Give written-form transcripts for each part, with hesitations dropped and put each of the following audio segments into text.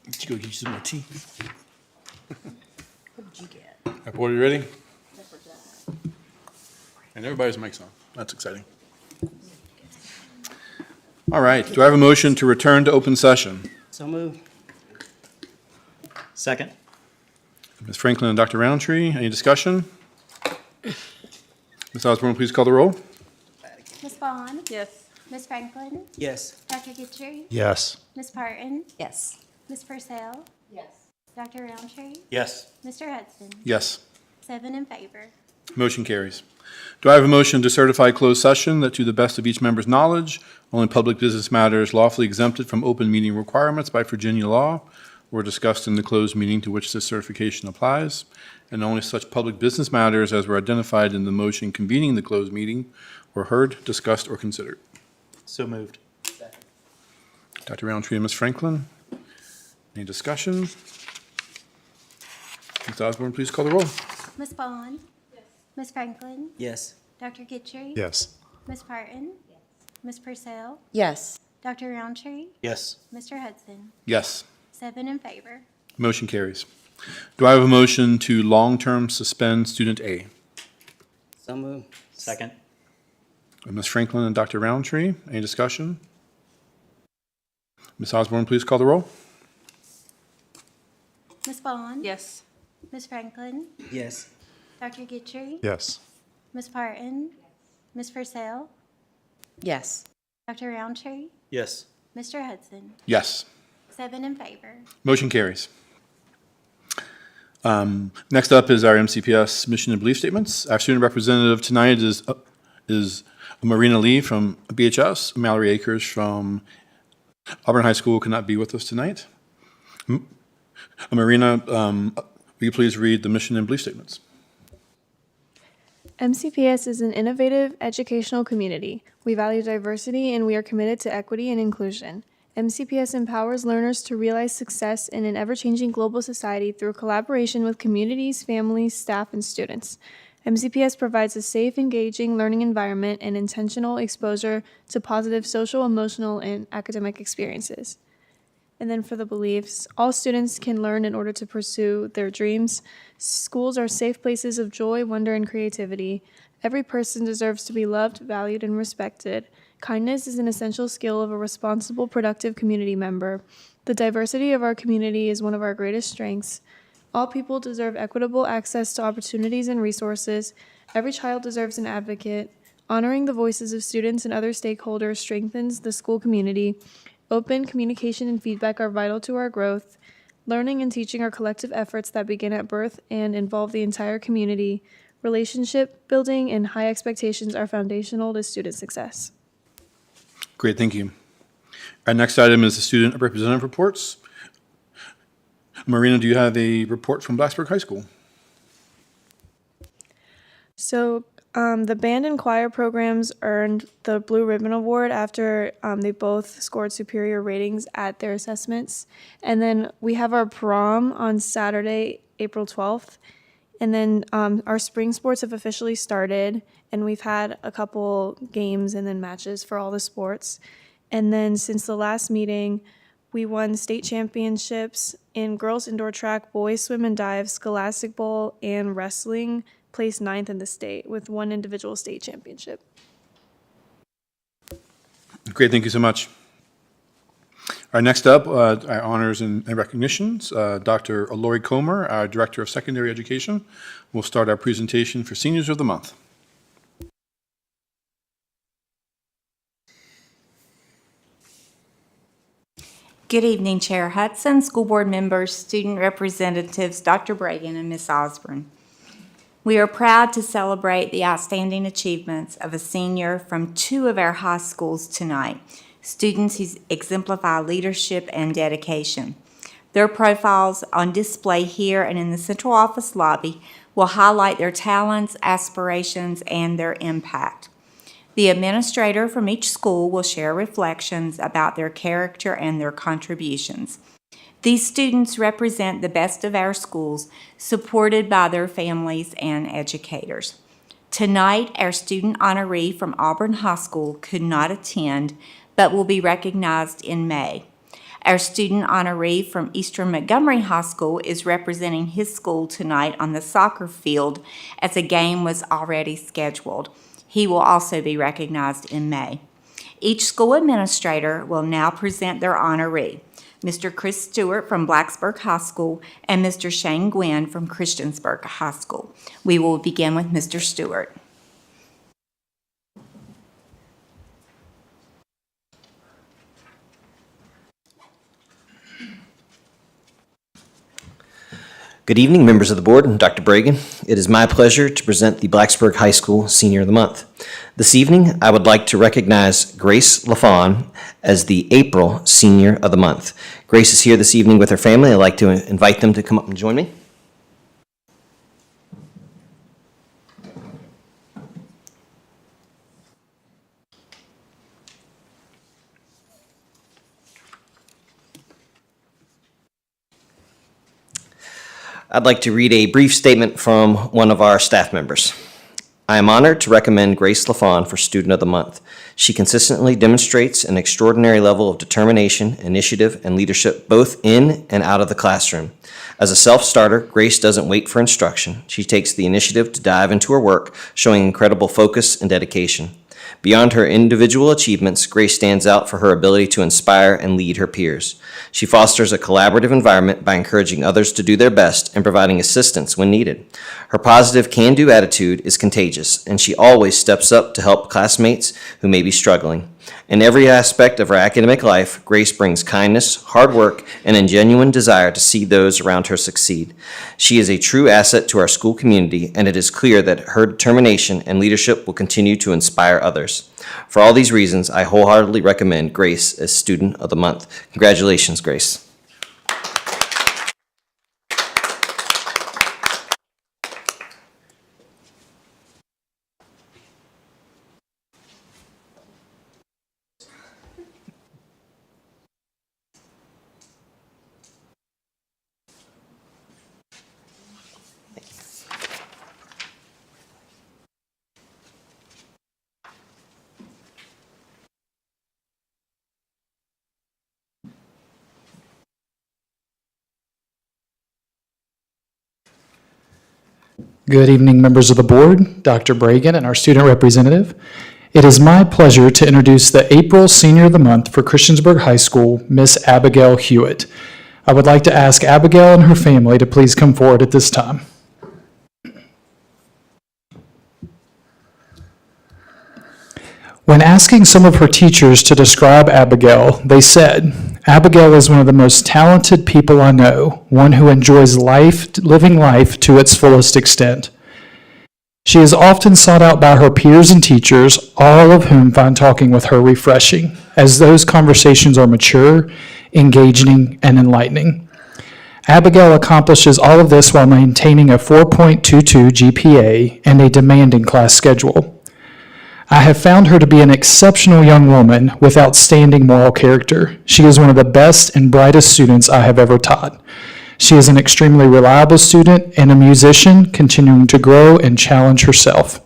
Let's go get you some more tea. What did you get? All right, board, are you ready? And everybody's mic's on. That's exciting. All right, do I have a motion to return to open session? So moved. Second. Ms. Franklin and Dr. Roundtree, any discussion? Ms. Osborne, please call the roll. Ms. Vaughn? Yes. Ms. Franklin? Yes. Dr. Gitchery? Yes. Ms. Parton? Yes. Ms. Purcell? Yes. Dr. Roundtree? Yes. Mr. Hudson? Yes. 7 in favor. Motion carries. Do I have a motion to certify closed session that to the best of each member's knowledge, only public business matters lawfully exempted from open meeting requirements by Virginia law were discussed in the closed meeting to which this certification applies, and only such public business matters as were identified in the motion convening the closed meeting were heard, discussed, or considered? So moved. Dr. Roundtree and Ms. Franklin, any discussion? Ms. Osborne, please call the roll. Ms. Vaughn? Yes. Ms. Franklin? Yes. Dr. Gitchery? Yes. Ms. Parton? Yes. Ms. Purcell? Yes. Dr. Roundtree? Yes. Mr. Hudson? Yes. 7 in favor. Motion carries. Do I have a motion to long-term suspend student A? So moved. Second. Ms. Franklin and Dr. Roundtree, any discussion? Ms. Osborne, please call the roll. Ms. Vaughn? Yes. Ms. Franklin? Yes. Dr. Gitchery? Yes. Ms. Parton? Ms. Purcell? Yes. Dr. Roundtree? Yes. Mr. Hudson? Yes. 7 in favor. Motion carries. Next up is our MCPS mission and belief statements. Our student representative tonight is Marina Lee from BHS. Mallory Akers from Auburn High School cannot be with us tonight. Marina, will you please read the mission and belief statements? MCPS is an innovative educational community. We value diversity and we are committed to equity and inclusion. MCPS empowers learners to realize success in an ever-changing global society through collaboration with communities, families, staff, and students. MCPS provides a safe, engaging learning environment and intentional exposure to positive social, emotional, and academic experiences. And then for the beliefs, all students can learn in order to pursue their dreams. Schools are safe places of joy, wonder, and creativity. Every person deserves to be loved, valued, and respected. Kindness is an essential skill of a responsible, productive community member. The diversity of our community is one of our greatest strengths. All people deserve equitable access to opportunities and resources. Every child deserves an advocate. Honoring the voices of students and other stakeholders strengthens the school community. Open communication and feedback are vital to our growth. Learning and teaching are collective efforts that begin at birth and involve the entire community. Relationship building and high expectations are foundational to student success. Great, thank you. Our next item is the student representative reports. Marina, do you have a report from Blacksburg High School? So the band and choir programs earned the Blue Ribbon Award after they both scored superior ratings at their assessments. And then we have our prom on Saturday, April 12th. And then our spring sports have officially started, and we've had a couple games and then matches for all the sports. And then since the last meeting, we won state championships in girls indoor track, boys swim and dive, scholastic bowl, and wrestling, placed 9th in the state with one individual state championship. Great, thank you so much. Our next up, our honors and recognitions. Dr. Lori Comer, our Director of Secondary Education, will start our presentation for Seniors of the Month. Good evening, Chair Hudson, school board members, student representatives, Dr. Bragan, and Ms. Osborne. We are proud to celebrate the outstanding achievements of a senior from 2 of our high schools tonight, students who exemplify leadership and dedication. Their profiles on display here and in the central office lobby will highlight their talents, aspirations, and their impact. The administrator from each school will share reflections about their character and their contributions. These students represent the best of our schools, supported by their families and educators. Tonight, our student honoree from Auburn High School could not attend, but will be recognized in May. Our student honoree from Eastern Montgomery High School is representing his school tonight on the soccer field as a game was already scheduled. He will also be recognized in May. Each school administrator will now present their honoree. Mr. Chris Stewart from Blacksburg High School and Mr. Shane Gwynn from Christiansburg High School. We will begin with Mr. Stewart. Good evening, members of the board and Dr. Bragan. It is my pleasure to present the Blacksburg High School Senior of the Month. This evening, I would like to recognize Grace LaFawn as the April Senior of the Month. Grace is here this evening with her family. I'd like to invite them to come up and join me. I'd like to read a brief statement from one of our staff members. I am honored to recommend Grace LaFawn for Student of the Month. She consistently demonstrates an extraordinary level of determination, initiative, and leadership both in and out of the classroom. As a self-starter, Grace doesn't wait for instruction. She takes the initiative to dive into her work, showing incredible focus and dedication. Beyond her individual achievements, Grace stands out for her ability to inspire and lead her peers. She fosters a collaborative environment by encouraging others to do their best and providing assistance when needed. Her positive can-do attitude is contagious, and she always steps up to help classmates who may be struggling. In every aspect of her academic life, Grace brings kindness, hard work, and a genuine desire to see those around her succeed. She is a true asset to our school community, and it is clear that her determination and leadership will continue to inspire others. For all these reasons, I wholeheartedly recommend Grace as Student of the Month. Congratulations, Grace. Good evening, members of the board, Dr. Bragan, and our student representative. It is my pleasure to introduce the April Senior of the Month for Christiansburg High School, Miss Abigail Hewitt. I would like to ask Abigail and her family to please come forward at this time. When asking some of her teachers to describe Abigail, they said, "Abigail is one of the most talented people I know, one who enjoys living life to its fullest extent. She is often sought out by her peers and teachers, all of whom find talking with her refreshing, as those conversations are mature, engaging, and enlightening. Abigail accomplishes all of this while maintaining a 4.22 GPA and a demanding class schedule. I have found her to be an exceptional young woman with outstanding moral character. She is one of the best and brightest students I have ever taught. She is an extremely reliable student and a musician, continuing to grow and challenge herself.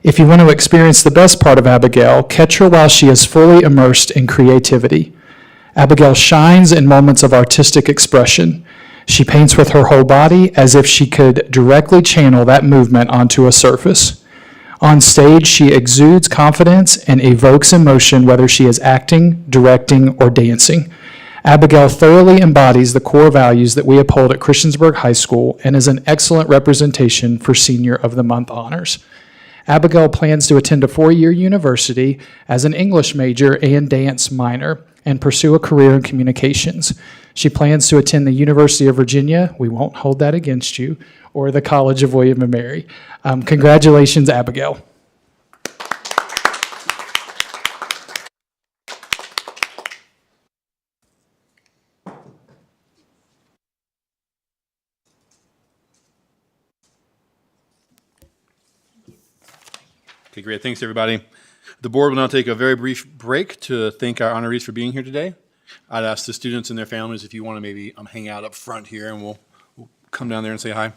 If you want to experience the best part of Abigail, catch her while she is fully immersed in creativity. Abigail shines in moments of artistic expression. She paints with her whole body as if she could directly channel that movement onto a surface. On stage, she exudes confidence and evokes emotion, whether she is acting, directing, or dancing. Abigail thoroughly embodies the core values that we uphold at Christiansburg High School and is an excellent representation for Senior of the Month honors. Abigail plans to attend a four-year university as an English major and dance minor and pursue a career in communications. She plans to attend the University of Virginia, we won't hold that against you, or the College of William and Mary. Congratulations, Abigail. Okay, great. Thanks, everybody. The board will now take a very brief break to thank our honorees for being here today. I'd ask the students and their families if you want to maybe hang out up front here, and we'll come down there and say hi.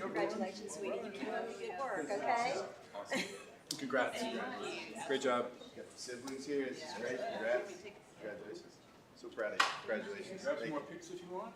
Congratulations, sweetie. You keep up the good work, okay? Congrats. Great job. Siblings here, this is great, congrats, congratulations. So proud of you, congratulations. Grab some Thank more you. pics if you want.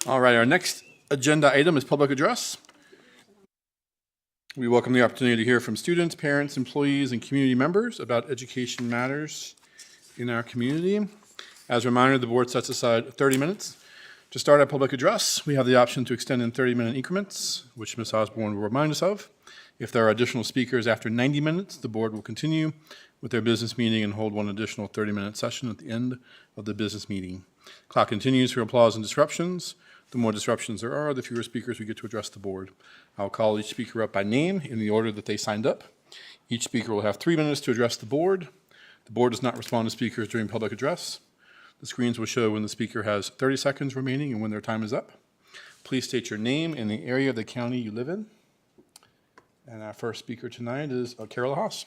All right, our next agenda item is public address. We welcome the opportunity to hear from students, parents, employees, and community members about education matters in our community. As a reminder, the board sets aside 30 minutes to start our public address. We have the option to extend in 30-minute increments, which Ms. Osborne will remind us of. If there are additional speakers after 90 minutes, the board will continue with their business meeting and hold one additional 30-minute session at the end of the business meeting. Clock continues for applause and disruptions. The more disruptions there are, the fewer speakers we get to address the board. I'll call each speaker up by name in the order that they signed up. Each speaker will have 3 minutes to address the board. The board does not respond to speakers during public address. The screens will show when the speaker has 30 seconds remaining and when their time is up. Please state your name and the area of the county you live in. And our first speaker tonight is Carol Haas.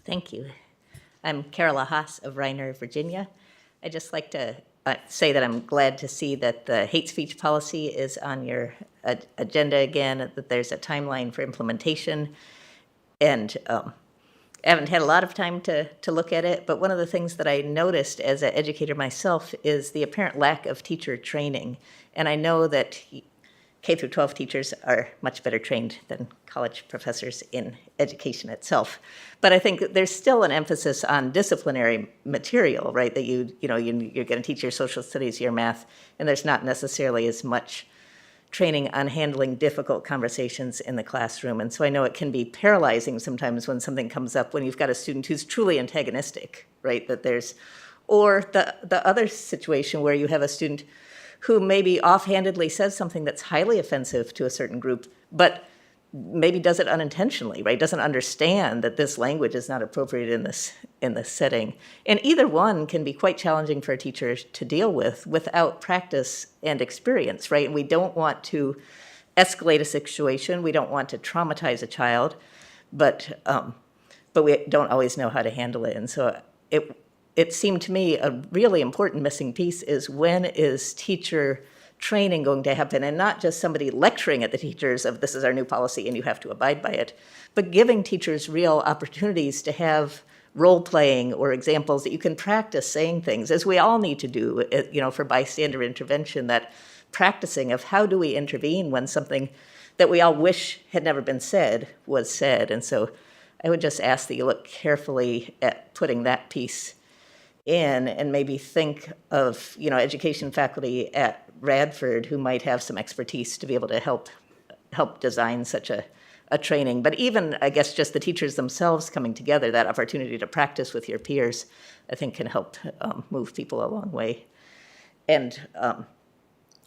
Thank you. I'm Carola Haas of Reiner, Virginia. I'd just like to say that I'm glad to see that the hate speech policy is on your agenda again, that there's a timeline for implementation. And I haven't had a lot of time to look at it, but one of the things that I noticed as an educator myself is the apparent lack of teacher training. And I know that K through 12 teachers are much better trained than college professors in education itself. But I think there's still an emphasis on disciplinary material, right? That you're going to teach your social studies, your math, and there's not necessarily as much training on handling difficult conversations in the classroom. And so I know it can be paralyzing sometimes when something comes up when you've got a student who's truly antagonistic, right? Or the other situation where you have a student who maybe offhandedly says something that's highly offensive to a certain group, but maybe does it unintentionally, right? Doesn't understand that this language is not appropriate in this setting. And either one can be quite challenging for a teacher to deal with without practice and experience, right? And we don't want to escalate a situation. We don't want to traumatize a child, but we don't always know how to handle it. And so it seemed to me a really important missing piece is when is teacher training going to happen, and not just somebody lecturing at the teachers of this is our new policy and you have to abide by it, but giving teachers real opportunities to have role playing or examples that you can practice saying things, as we all need to do, for bystander intervention, that practicing of how do we intervene when something that we all wish had never been said was said. And so I would just ask that you look carefully at putting that piece in and maybe think of, education faculty at Radford who might have some expertise to be able to help design such a training. But even, I guess, just the teachers themselves coming together, that opportunity to practice with your peers, I think can help move people a long way. And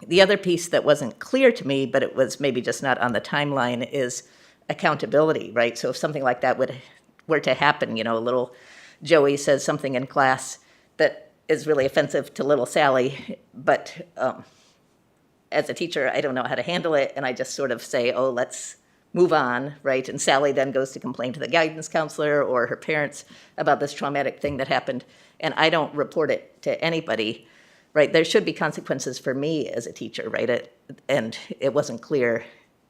the other piece that wasn't clear to me, but it was maybe just not on the timeline, is accountability, right? So if something like that were to happen, little Joey says something in class that is really offensive to little Sally, but as a teacher, I don't know how to handle it, and I just sort of say, oh, let's move on, right? And Sally then goes to complain to the guidance counselor or her parents about this traumatic thing that happened, and I don't report it to anybody, right? There should be consequences for me as a teacher, right? And it wasn't clear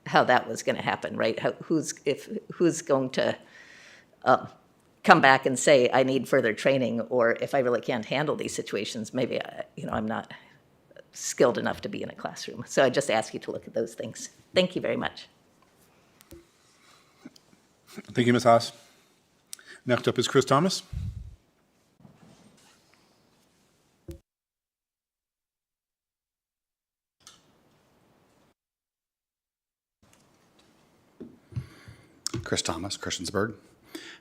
how that was going to happen, right? Who's going to come back and say, I need further training, or if I really can't handle these situations, maybe I'm not skilled enough to be in a classroom. So I just ask you to look at those things. Thank you very much. Thank you, Ms. Haas. Next up is Chris Thomas. Chris Thomas, Christiansburg.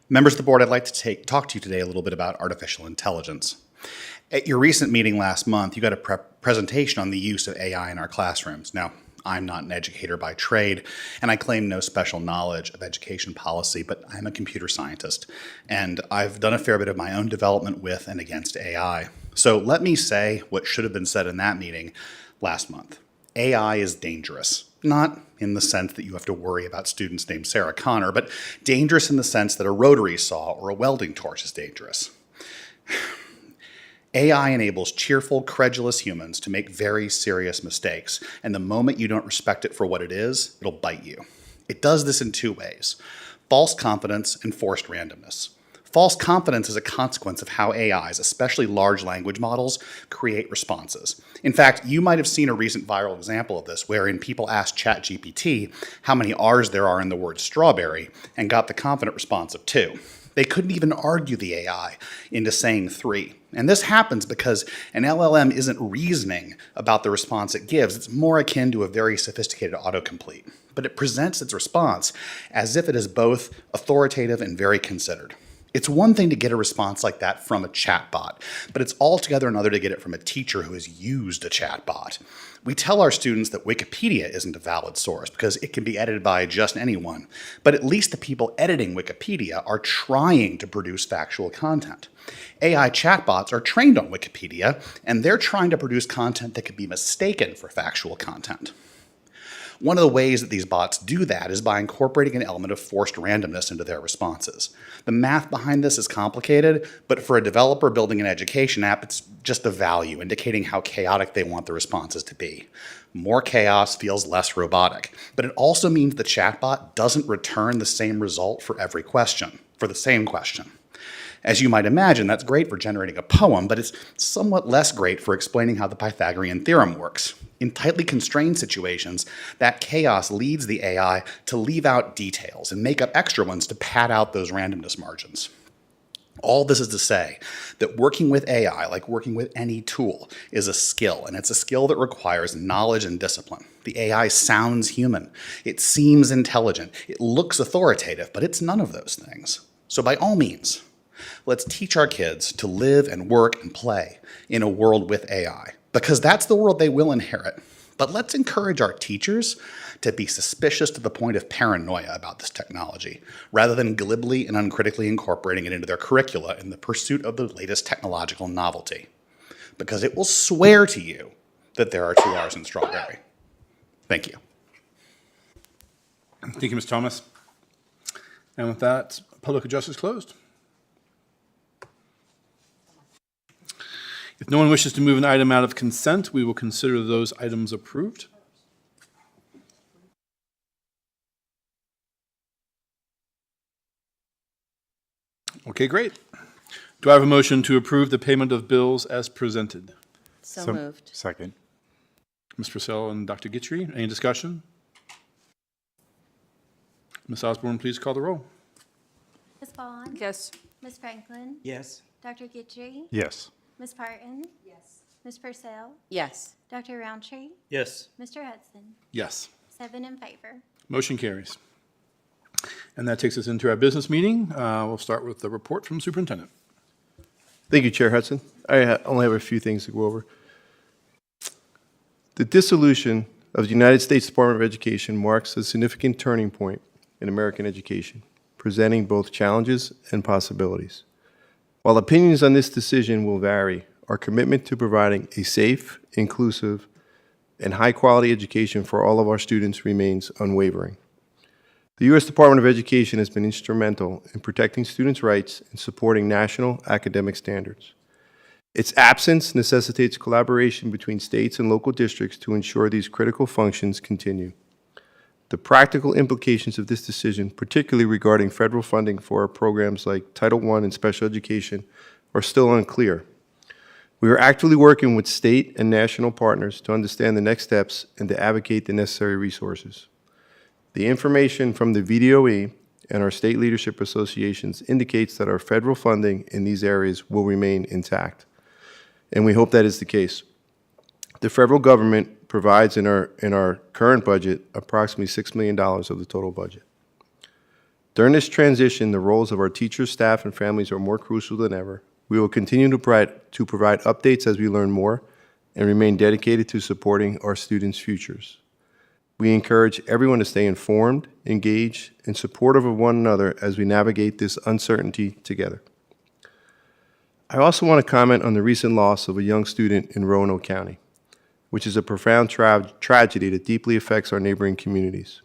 Members of the board, I'd like to talk to you today a little bit about artificial intelligence. At your recent meeting last month, you got a presentation on the use of AI in our classrooms. Now, I'm not an educator by trade, and I claim no special knowledge of education policy, but I'm a computer scientist, and I've done a fair bit of my own development with and against AI. So let me say what should have been said in that meeting last month. AI is dangerous. Not in the sense that you have to worry about students named Sarah Connor, but dangerous in the sense that a rotary saw or a welding torch is dangerous. AI enables cheerful, credulous humans to make very serious mistakes, and the moment you don't respect it for what it is, it'll bite you. It does this in two ways: false confidence and forced randomness. False confidence is a consequence of how AIs, especially large language models, create responses. In fact, you might have seen a recent viral example of this, wherein people asked ChatGPT how many R's there are in the word strawberry and got the confident response of 2. They couldn't even argue the AI into saying 3. And this happens because an LLM isn't reasoning about the response it gives. It's more akin to a very sophisticated autocomplete. But it presents its response as if it is both authoritative and very considered. It's one thing to get a response like that from a chatbot, but it's altogether another to get it from a teacher who has used a chatbot. We tell our students that Wikipedia isn't a valid source because it can be edited by just anyone, but at least the people editing Wikipedia are trying to produce factual content. AI chatbots are trained on Wikipedia, and they're trying to produce content that could be mistaken for factual content. One of the ways that these bots do that is by incorporating an element of forced randomness into their responses. The math behind this is complicated, but for a developer building an education app, it's just a value, indicating how chaotic they want the responses to be. More chaos feels less robotic, but it also means the chatbot doesn't return the same result for every question, for the same question. As you might imagine, that's great for generating a poem, but it's somewhat less great for explaining how the Pythagorean theorem works. In tightly constrained situations, that chaos leads the AI to leave out details and make up extra ones to pad out those randomness margins. All this is to say that working with AI, like working with any tool, is a skill, and it's a skill that requires knowledge and discipline. The AI sounds human. It seems intelligent. It looks authoritative, but it's none of those things. So by all means, let's teach our kids to live and work and play in a world with AI, because that's the world they will inherit. But let's encourage our teachers to be suspicious to the point of paranoia about this technology, rather than glibly and uncritically incorporating it into their curricula in the pursuit of the latest technological novelty. Because it will swear to you that there are 2 R's in strawberry. Thank you. Thank you, Ms. Thomas. And with that, public address is closed. If no one wishes to move an item out of consent, we will consider those items approved. Okay, great. Do I have a motion to approve the payment of bills as presented? So moved. Second. Ms. Purcell and Dr. Guitry, any discussion? Ms. Osborne, please call the roll. Ms. Vaughn? Yes. Ms. Franklin? Yes. Dr. Guidry? Yes. Ms. Parton? Yes. Ms. Purcell? Yes. Dr. Roundtree? Yes. Mr. Hudson? Yes. 7 in favor. Motion carries. And that takes us into our business meeting. We'll start with the report from superintendent. Thank you, Chair Hudson. I only have a few things to go over. The dissolution of the United States Department of Education marks a significant turning point in American education, presenting both challenges and possibilities. While opinions on this decision will vary, our commitment to providing a safe, inclusive, and high-quality education for all of our students remains unwavering. The U.S. Department of Education has been instrumental in protecting students' rights and supporting national academic standards. Its absence necessitates collaboration between states and local districts to ensure these critical functions continue. The practical implications of this decision, particularly regarding federal funding for programs like Title I and special education, are still unclear. We are actively working with state and national partners to understand the next steps and to advocate the necessary resources. The information from the VDOE and our state leadership associations indicates that our federal funding in these areas will remain intact, and we hope that is the case. The federal government provides in our current budget approximately $6 million of the total budget. During this transition, the roles of our teachers, staff, and families are more crucial than ever. We will continue to provide updates as we learn more and remain dedicated to supporting our students' futures. We encourage everyone to stay informed, engaged, and supportive of one another as we navigate this uncertainty together. I also want to comment on the recent loss of a young student in Roanoke County, which is a profound tragedy that deeply affects our neighboring communities.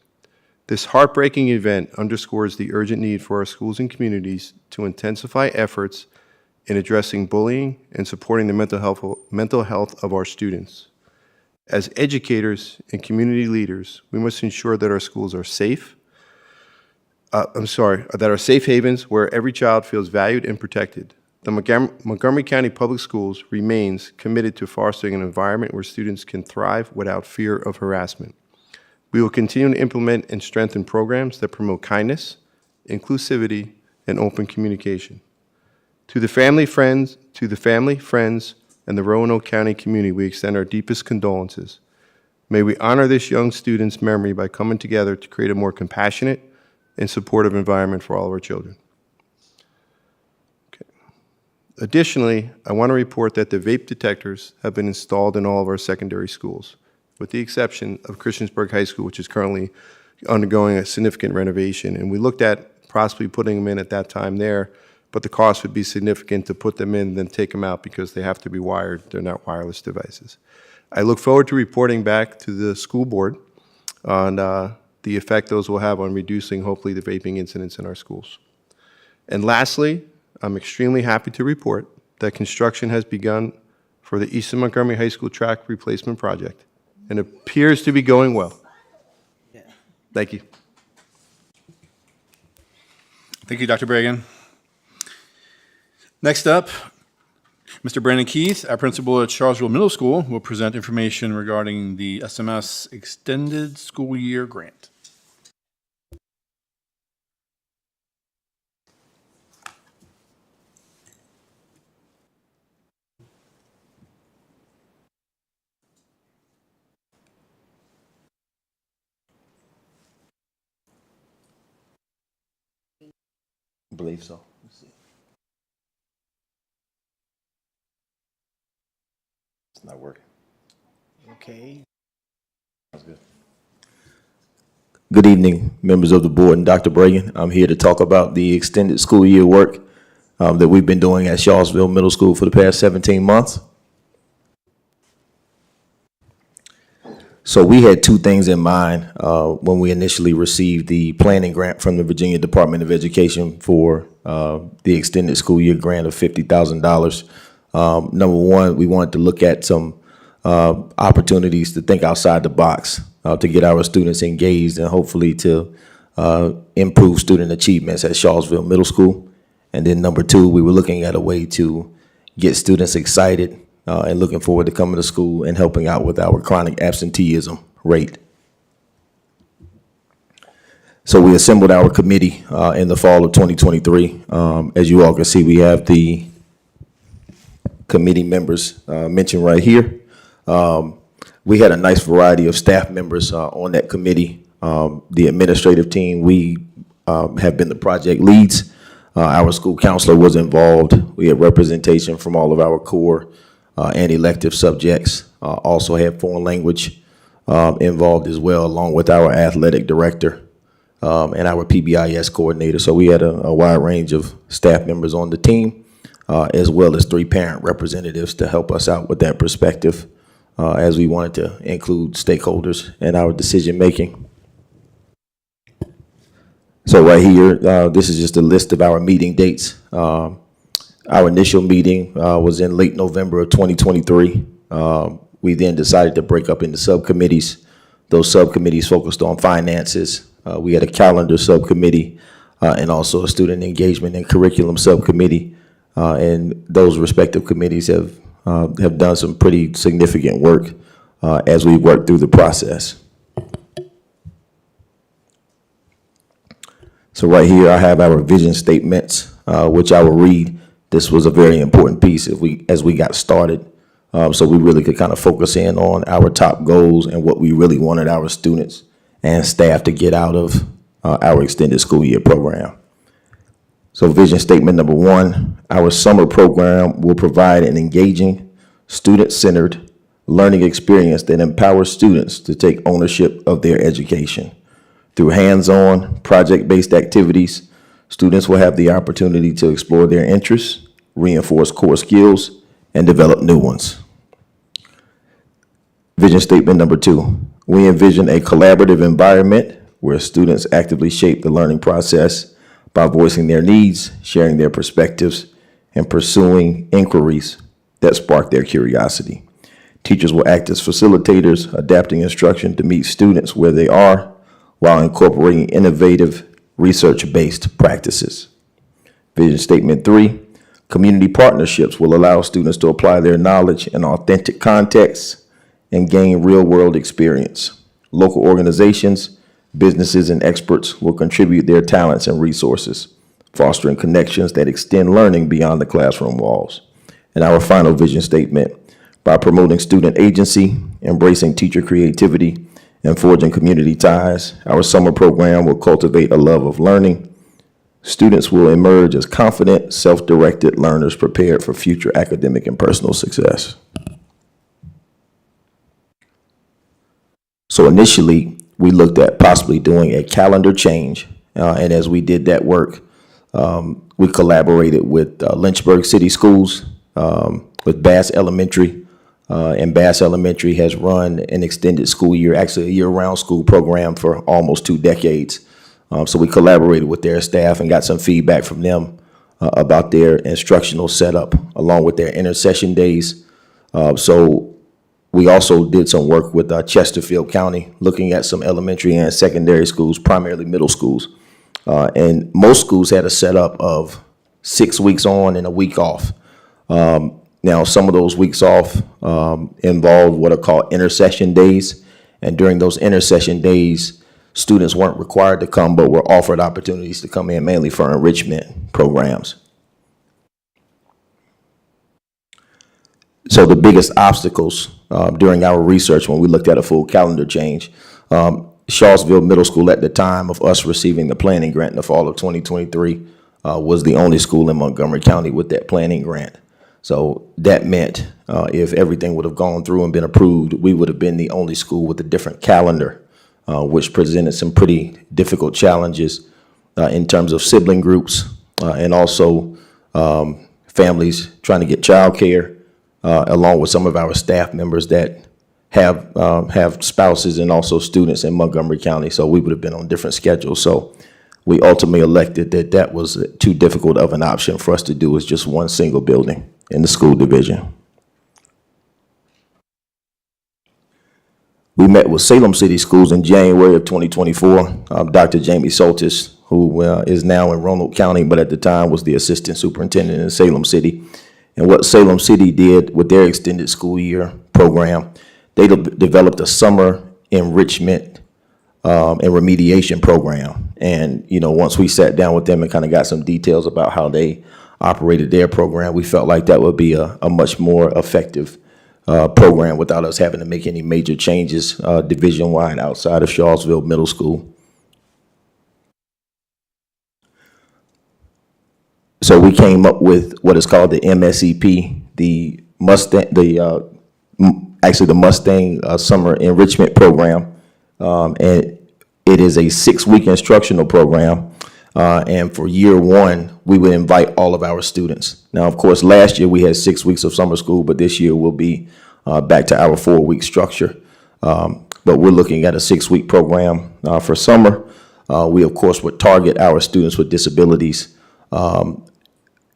This heartbreaking event underscores the urgent need for our schools and communities to intensify efforts in addressing bullying and supporting the mental health of our students. As educators and community leaders, we must ensure that our schools are safe, that are safe havens where every child feels valued and protected. The Montgomery County Public Schools remains committed to fostering an environment where students can thrive without fear of harassment. We will continue to implement and strengthen programs that promote kindness, inclusivity, and open communication. To the family, friends, and the Roanoke County community, we extend our deepest condolences. May we honor this young student's memory by coming together to create a more compassionate and supportive environment for all of our children. Okay. Additionally, I want to report that the vape detectors have been installed in all of our secondary schools, with the exception of Christiansburg High School, which is currently undergoing a significant renovation. And we looked at possibly putting them in at that time there, but the cost would be significant to put them in, then take them out because they have to be wired. They're not wireless devices. I look forward to reporting back to the school board on the effect those will have on reducing, hopefully, the vaping incidents in our schools. And lastly, I'm extremely happy to report that construction has begun for the Eastern Montgomery High School track replacement project and appears to be going well. Thank you. Thank you, Dr. Bragan. Next up, Mr. Brandon Keith, our principal at Charlesville Middle School, will present information regarding the SMS Extended School Year Grant. I believe so. Let's see. It's not working. Okay. Sounds good. Good evening, members of the board and Dr. Bragan. I'm here to talk about the extended school year work that we've been doing at Charlesville Middle School for the past 17 months. So we had two things in mind when we initially received the planning grant from the Virginia Department of Education for the extended school year grant of $50,000. Number one, we wanted to look at some opportunities to think outside the box to get our students engaged and hopefully to improve student achievements at Charlesville Middle School. And then number two, we were looking at a way to get students excited and looking forward to coming to school and helping out with our chronic absenteeism rate. So we assembled our committee in the fall of 2023. As you all can see, we have the committee members mentioned right here. We had a nice variety of staff members on that committee. The administrative team, we have been the project leads. Our school counselor was involved. We had representation from all of our core and elective subjects. Also had foreign language involved as well, along with our athletic director and our PBIS coordinator. So we had a wide range of staff members on the team, as well as 3 parent representatives to help us out with that perspective, as we wanted to include stakeholders in our decision making. So right here, this is just a list of our meeting dates. Our initial meeting was in late November of 2023. We then decided to break up into subcommittees. Those subcommittees focused on finances. We had a calendar subcommittee and also a student engagement and curriculum subcommittee. And those respective committees have done some pretty significant work as we work through the process. So right here, I have our vision statements, which I will read. This was a very important piece as we got started. So we really could kind of focus in on our top goals and what we really wanted our students and staff to get out of our extended school year program. So vision statement number 1, our summer program will provide an engaging, student-centered learning experience that empowers students to take ownership of their education. Through hands-on, project-based activities, students will have the opportunity to explore their interests, reinforce core skills, and develop new ones. Vision statement number 2, we envision a collaborative environment where students actively shape the learning process by voicing their needs, sharing their perspectives, and pursuing inquiries that spark their curiosity. Teachers will act as facilitators, adapting instruction to meet students where they are, while incorporating innovative research-based practices. Vision statement 3, community partnerships will allow students to apply their knowledge in authentic contexts and gain real-world experience. Local organizations, businesses, and experts will contribute their talents and resources, fostering connections that extend learning beyond the classroom walls. And our final vision statement, by promoting student agency, embracing teacher creativity, and forging community ties, our summer program will cultivate a love of learning. Students will emerge as confident, self-directed learners prepared for future academic and personal success. So initially, we looked at possibly doing a calendar change. And as we did that work, we collaborated with Lynchburg City Schools, with Bass Elementary, and Bass Elementary has run an extended school year, actually a year-round school program for almost 2 decades. So we collaborated with their staff and got some feedback from them about their instructional setup along with their intersession days. So we also did some work with Chesterfield County, looking at some elementary and secondary schools, primarily middle schools. And most schools had a setup of 6 weeks on and a week off. Now, some of those weeks off involved what are called intersession days. And during those intersession days, students weren't required to come, but were offered opportunities to come in mainly for enrichment programs. So the biggest obstacles during our research when we looked at a full calendar change, Shawsville Middle School at the time of us receiving the planning grant in the fall of 2023 was the only school in Montgomery County with that planning grant. So that meant if everything would have gone through and been approved, we would have been the only school with a different calendar, which presented some pretty difficult challenges in terms of sibling groups and also families trying to get childcare, along with some of our staff members that have spouses and also students in Montgomery County. So we would have been on different schedules. So we ultimately elected that was too difficult of an option for us to do as just one single building in the school division. We met with Salem City Schools in January of 2024. Dr. Jamie Soltis, who is now in Roanoke County, but at the time was the assistant superintendent in Salem City. And what Salem City did with their extended school year program, they developed a summer enrichment and remediation program. And, you know, once we sat down with them and kind of got some details about how they operated their program. We felt like that would be a much more effective program without us having to make any major changes division-wide outside of Charlottesville Middle School. So we came up with what is called the MSEP, the Mustang, actually the Mustang Summer Enrichment Program. And it is a 6-week instructional program. And for year one, we would invite all of our students. Now, of course, last year we had 6 weeks of summer school, but this year we'll be back to our 4-week structure. But we're looking at a 6-week program for summer. We, of course, would target our students with disabilities,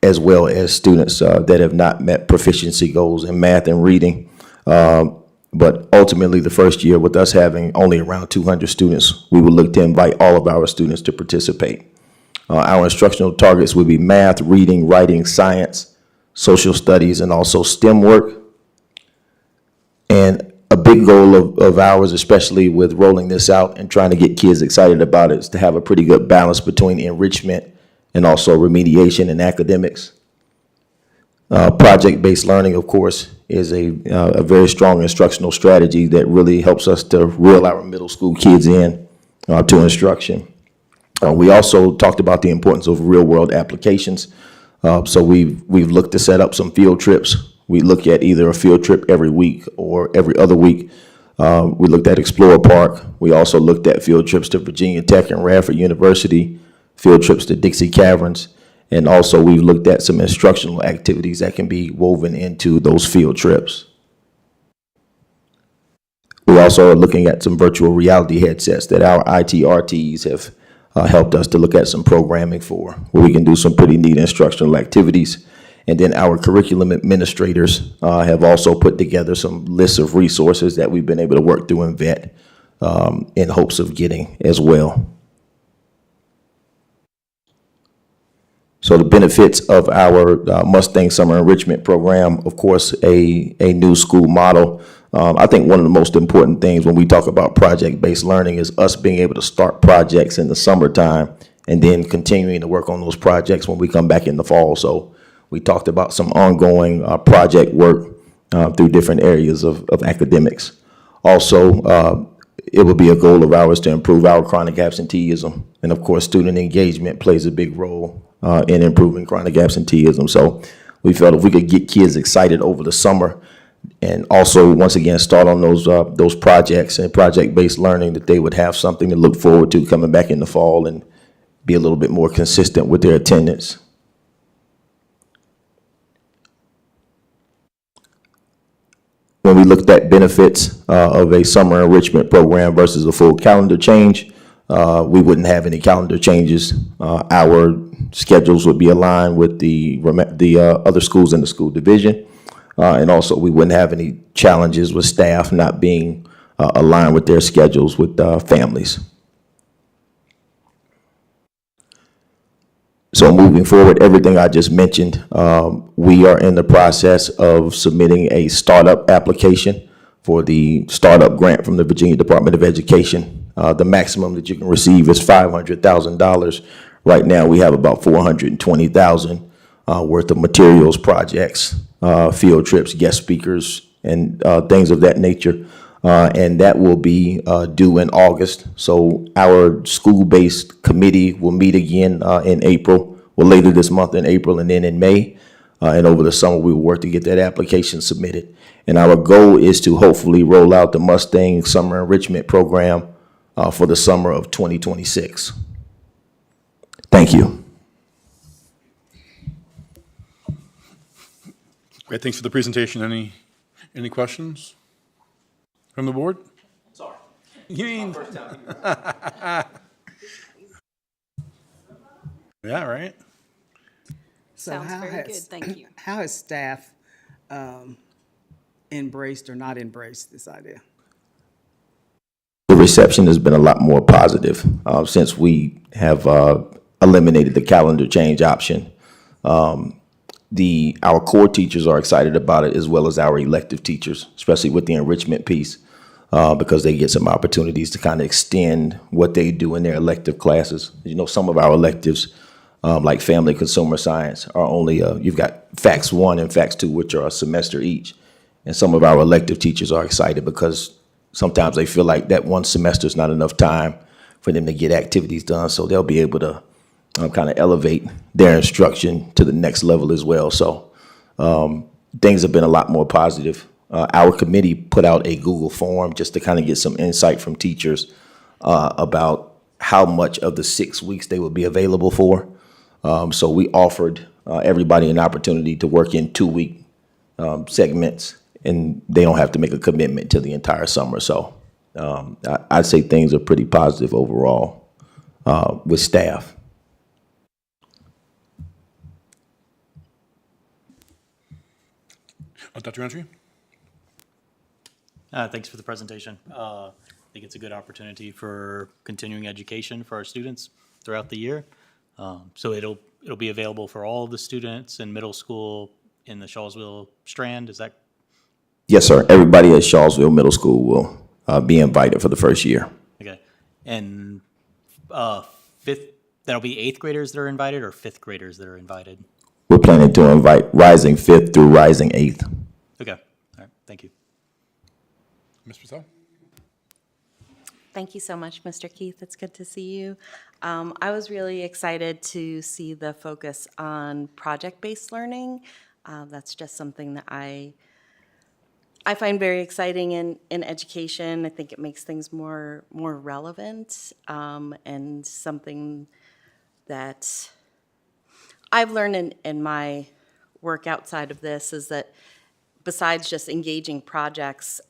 as well as students that have not met proficiency goals in math and reading. But ultimately, the first year, with us having only around 200 students, we would look to invite all of our students to participate. Our instructional targets would be math, reading, writing, science, social studies, and also STEM work. And a big goal of ours, especially with rolling this out and trying to get kids excited about it, is to have a pretty good balance between enrichment and also remediation and academics. Project-based learning, of course, is a very strong instructional strategy that really helps us to reel our middle school kids in to instruction. We also talked about the importance of real-world applications. So we've looked to set up some field trips. We look at either a field trip every week or every other week. We looked at Explorer Park. We also looked at field trips to Virginia Tech and Radford University, field trips to Dixie Caverns, and also we've looked at some instructional activities that can be woven into those field trips. We also are looking at some virtual reality headsets that our ITRTs have helped us to look at some programming for, where we can do some pretty neat instructional activities. And then our curriculum administrators have also put together some lists of resources that we've been able to work through and vet in hopes of getting as well. So the benefits of our Mustang Summer Enrichment Program, of course, a new school model. I think one of the most important things when we talk about project-based learning is us being able to start projects in the summertime and then continuing to work on those projects when we come back in the fall. So we talked about some ongoing project work through different areas of academics. Also, it will be a goal of ours to improve our chronic absenteeism. And of course, student engagement plays a big role in improving chronic absenteeism. So we felt if we could get kids excited over the summer and also, once again, start on those projects and project-based learning, that they would have something to look forward to coming back in the fall and be a little bit more consistent with their attendance. When we looked at benefits of a summer enrichment program versus a full calendar change, we wouldn't have any calendar changes. Our schedules would be aligned with the other schools in the school division. And also, we wouldn't have any challenges with staff not being aligned with their schedules with families. So moving forward, everything I just mentioned, we are in the process of submitting a startup application for the startup grant from the Virginia Department of Education. The maximum that you can receive is $500,000. Right now, we have about $420,000 worth of materials, projects, field trips, guest speakers, and things of that nature. And that will be due in August. So our school-based committee will meet again in April, well, later this month in April, and then in May. And over the summer, we will work to get that application submitted. And our goal is to hopefully roll out the Mustang Summer Enrichment Program for the summer of 2026. Thank you. Great, thanks for the presentation. Any questions from the board? Sorry. You mean? Yeah, right. So Sounds how very has- good, thank you. How has staff embraced or not embraced this idea? The reception has been a lot more positive since we have eliminated the calendar change option. Our core teachers are excited about it, as well as our elective teachers, especially with the enrichment piece, because they get some opportunities to kind of extend what they do in their elective classes. You know, some of our electives like family consumer science are only, you've got Facts 1 and Facts 2, which are a semester each. And some of our elective teachers are excited because sometimes they feel like that one semester is not enough time for them to get activities done. So they'll be able to kind of elevate their instruction to the next level as well. So things have been a lot more positive. Our committee put out a Google form just to kind of get some insight from teachers about how much of the 6 weeks they would be available for. So we offered everybody an opportunity to work in 2-week segments, and they don't have to make a commitment to the entire summer. So I'd say things are pretty positive overall with staff. Dr. Roundtree? Thanks for the presentation. I think it's a good opportunity for continuing education for our students throughout the year. So it'll be available for all of the students in middle school in the Shawsville Strand. Is that? Yes, sir. Everybody at Shawsville Middle School will be invited for the first year. Okay. And that'll be 8th graders that are invited or 5th graders that are invited? We're planning to invite rising 5th through rising 8th. Okay. All right. Thank you. Ms. Purcell? Thank you so much, Mr. Keith. It's good to see you. I was really excited to see the focus on project-based learning. That's just something that I find very exciting in education. I think it makes things more relevant, and something that I've learned in my work outside of this is that besides just engaging projects,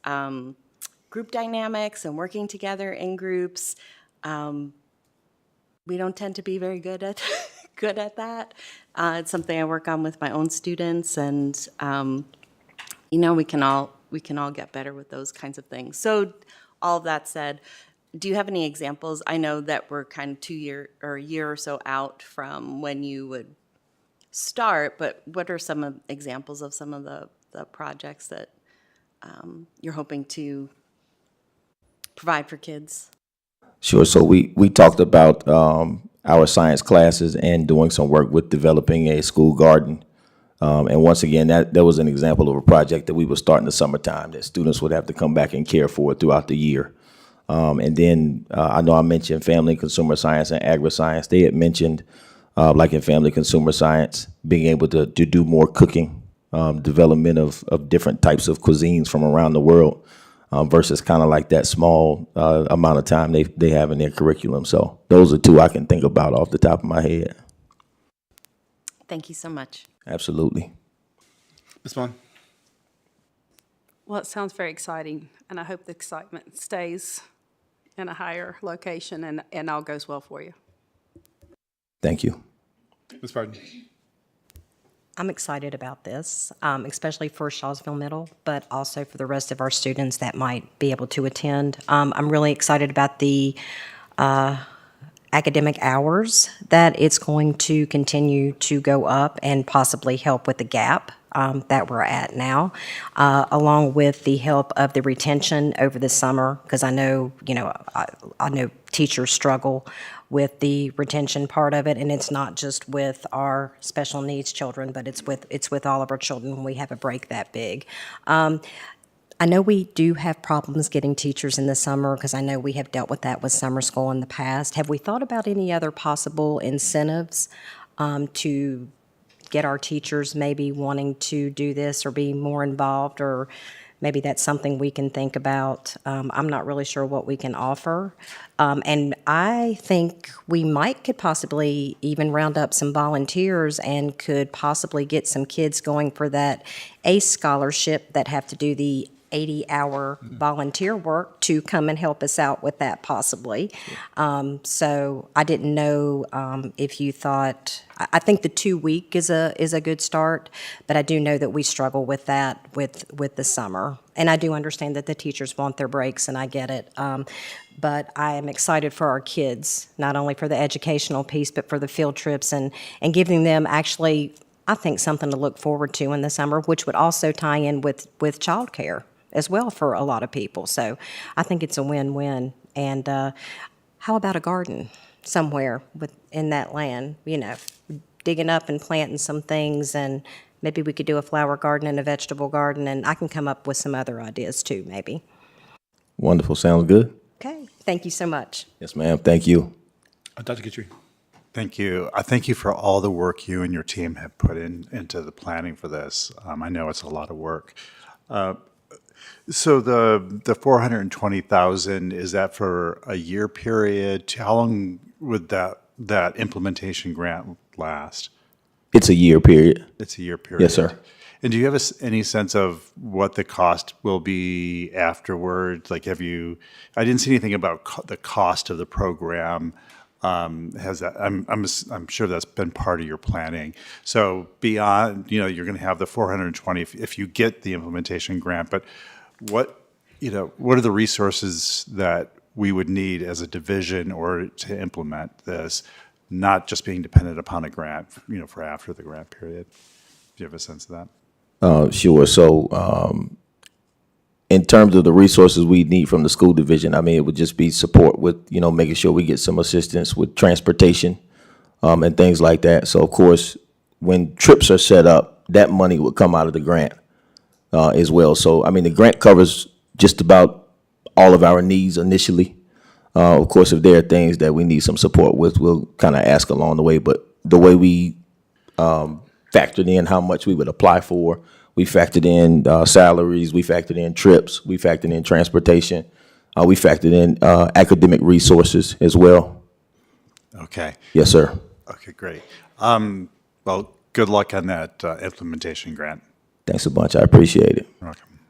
group dynamics and working together in groups, we don't tend to be very good at that. It's something I work on with my own students, and we can all get better with those kinds of things. So, all of that said, do you have any examples? I know that we're kind of a year or so out from when you would start, but what are some examples of some of the projects that you're hoping to provide for kids? Sure. So we talked about our science classes and doing some work with developing a school garden. And once again, that was an example of a project that we would start in the summertime that students would have to come back and care for throughout the year. And then I know I mentioned family consumer science and agri-science. They had mentioned, like in family consumer science, being able to do more cooking, development of different types of cuisines from around the world. Versus kind of like that small amount of time they have in their curriculum. So those are two I can think about off the top of my head. Thank you so much. Absolutely. Ms. Vaughn? Well, it sounds very exciting, and I hope the excitement stays in a higher location and all goes well for you. Thank you. Ms. Barton? I'm excited about this, especially for Shawsville Middle, but also for the rest of our students that might be able to attend. I'm really excited about the academic hours, that it's going to continue to go up and possibly help with the gap that we're at now, along with the help of the retention over the summer, because I know, I know teachers struggle with the retention part of it, and it's not just with our special needs children, but it's with all of our children when we have a break that big. I know we do have problems getting teachers in the summer, because I know we have dealt with that with summer school in the past. Have we thought about any other possible incentives to get our teachers maybe wanting to do this or be more involved, or maybe that's something we can think about? I'm not really sure what we can offer. And I think we could possibly even round up some volunteers and could possibly get some kids going for that ACE scholarship that have to do the 80-hour volunteer work to come and help us out with that possibly. So I didn't know if you thought, I think the 2-week is a good start, but I do know that we struggle with that with the summer. And I do understand that the teachers want their breaks, and I get it. But I am excited for our kids, not only for the educational piece, but for the field trips and giving them actually, I think, something to look forward to in the summer, which would also tie in with childcare as well for a lot of people. So I think it's a win-win. And how about a garden somewhere in that land, digging up and planting some things, and maybe we could do a flower garden and a vegetable garden, and I can come up with some other ideas too, maybe. Wonderful. Sounds good. Okay, thank you so much. Yes, ma'am. Thank you. Dr. Guthrie. Thank you. I thank you for all the work you and your team have put into the planning for this. I know it's a lot of work. So the 420,000, is that for a year period? How long would that implementation grant last? It's a year period. It's a year period. Yes, sir. And do you have any sense of what the cost will be afterwards? Like, I didn't see anything about the cost of the program. Has that, I'm sure that's been part of your planning. So beyond, you're going to have the 420 if you get the implementation grant, but what are the resources that we would need as a division or to implement this, not just being dependent upon a grant, for after the grant period? Do you have a sense of that? Sure. So, in terms of the resources we need from the school division, I mean, it would just be support with, making sure we get some assistance with transportation, and things like that. So, of course, when trips are set up, that money would come out of the grant, as well. So, I mean, the grant covers just about all of our needs initially. Of course, if there are things that we need some support with, we'll kind of ask along the way. But the way we factored in how much we would apply for, we factored in salaries, we factored in trips, we factored in transportation, we factored in academic resources as well. Okay. Yes, sir. Okay, great. Well, good luck on that implementation grant. Thanks a bunch. I appreciate it. You're welcome.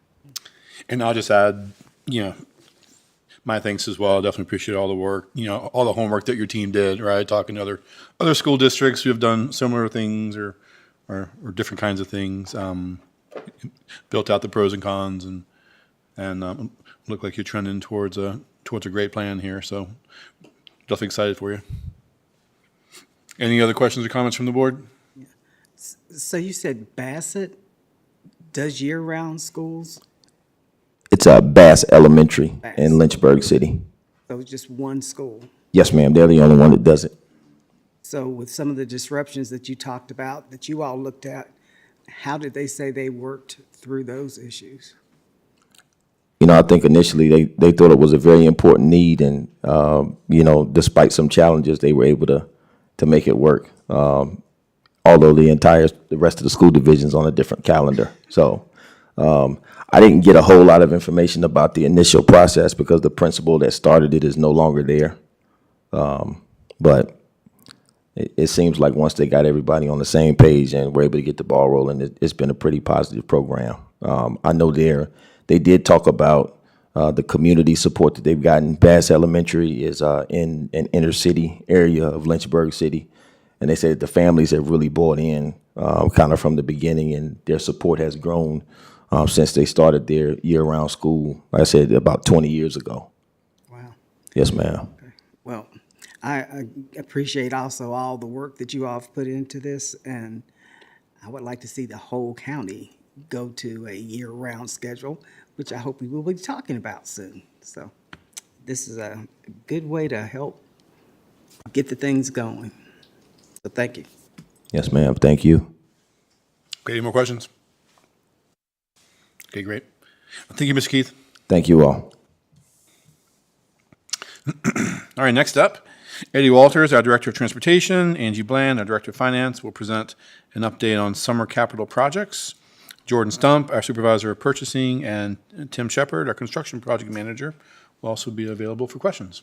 And I'll just add, my thanks as well. I definitely appreciate all the work, all the homework that your team did, right? Talking to other school districts who have done similar things or different kinds of things. Built out the pros and cons and look like you're trending towards a great plan here. So definitely excited for you. Any other questions or comments from the board? So you said Bassett does year-round schools? It's Bass Elementary in Lynchburg City. So it's just one school? Yes, ma'am. They're the only one that does it. So with some of the disruptions that you talked about, that you all looked at, how did they say they worked through those issues? I think initially they thought it was a very important need, and despite some challenges, they were able to make it work. Although the rest of the school division's on a different calendar, so I didn't get a whole lot of information about the initial process because the principal that started it is no longer there. But it seems like once they got everybody on the same page and were able to get the ball rolling, it's been a pretty positive program. I know they did talk about the community support that they've gotten. Bass Elementary is in an inner city area of Lynchburg City, and they said the families have really bought in kind of from the beginning, and their support has grown since they started their year-round school, like I said, about 20 years ago. Wow. Yes, ma'am. Okay. Well, I appreciate also all the work that you all have put into this, and I would like to see the whole county go to a year-round schedule, which I hope we will be talking about soon. So this is a good way to help get the things going. So thank you. Yes, ma'am. Thank you. Okay, any more questions? Okay, great. Thank you, Ms. Keith. Thank you all. All right, next up, Eddie Walters, our Director of Transportation, Angie Bland, our Director of Finance, will present an update on summer capital projects. Jordan Stump, our Supervisor of Purchasing, and Tim Shepard, our Construction Project Manager, will also be available for questions.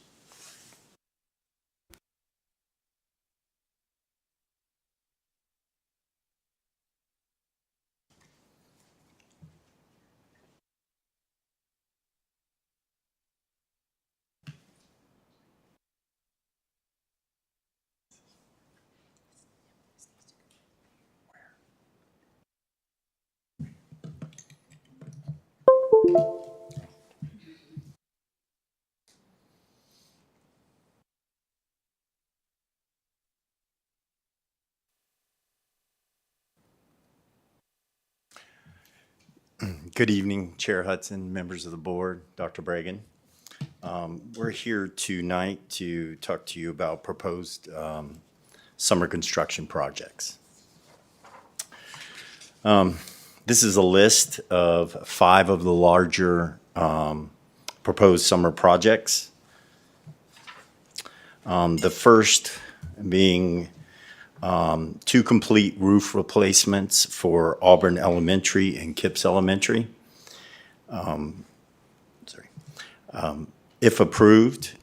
Good evening, Chair Hudson, members of the board, Dr. Bragan. We're here tonight to talk to you about proposed summer construction projects. This is a list of 5 of the larger proposed summer projects. The first being 2 complete roof replacements for Auburn Elementary and Kipps Elementary. If approved,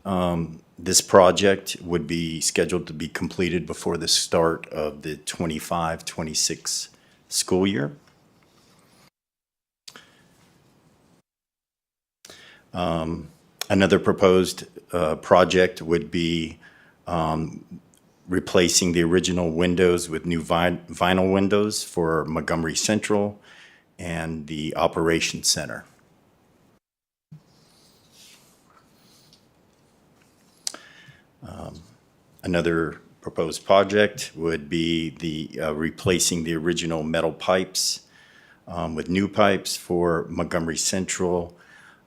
this project would be scheduled to be completed before the start of the 25-26 school year. Another proposed project would be replacing the original windows with new vinyl windows for Montgomery Central and the Operations Center. Another proposed project would be the replacing the original metal pipes with new pipes for Montgomery Central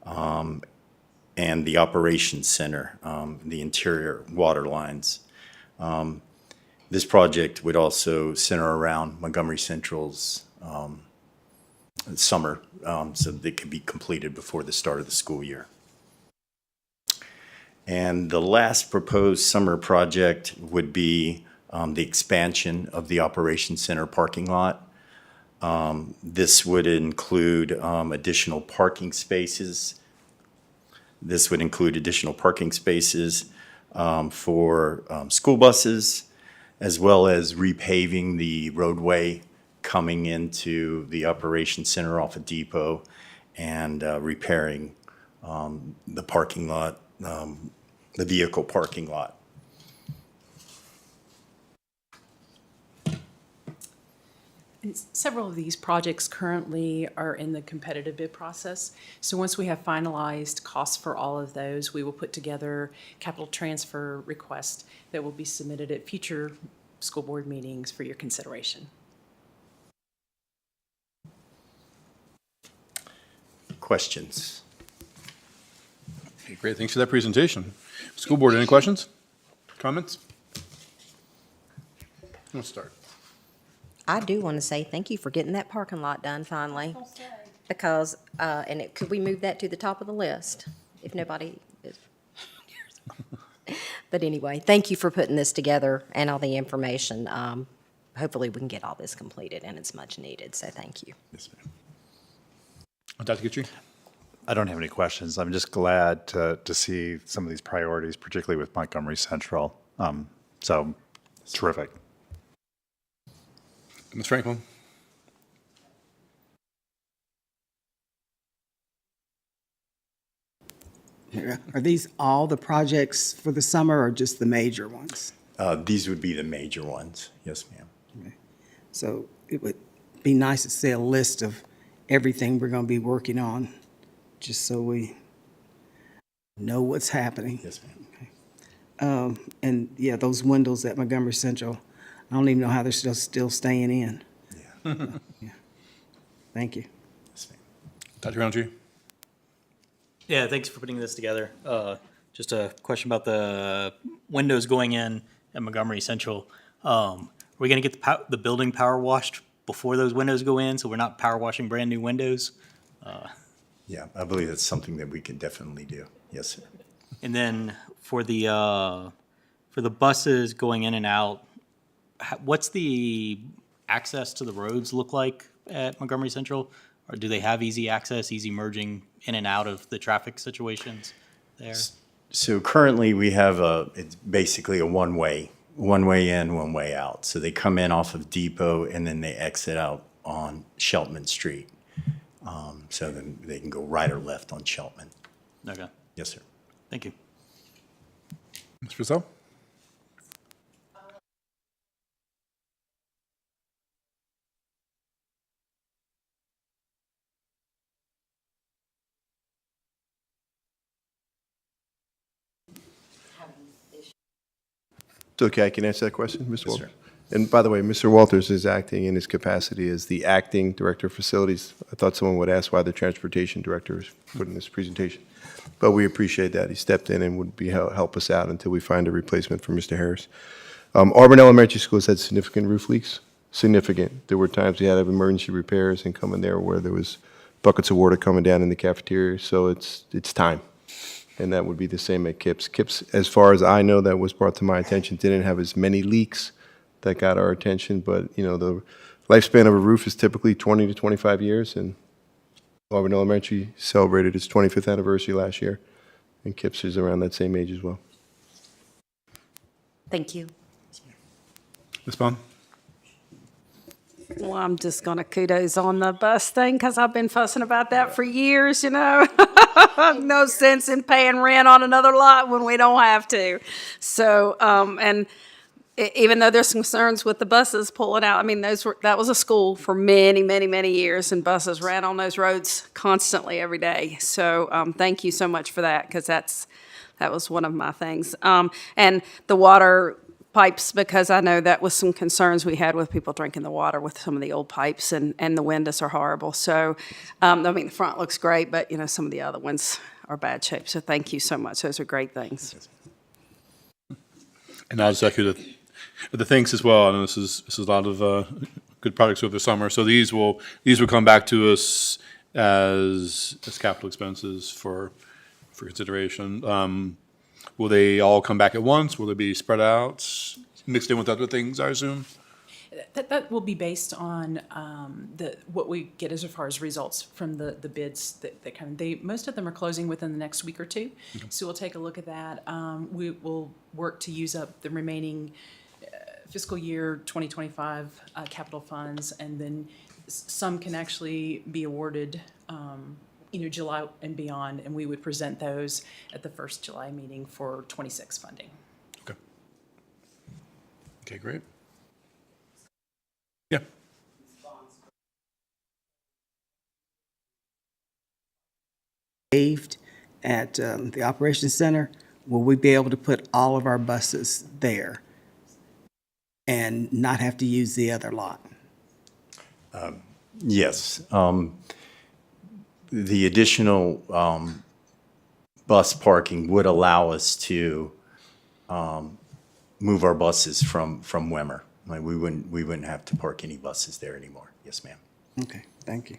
and the Operations Center, the interior water lines. This project would also center around Montgomery Central's summer, so that it could be completed before the start of the school year. And the last proposed summer project would be the expansion of the Operations Center parking lot. This would include additional parking spaces. This would include additional parking spaces for school buses, as well as repaving the roadway coming into the Operations Center off of Depot and repairing the parking lot, the vehicle parking lot. Several of these projects currently are in the competitive bid process. So once we have finalized costs for all of those, we will put together capital transfer requests that will be submitted at future school board meetings for your consideration. Questions? Okay, great, thanks for that presentation. School board, any questions? Comments? Let's start. I do want to say thank you for getting that parking lot done finally. Because, could we move that to the top of the list if nobody is? But anyway, thank you for putting this together and all the information. Hopefully we can get all this completed and it's much needed, so thank you. Yes, ma'am. Dr. Guthrie? I don't have any questions. I'm just glad to see some of these priorities, particularly with Montgomery Central. So terrific. Ms. Franklin? Are these all the projects for the summer or just the major ones? These would be the major ones. Yes, ma'am. Okay. So it would be nice to see a list of everything we're going to be working on, just so we know what's happening. Yes, ma'am. Okay. And yeah, those windows at Montgomery Central, I don't even know how they're still staying in. Yeah. Yeah. Thank you. Yes, ma'am. Dr. Roundtree? Yeah, thanks for putting this together. Just a question about the windows going in at Montgomery Central. Are we going to get the building power washed before those windows go in, so we're not power washing brand new windows? Yeah, I believe that's something that we can definitely do. Yes, sir. And then for the buses going in and out, what's the access to the roads look like at Montgomery Central? Or do they have easy access, easy merging in and out of the traffic situations there? So currently we have it's basically a one-way in, one-way out. So they come in off of Depot and then they exit out on Sheltman Street. So then they can go right or left on Sheltman. Okay. Yes, sir. Thank you. Ms. Purcell? It's okay, I can answer that question, Ms. Walker? sir. And by the way, Mr. Walters is acting in his capacity as the acting Director of Facilities. I thought someone would ask why the Transportation Director is put in this presentation. But we appreciate that. He stepped in and would be help us out until we find a replacement for Mr. Harris. Auburn Elementary School has had significant roof leaks. Significant. There were times we had to have emergency repairs and come in there where there was buckets of water coming down in the cafeteria. So it's time. And that would be the same at KIPS. KIPS, as far as I know, that was brought to my attention, didn't have as many leaks that got our attention, but, you know, the lifespan of a roof is typically 20 to 25 years, and Auburn Elementary celebrated its 25th anniversary last year, and KIPS is around that same age as well. Thank you. Ms. Bond? Well, I'm just going to kudos on the bus thing because I've been fussing about that for years, you know. No sense in paying rent on another lot when we don't have to. So, and even though there's concerns with the buses pulling out, I mean, that was a school for many, many, many years, and buses ran on those roads constantly every day. So thank you so much for that, because that was one of my things. And the water pipes, because I know that was some concerns we had with people drinking the water with some of the old pipes, and the windows are horrible. So, I mean, the front looks great, but, you know, some of the other ones are bad shape. So thank you so much. Those are great things. And I'll just echo the thanks as well. I know this is a lot of good projects over the summer. So these will come back to us as capital expenses for consideration. Will they all come back at once? Will they be spread out, mixed in with other things, I assume? That will be based on what we get as far as results from the bids that come. Most of them are closing within the next week or two. Okay. So we'll take a look at that. We will work to use up the remaining fiscal year 2025 capital funds, and then some can actually be awarded July and beyond, and we would present those at the first July meeting for 26 funding. Okay. Okay, great. Yeah. Paved at the Operations Center, will we be able to put all of our buses there and not have to use the other lot? Yes. The additional bus parking would allow us to move our buses from Wemmer. Like we wouldn't have to park any buses there anymore. Yes, ma'am. Okay, thank you.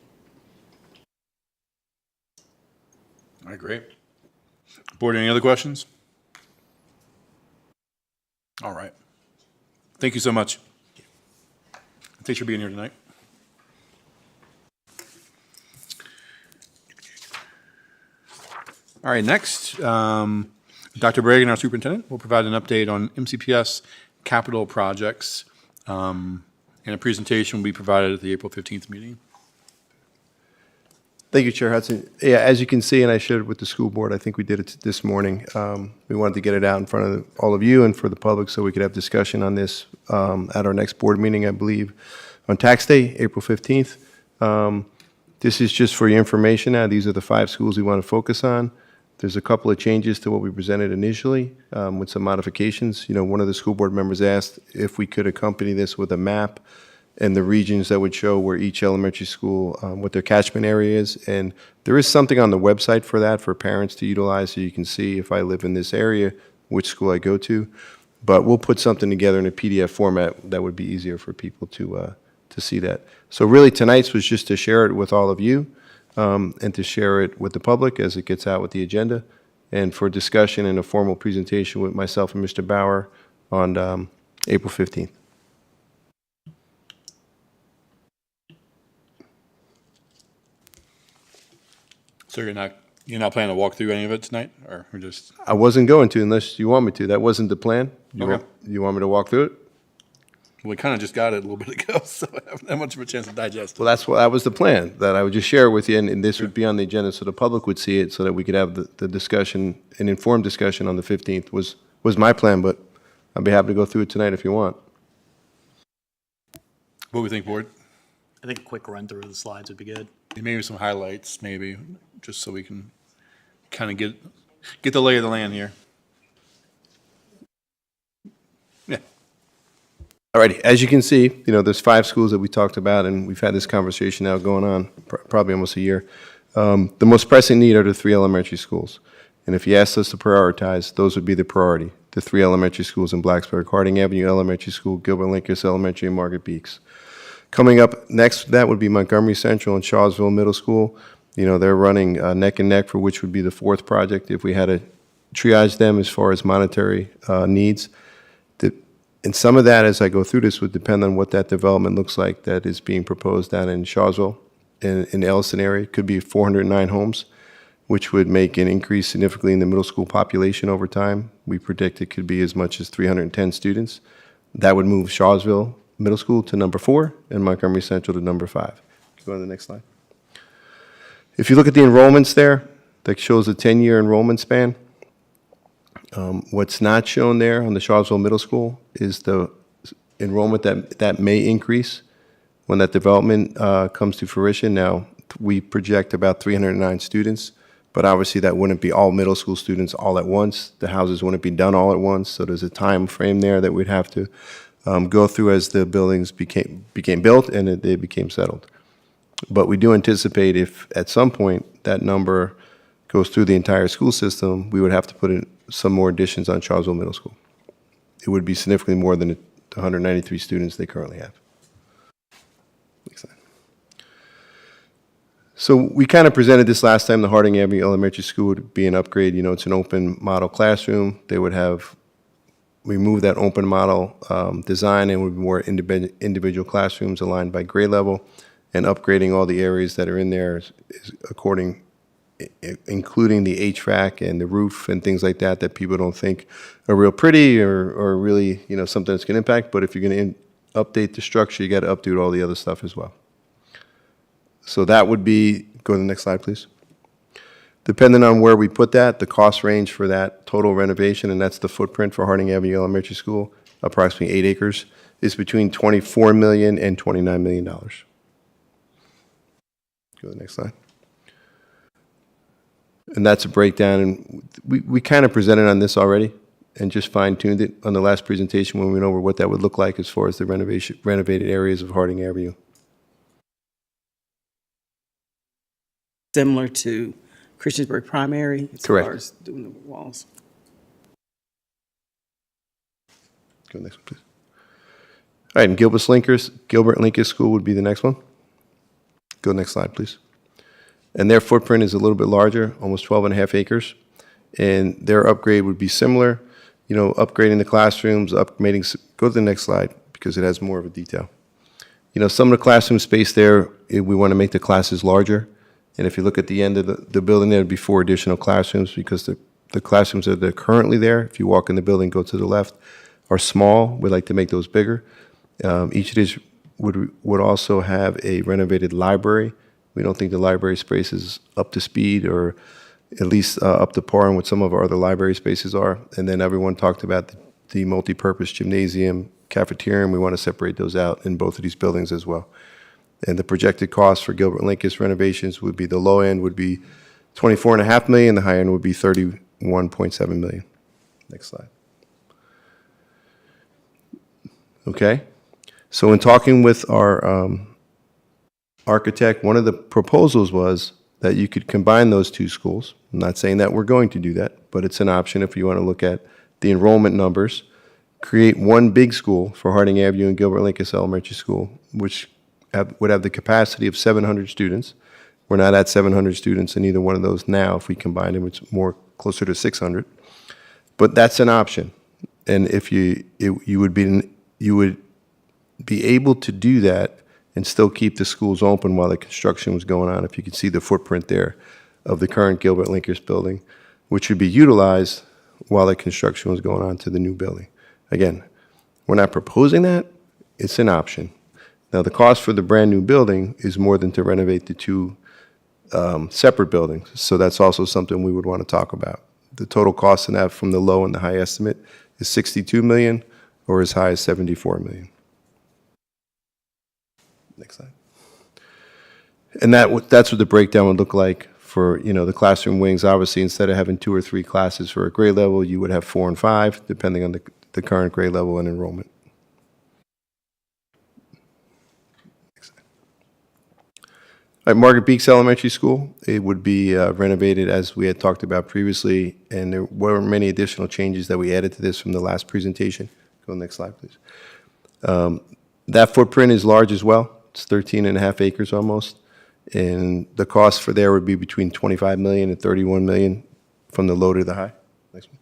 All right, great. Board, any other questions? All right. Thank you so much. Thanks for being here tonight. All right, next, Dr. Bragan, our superintendent, will provide an update on MCPS capital projects, and a presentation will be provided at the April 15th meeting. Thank you, Chair Hudson. Yeah, as you can see, and I shared it with the school board, I think we did it this morning. We wanted to get it out in front of all of you and for the public so we could have discussion on this at our next board meeting, I believe, on tax day, April 15th. This is just for your information now. These are the 5 schools we want to focus on. There's a couple of changes to what we presented initially with some modifications. You know, one of the school board members asked if we could accompany this with a map and the regions that would show where each elementary school, what their catchment area is. And there is something on the website for that for parents to utilize, so you can see if I live in this area, which school I go to. But we'll put something together in a PDF format that would be easier for people to see that. So really tonight's was just to share it with all of you and to share it with the public as it gets out with the agenda, and for discussion and a formal presentation with myself and Mr. Bauer on April 15th. So you're not planning to walk through any of it tonight, or we're just? I wasn't going to unless you want me to. That wasn't the plan. Okay. You want me to walk through it? We kind of just got it a little bit ago, so I haven't had much of a chance to digest it. Well, that was the plan, that I would just share it with you, and this would be on the agenda so the public would see it, so that we could have the discussion, an informed discussion on the 15th was my plan, but I'd be happy to go through it tonight if you want. What do we think, board? I think a quick run through of the slides would be good. Maybe some highlights, maybe, just so we can kind of get the lay of the land here. Yeah. All righty, as you can see, there's 5 schools that we talked about, and we've had this conversation now going on probably almost a year. The most pressing need are the 3 elementary schools. And if you asked us to prioritize, those would be the priority. The 3 elementary schools in Blacksburg: Harding Avenue Elementary School, Gilbert Lincoln Elementary, and Margaret Beeks. Coming up next, that would be Montgomery Central and Shawsville Middle School. They're running neck and neck for which would be the 4th project if we had to triage them as far as monetary needs. And some of that, as I go through this, would depend on what that development looks like that is being proposed down in Shawsville, in the Ellison area. It could be 409 homes, which would make an increase significantly in the middle school population over time. We predict it could be as much as 310 students. That would move Shawsville Middle School to number 4 and Montgomery Central to number 5. Go on to the next slide. If you look at the enrollments there, that shows a 10-year enrollment span. What's not shown there on the Shawsville Middle School is the enrollment that may increase when that development comes to fruition. Now, we project about 309 students, but obviously that wouldn't be all middle school students all at once. The houses wouldn't be done all at once, so there's a time frame there that we'd have to go through as the buildings became built and they became settled. But we do anticipate if at some point that number goes through the entire school system, we would have to put in some more additions on Shawsville Middle School. It would be significantly more than the 193 students they currently have. Next slide. So we kind of presented this last time. The Harding Avenue Elementary School would be an upgrade. It's an open model classroom. They would have removed that open model design and would be more individual classrooms aligned by grade level, and upgrading all the areas that are in there is including the HVAC and the roof and things like that people don't think are real pretty or really something that's going to impact. But if you're going to update the structure, you got to update all the other stuff as well. So that would be, go to the next slide, please. Depending on where we put that, the cost range for that total renovation, and that's the footprint for Harding Avenue Elementary School, approximately 8 acres, is between $24 million and $29 million. Go to the next slide. And that's a breakdown, and we kind of presented on this already and just fine-tuned it on the last presentation when we went over what that would look like as far as the renovated areas of Harding Avenue. Similar to Christiansburg Primary as Correct. far as doing the walls. Go next one, please. All right, and Gilbert Lincoln School would be the next one. Go next slide, please. And their footprint is a little bit larger, almost 12.5 acres. And their upgrade would be similar, upgrading the classrooms, go to the next slide because it has more of a detail. Some of the classroom space there, we want to make the classes larger. And if you look at the end of the building, there would be 4 additional classrooms because the classrooms that are currently there, if you walk in the building, go to the left, are small. We'd like to make those bigger. Each of these would also have a renovated library. We don't think the library space is up to speed or at least up to par on what some of our other library spaces are. And then everyone talked about the multi-purpose gymnasium, cafeteria, and we want to separate those out in both of these buildings as well. And the projected cost for Gilbert Lincoln's renovations would be, the low end would be $24.5 million, the high end would be $31.7 million. Next slide. Okay. So in talking with our architect, one of the proposals was that you could combine those 2 schools. I'm not saying that we're going to do that, but it's an option if you want to look at the enrollment numbers. Create one big school for Harding Avenue and Gilbert Lincoln Elementary School, which would have the capacity of 700 students. We're not at 700 students in either one of those now. If we combine them, it's more closer to 600. But that's an option. And if you would be able to do that and still keep the schools open while the construction was going on. If you can see the footprint there of the current Gilbert Lincoln building, which would be utilized while the construction was going on to the new building. Again, we're not proposing that. It's an option. Now, the cost for the brand new building is more than to renovate the 2 separate buildings. So that's also something we would want to talk about. The total cost in that from the low and the high estimate is $62 million or as high as $74 million. Next slide. And that's what the breakdown would look like for the classroom wings. Obviously, instead of having 2 or 3 classes for a grade level, you would have 4 and 5, depending on the current grade level and enrollment. At Margaret Beeks Elementary School, it would be renovated as we had talked about previously, and there were many additional changes that we added to this from the last presentation. Go to the next slide, please. That footprint is large as well. It's 13 and a half acres almost, and the cost for there would be between 25 million and 31 million from the low to the high. Next one.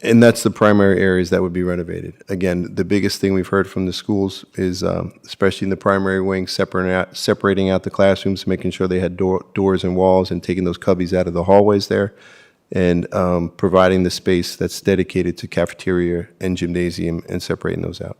And that's the primary areas that would be renovated. Again, the biggest thing we've heard from the schools is, especially in the primary wing, separating out the classrooms, making sure they had doors and walls, and taking those cubbies out of the hallways there, and providing the space that's dedicated to cafeteria and gymnasium and separating those out.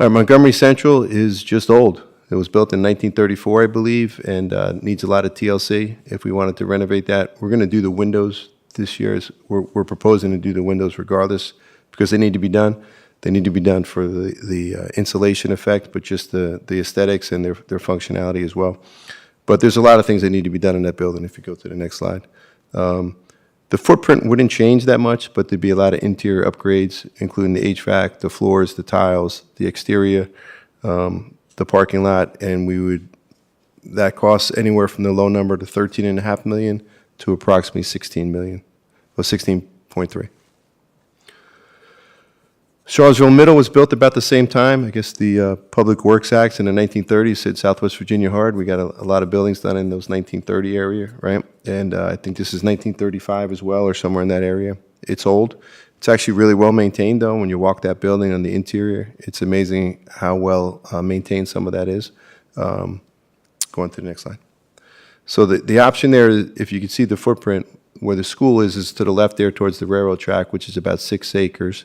All right, Montgomery Central is just old. It was built in 1934, I believe, and needs a lot of TLC. If we wanted to renovate that, we're going to do the windows this year. We're proposing to do the windows regardless because they need to be done. They need to be done for the insulation effect, but just the aesthetics and their functionality as well. But there's a lot of things that need to be done in that building if you go to the next slide. The footprint wouldn't change that much, but there'd be a lot of interior upgrades, including the HVAC, the floors, the tiles, the exterior, the parking lot, and that costs anywhere from the low number to 13.5 million to approximately 16 million, or 16.3. Charlottesville Middle was built about the same time. I guess the Public Works Act in the 1930s said Southwest Virginia hard. We got a lot of buildings done in those 1930 area, right? And I think this is 1935 as well, or somewhere in that area. It's old. It's actually really well maintained, though. When you walk that building on the interior, it's amazing how well maintained some of that is. Go on to the next slide. So the option there, if you can see the footprint, where the school is to the left there towards the railroad track, which is about 6 acres.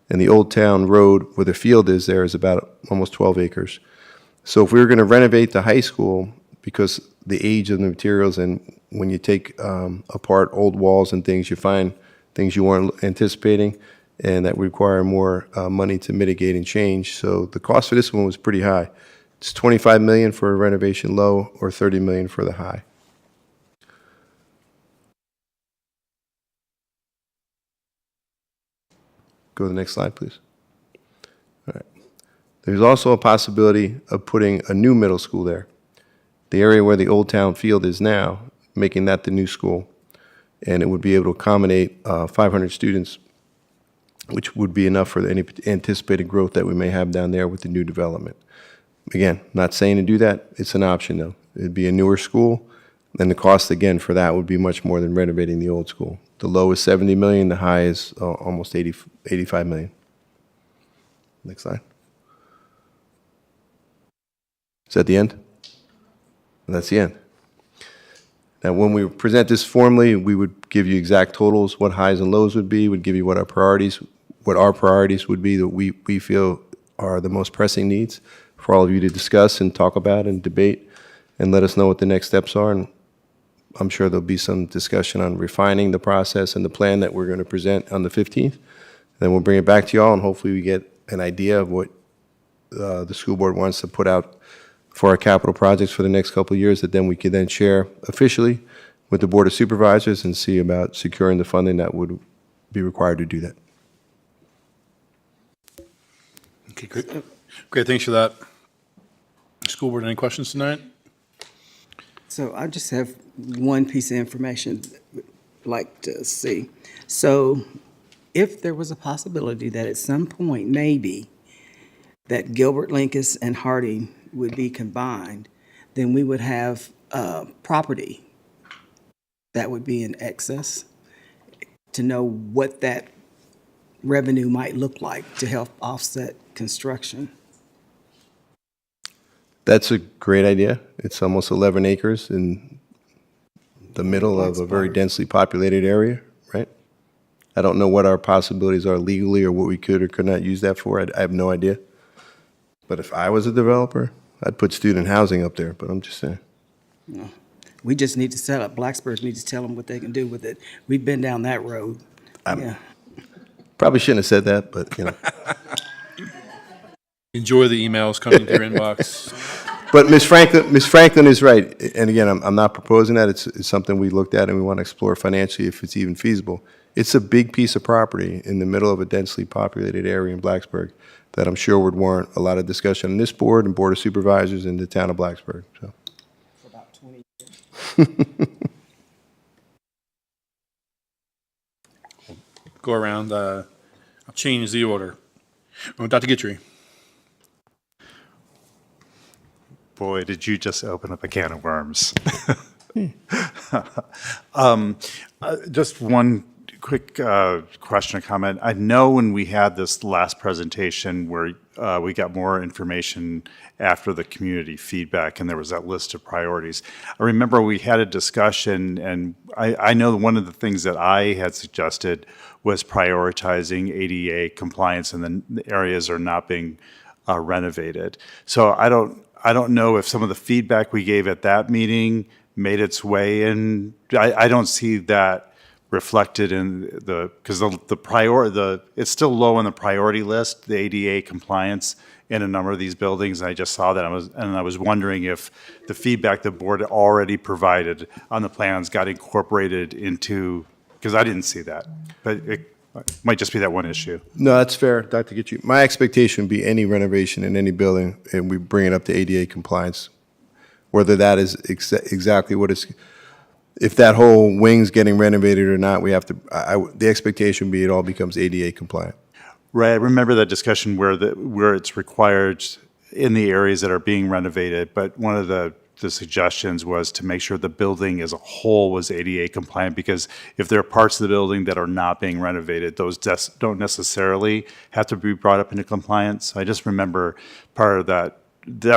And the Old Town Road, where the field is there, is about almost 12 acres. So if we were going to renovate the high school, because the age of the materials, and when you take apart old walls and things, you find things you weren't anticipating, and that would require more money to mitigate and change. So the cost for this one was pretty high. It's 25 million for a renovation low, or 30 million for the high. Go to the next slide, please. All right. There's also a possibility of putting a new middle school there. The area where the Old Town Field is now, making that the new school. And it would be able to accommodate 500 students, which would be enough for any anticipated growth that we may have down there with the new development. Again, not saying to do that. It's an option, though. It'd be a newer school, and the cost, again, for that would be much more than renovating the old school. The low is 70 million, the high is almost 85 million. Next slide. Is that the end? And that's the end. Now, when we present this formally, we would give you exact totals, what highs and lows would be, would give you what our priorities would be that we feel are the most pressing needs for all of you to discuss and talk about and debate, and let us know what the next steps are. And I'm sure there'll be some discussion on refining the process and the plan that we're going to present on the 15th. Then we'll bring it back to y'all, and hopefully we get an idea of what the school board wants to put out for our capital projects for the next couple of years, that then we can then share officially with the Board of Supervisors and see about securing the funding that would be required to do that. Okay, great. Great, thanks for that. School board, any questions tonight? So I just have one piece of information I'd like to see. So if there was a possibility that at some point, maybe, that Gilbert, Lincas, and Harding would be combined, then we would have property that would be in excess, to know what that revenue might look like to help offset construction. That's a great idea. It's almost 11 acres in the middle of a very densely populated area, right? I don't know what our possibilities are legally or what we could or could not use that for. I have no idea. But if I was a developer, I'd put student housing up there, but I'm just saying. No. We just need to set up, Blacksburg needs to tell them what they can do with it. We've been down that road. Yeah. Probably shouldn't have said that, but, you know. Enjoy the emails coming to your inbox. But Ms. Franklin is right. And again, I'm not proposing that. It's something we looked at and we want to explore financially if it's even feasible. It's a big piece of property in the middle of a densely populated area in Blacksburg that I'm sure would warrant a lot of discussion on this board and Board of Supervisors in the town of Blacksburg, so. For about 20 years. Go around, I'll change the order. Dr. Guidry. Boy, did you just open up a can of worms. Just one quick question or comment. I know when we had this last presentation where we got more information after the community feedback and there was that list of priorities, I remember we had a discussion, and I know one of the things that I had suggested was prioritizing ADA compliance and the areas are not being renovated. So I don't know if some of the feedback we gave at that meeting made its way in. I don't see that reflected in because it's still low on the priority list, the ADA compliance in a number of these buildings. I just saw that, and I was wondering if the feedback the board already provided on the plans got incorporated into, because I didn't see that, but it might just be that one issue. No, that's fair, Dr. Gitchy. My expectation would be any renovation in any building, and we bring it up to ADA compliance, whether that is exactly what it's, if that whole wing's getting renovated or not, we have to, the expectation would be it all becomes ADA compliant. Right, I remember that discussion where it's required in the areas that are being renovated, but one of the suggestions was to make sure the building as a whole was ADA compliant, because if there are parts of the building that are not being renovated, those don't necessarily have to be brought up into compliance. I just remember part of that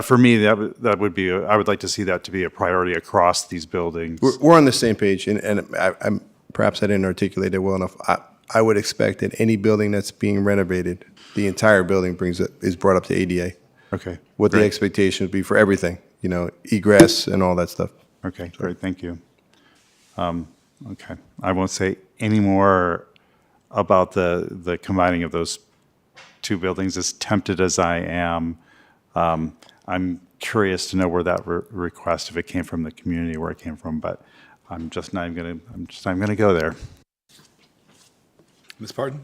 for me, that would be, I would like to see that to be a priority across these buildings. We're on the same page, and I'm perhaps I didn't articulate it well enough. I would expect that any building that's being renovated, the entire building is brought up to ADA. Okay. What great. the expectation would be for everything, egress and all that stuff. Okay, great, thank you. Okay, I won't say any more about the combining of those two buildings, as tempted as I am. I'm curious to know where that request, if it came from the community, where it came from, but I'm just not even gonna go there. Ms. Pardon?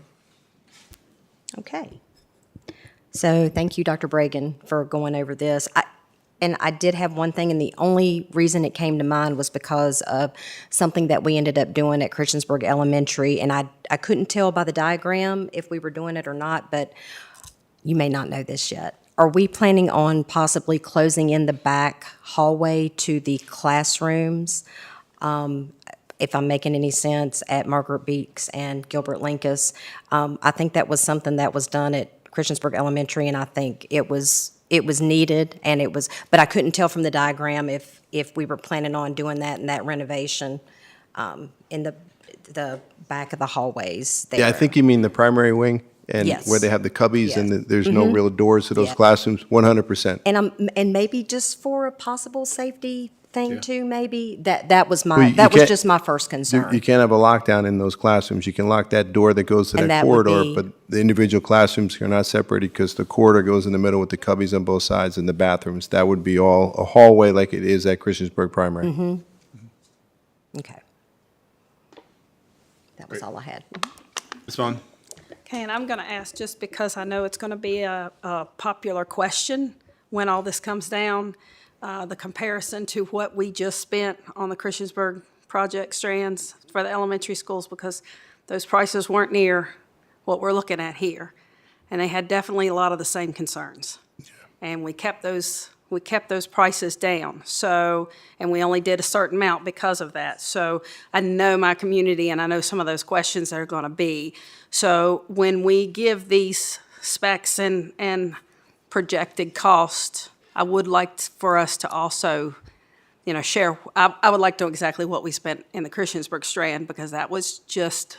Okay. So thank you, Dr. Bragan, for going over this. I did have one thing, and the only reason it came to mind was because of something that we ended up doing at Christiansburg Elementary, and I couldn't tell by the diagram if we were doing it or not, but you may not know this yet. Are we planning on possibly closing in the back hallway to the classrooms? If I'm making any sense, at Margaret Beeks and Gilbert Linkus. I think that was something that was done at Christiansburg Elementary, and I think it was needed, and but I couldn't tell from the diagram if we were planning on doing that in that renovation in the back of the hallways there. Yeah, I think you mean the primary wing, and Yes. where they have the cubbies Yes. and there's no real doors to those Yeah. classrooms, 100%. And maybe just for a possible safety thing Yeah. too, maybe that was Well, you that was can't- just my first concern. You can't have a lockdown in those classrooms. You can lock that door that goes to And that that would corridor, be- but the individual classrooms are not separated because the corridor goes in the middle with the cubbies on both sides and the bathrooms. That would be all a hallway like it is at Christiansburg Primary. Okay. That was all I had. Ms. Vaughn? Okay, and I'm going to ask, just because I know it's going to be a popular question when all this comes down, the comparison to what we just spent on the Christiansburg project strands for the elementary schools, because those prices weren't near what we're looking at here. And they had definitely a lot of the same concerns. And we kept those prices down. So, and we only did a certain amount because of that. So I know my community, and I know some of those questions are going to be. So when we give these specs and projected cost, I would like for us to also, share. I would like to know exactly what we spent in the Christiansburg strand, because that was just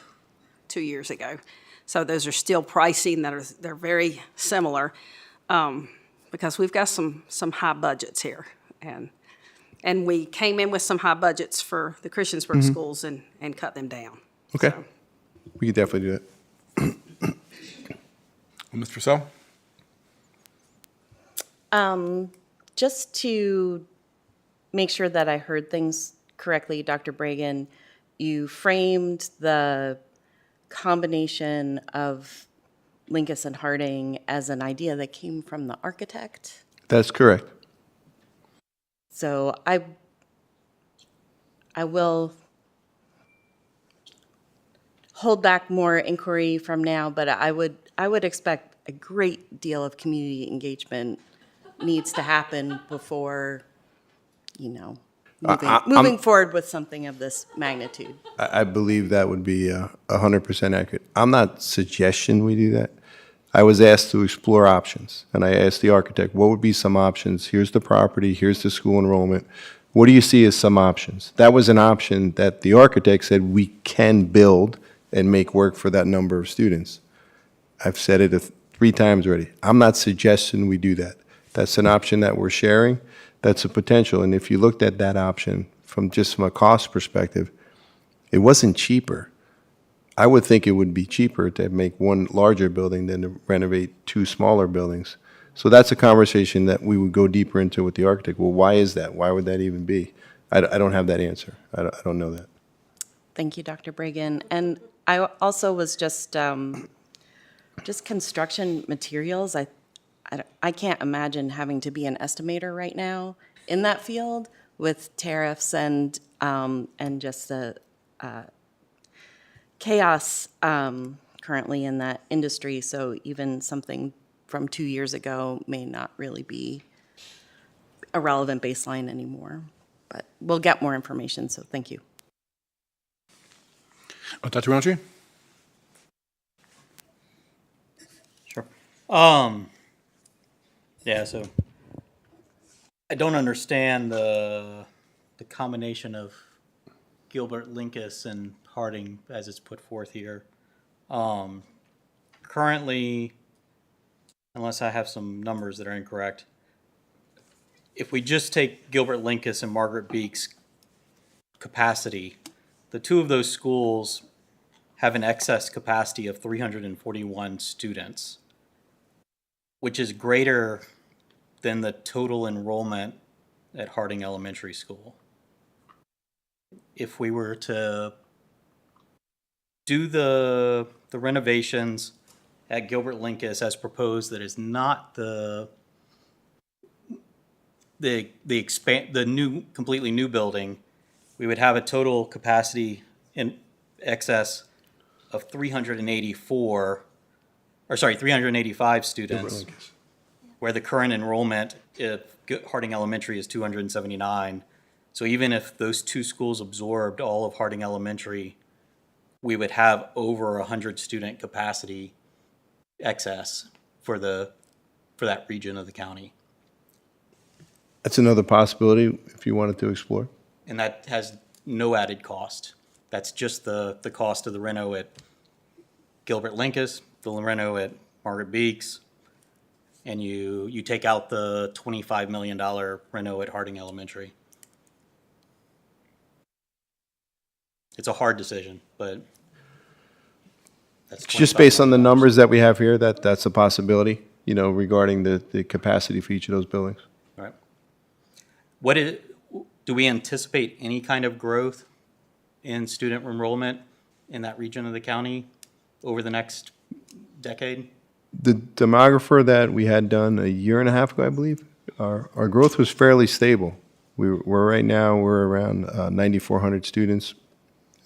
2 years ago. So those are still pricing they're very similar. Because we've got some high budgets here, and we came in with some high budgets for the Christiansburg schools and cut them down. Okay. So, We could definitely do that. Ms. Purcell? Just to make sure that I heard things correctly, Dr. Bragan, you framed the combination of Linkus and Harding as an idea that came from the architect. That's correct. So I will hold back more inquiry from now, but I would expect a great deal of community engagement needs to happen before, moving forward with something of this magnitude. I believe that would be 100% accurate. I'm not suggesting we do that. I was asked to explore options, and I asked the architect, what would be some options? Here's the property, here's the school enrollment. What do you see as some options? That was an option that the architect said we can build and make work for that number of students. I've said it 3 times already. I'm not suggesting we do that. That's an option that we're sharing. That's a potential. And if you looked at that option from a cost perspective, it wasn't cheaper. I would think it would be cheaper to make one larger building than to renovate 2 smaller buildings. So that's a conversation that we would go deeper into with the architect. Well, why is that? Why would that even be? I don't have that answer. I don't know that. Thank you, Dr. Bragan. And I also was just construction materials. I can't imagine having to be an estimator right now in that field with tariffs and just the chaos currently in that industry. So even something from 2 years ago may not really be a relevant baseline anymore. But we'll get more information, so thank you. Dr. Roundtree? Sure. Yeah, so I don't understand the combination of Gilbert, Linkus, and Harding as it's put forth here. Currently, unless I have some numbers that are incorrect, if we just take Gilbert, Linkus, and Margaret Beek's capacity, the 2 of those schools have an excess capacity of 341 students, which is greater than the total enrollment at Harding Elementary School. If we were to do the renovations at Gilbert Linkus as proposed, that is not the new completely new building, we would have a total capacity in excess of 385 students, where the current enrollment at Harding Elementary is 279. So even if those 2 schools absorbed all of Harding Elementary, we would have over 100 student capacity excess for that region of the county. That's another possibility if you wanted to explore. And that has no added cost. That's just the cost of the reno at Gilbert Linkus, the reno at Margaret Beek's, and you take out the $25 million reno at Harding Elementary. It's a hard decision, but that's Just based on the numbers that we have here, that's a possibility, regarding the capacity for each of those buildings. All right. Do we anticipate any kind of growth in student enrollment in that region of the county over the next decade? The demographer that we had done a year and a half ago, I believe, our growth was fairly stable. We're right now, we're around 9,400 students,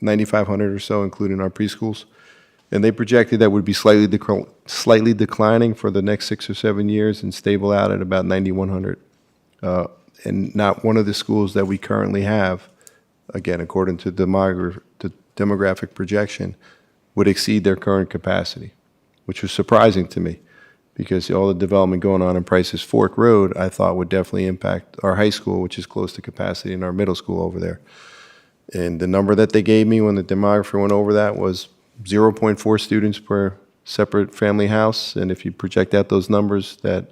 9,500 or so, including our preschools. And they projected that would be slightly declining for the next 6 or 7 years and stable out at about 9,100. And not one of the schools that we currently have, again, according to the demographic projection, would exceed their current capacity, which was surprising to me because all the development going on in Price's Fork Road, I thought would definitely impact our high school, which is close to capacity, and our middle school over there. And the number that they gave me when the demographer went over that was 0.4 students per separate family house. And if you project out those numbers, that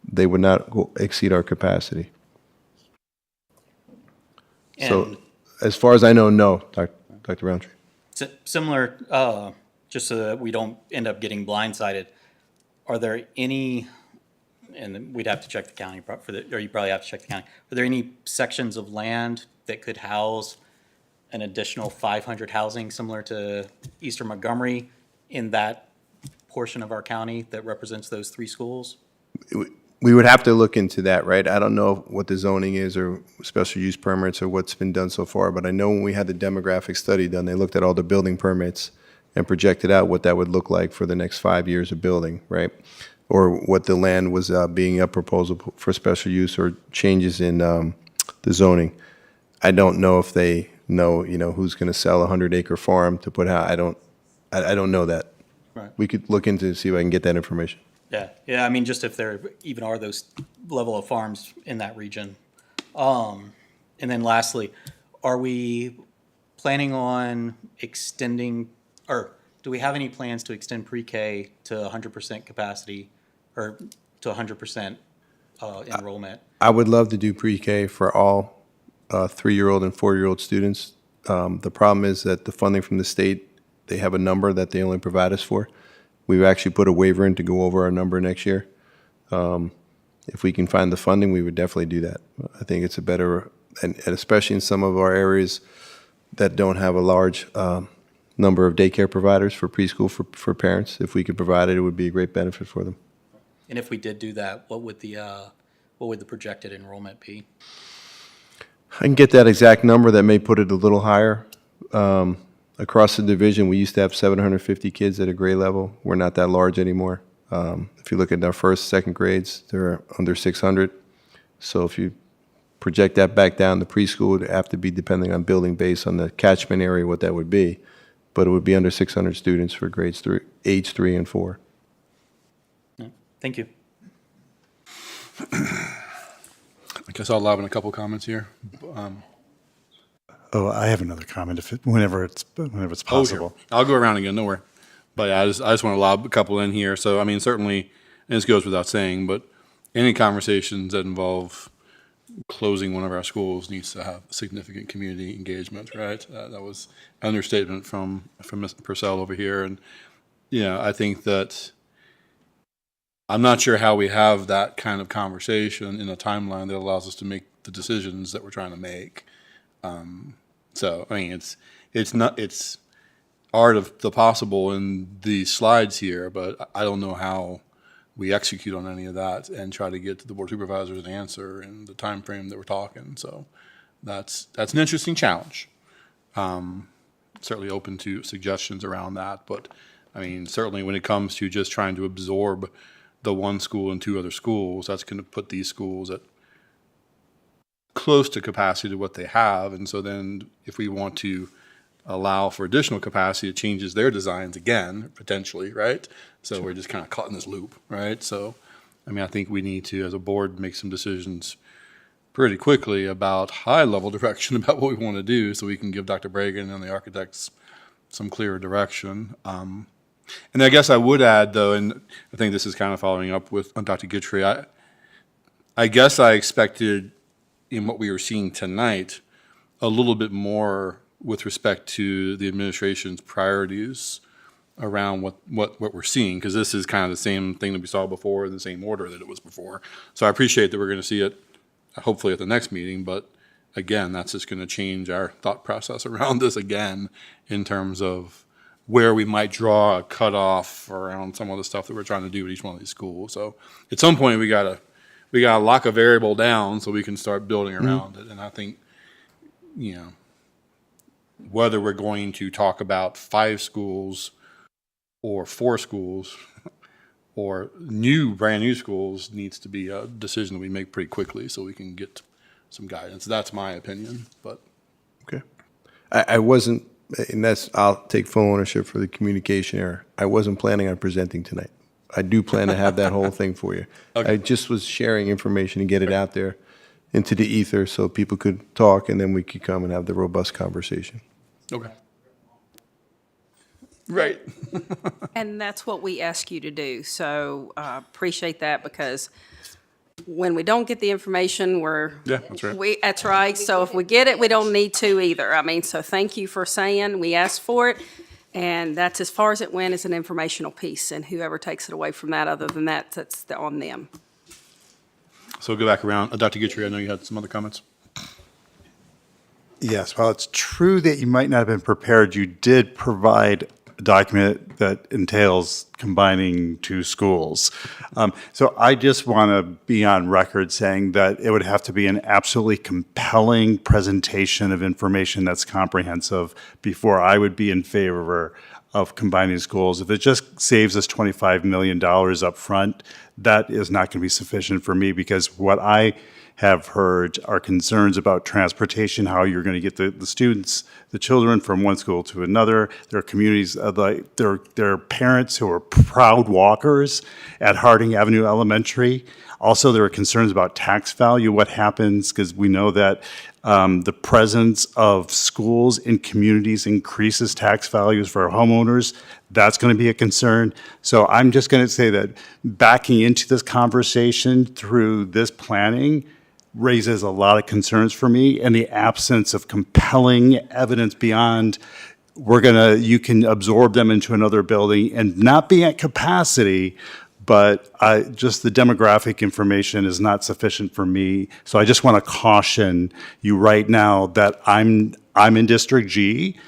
they would not exceed our capacity. So as far as I know, no, Dr. Roundtree. Similar, just so that we don't end up getting blindsided, are there any, and we'd have to check the county, or you probably have to check the county, are there any sections of land that could house an additional 500 housing similar to Eastern Montgomery in that portion of our county that represents those 3 schools? We would have to look into that, right? I don't know what the zoning is or special use permits or what's been done so far, but I know when we had the demographic study done, they looked at all the building permits and projected out what that would look like for the next 5 years of building, right? Or what the land was being a proposal for special use or changes in the zoning. I don't know if they know, who's going to sell a 100-acre farm to put out. I don't know that. Right. We could look into see if I can get that information. Yeah, I mean, just if there even are those level of farms in that region. And then lastly, are we planning on extending, or do we have any plans to extend pre-K to 100% capacity or to 100% enrollment? I would love to do pre-K for all 3-year-old and 4-year-old students. The problem is that the funding from the state, they have a number that they only provide us for. We've actually put a waiver in to go over our number next year. If we can find the funding, we would definitely do that. I think it's a better, and especially in some of our areas that don't have a large number of daycare providers for preschool for parents. If we could provide it, it would be a great benefit for them. And if we did do that, what would the projected enrollment be? I can get that exact number. That may put it a little higher. Across the division, we used to have 750 kids at a grade level. We're not that large anymore. If you look at our first, second grades, they're under 600. So if you project that back down to preschool, it would have to be depending on building based on the catchment area, what that would be. But it would be under 600 students for age 3 and 4. Thank you. I guess I'll lob in a couple comments here. I have another comment whenever it's possible. I'll go around again, don't worry. But I just want to lob a couple in here. So, I mean, certainly, and this goes without saying, but any conversations that involve closing one of our schools needs to have significant community engagement, right? That was an understatement from Mr. Purcell over here. And, I think that I'm not sure how we have that kind of conversation in a timeline that allows us to make the decisions that we're trying to make. So, I mean, it's art of the possible in these slides here, but I don't know how we execute on any of that and try to get to the board of supervisors an answer in the time frame that we're talking. So that's an interesting challenge. Certainly open to suggestions around that, but I mean, certainly when it comes to just trying to absorb the one school and 2 other schools, that's going to put these schools at close to capacity to what they have. And so then if we want to allow for additional capacity, it changes their designs again, potentially, right? So we're just kind of caught in this loop, right? So, I mean, I think we need to, as a board, make some decisions pretty quickly about high-level direction about what we want to do so we can give Dr. Bragan and the architects some clearer direction. And I guess I would add, though, and I think this is kind of following up with on Dr. Guthrie, I guess I expected in what we were seeing tonight a little bit more with respect to the administration's priorities around what we're seeing, because this is kind of the same thing that we saw before in the same order that it was before. So I appreciate that we're going to see it hopefully at the next meeting, but again, that's just going to change our thought process around this again in terms of where we might draw a cutoff around some of the stuff that we're trying to do with each one of these schools. So at some point we gotta lock a variable down so we can start building around it. And I think, whether we're going to talk about 5 schools or 4 schools or brand new schools needs to be a decision that we make pretty quickly so we can get some guidance. That's my opinion, but. Okay. I wasn't, and I'll take full ownership for the communication error. I wasn't planning on presenting tonight. I do plan to have that whole thing for you. Okay. I just was sharing information and get it out there into the ether so people could talk and then we could come and have the robust conversation. Okay. Right. And that's what we ask you to do. So appreciate that, because when we don't get the information, that's right. That's right. So if we get it, we don't need to either. I mean, so thank you for saying we asked for it. And that's as far as it went, as an informational piece. And whoever takes it away from that, other than that, that's on them. So we'll go back around. Dr. Guthrie, I know you had some other comments. Yes, while it's true that you might not have been prepared, you did provide a document that entails combining two schools. So I just want to be on record saying that it would have to be an absolutely compelling presentation of information that's comprehensive before I would be in favor of combining schools. If it just saves us $25 million up front, that is not going to be sufficient for me, because what I have heard are concerns about transportation, how you're going to get the students, the children from one school to another. There are communities, there are parents who are proud walkers at Harding Avenue Elementary. Also, there are concerns about tax value, what happens, because we know that the presence of schools in communities increases tax values for homeowners. That's going to be a concern. So I'm just going to say that backing into this conversation through this planning raises a lot of concerns for me, and the absence of compelling evidence beyond you can absorb them into another building and not be at capacity, but just the demographic information is not sufficient for me. So I just want to caution you right now that I'm in District G,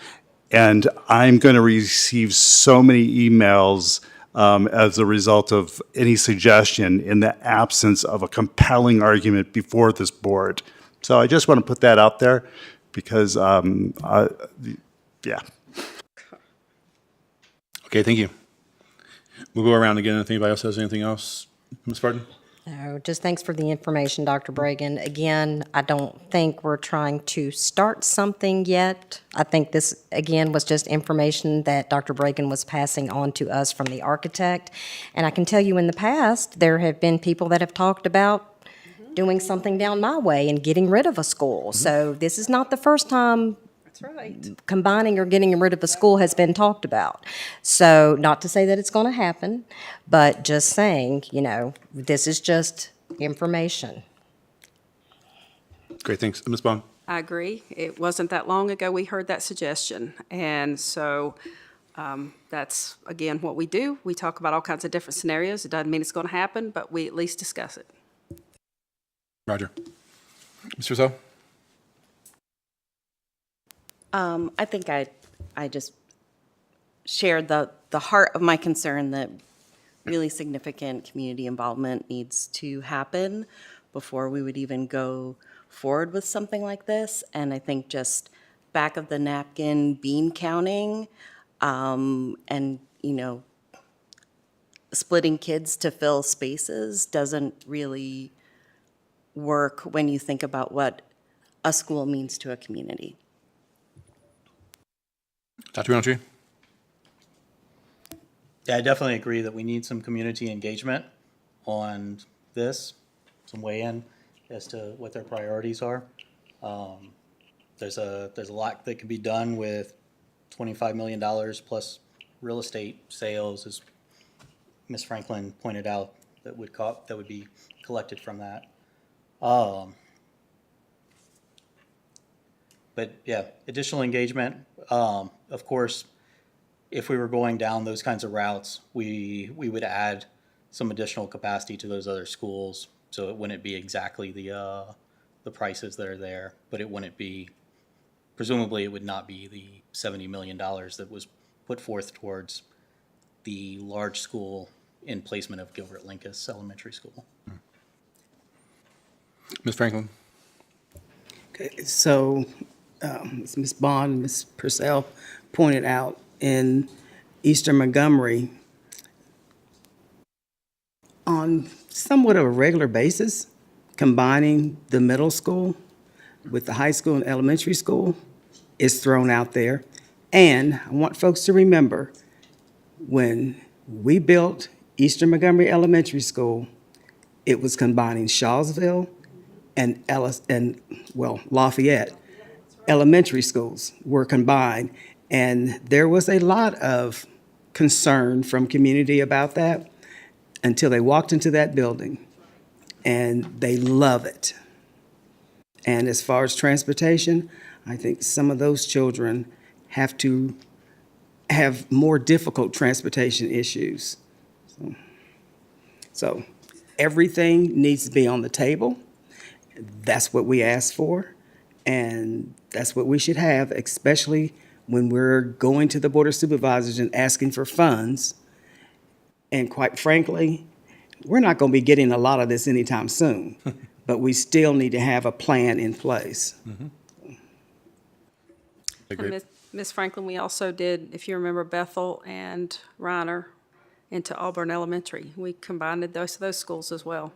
and I'm going to receive so many emails as a result of any suggestion in the absence of a compelling argument before this board. So I just want to put that out there because, yeah. Okay, thank you. We'll go around again if anybody else has anything else. Ms. Barton? No, just thanks for the information, Dr. Bragan. Again, I don't think we're trying to start something yet. I think this, again, was just information that Dr. Bragan was passing on to us from the architect. And I can tell you in the past, there have been people that have talked about doing something down my way and getting rid of a school. So this is not the first time combining or getting rid of a school has been talked about. So not to say that it's going to happen, but just saying, this is just information. Great, thanks. Ms. Bond? I agree. It wasn't that long ago we heard that suggestion. And so that's, again, what we do. We talk about all kinds of different scenarios. It doesn't mean it's going to happen, but we at least discuss it. Roger. Mr. Russell? I think I just shared the heart of my concern that really significant community involvement needs to happen before we would even go forward with something like this. And I think just back of the napkin bean counting and, splitting kids to fill spaces doesn't really work when you think about what a school means to a community. Dr. Roundtree? Yeah, I definitely agree that we need some community engagement on this, some weigh-in as to what their priorities are. There's a lot that can be done with $25 million plus real estate sales, as Ms. Franklin pointed out, that would be collected from that. But yeah, additional engagement. Of course, if we were going down those kinds of routes, we would add some additional capacity to those other schools, so it wouldn't be exactly the prices that are there, but it wouldn't be, presumably it would not be the $70 million that was put forth towards the large school in placement of Gilbert Linkus Elementary School. Ms. Franklin? Okay, so as Ms. Bond and Ms. Purcell pointed out, in Eastern Montgomery, on somewhat of a regular basis, combining the middle school with the high school and elementary school is thrown out there. And I want folks to remember, when we built Eastern Montgomery Elementary School, it was combining Shawsville and Lafayette. Elementary schools were combined, and there was a lot of concern from community about that until they walked into that building, and they love it. And as far as transportation, I think some of those children have to have more difficult transportation issues. So everything needs to be on the table. That's what we asked for. And that's what we should have, especially when we're going to the Board of Supervisors and asking for funds. And quite frankly, we're not going to be getting a lot of this anytime soon, but we still need to have a plan in place. Agreed. Ms. Franklin, we also did, if you remember, Bethel and Reiner into Auburn Elementary. We combined those schools as well.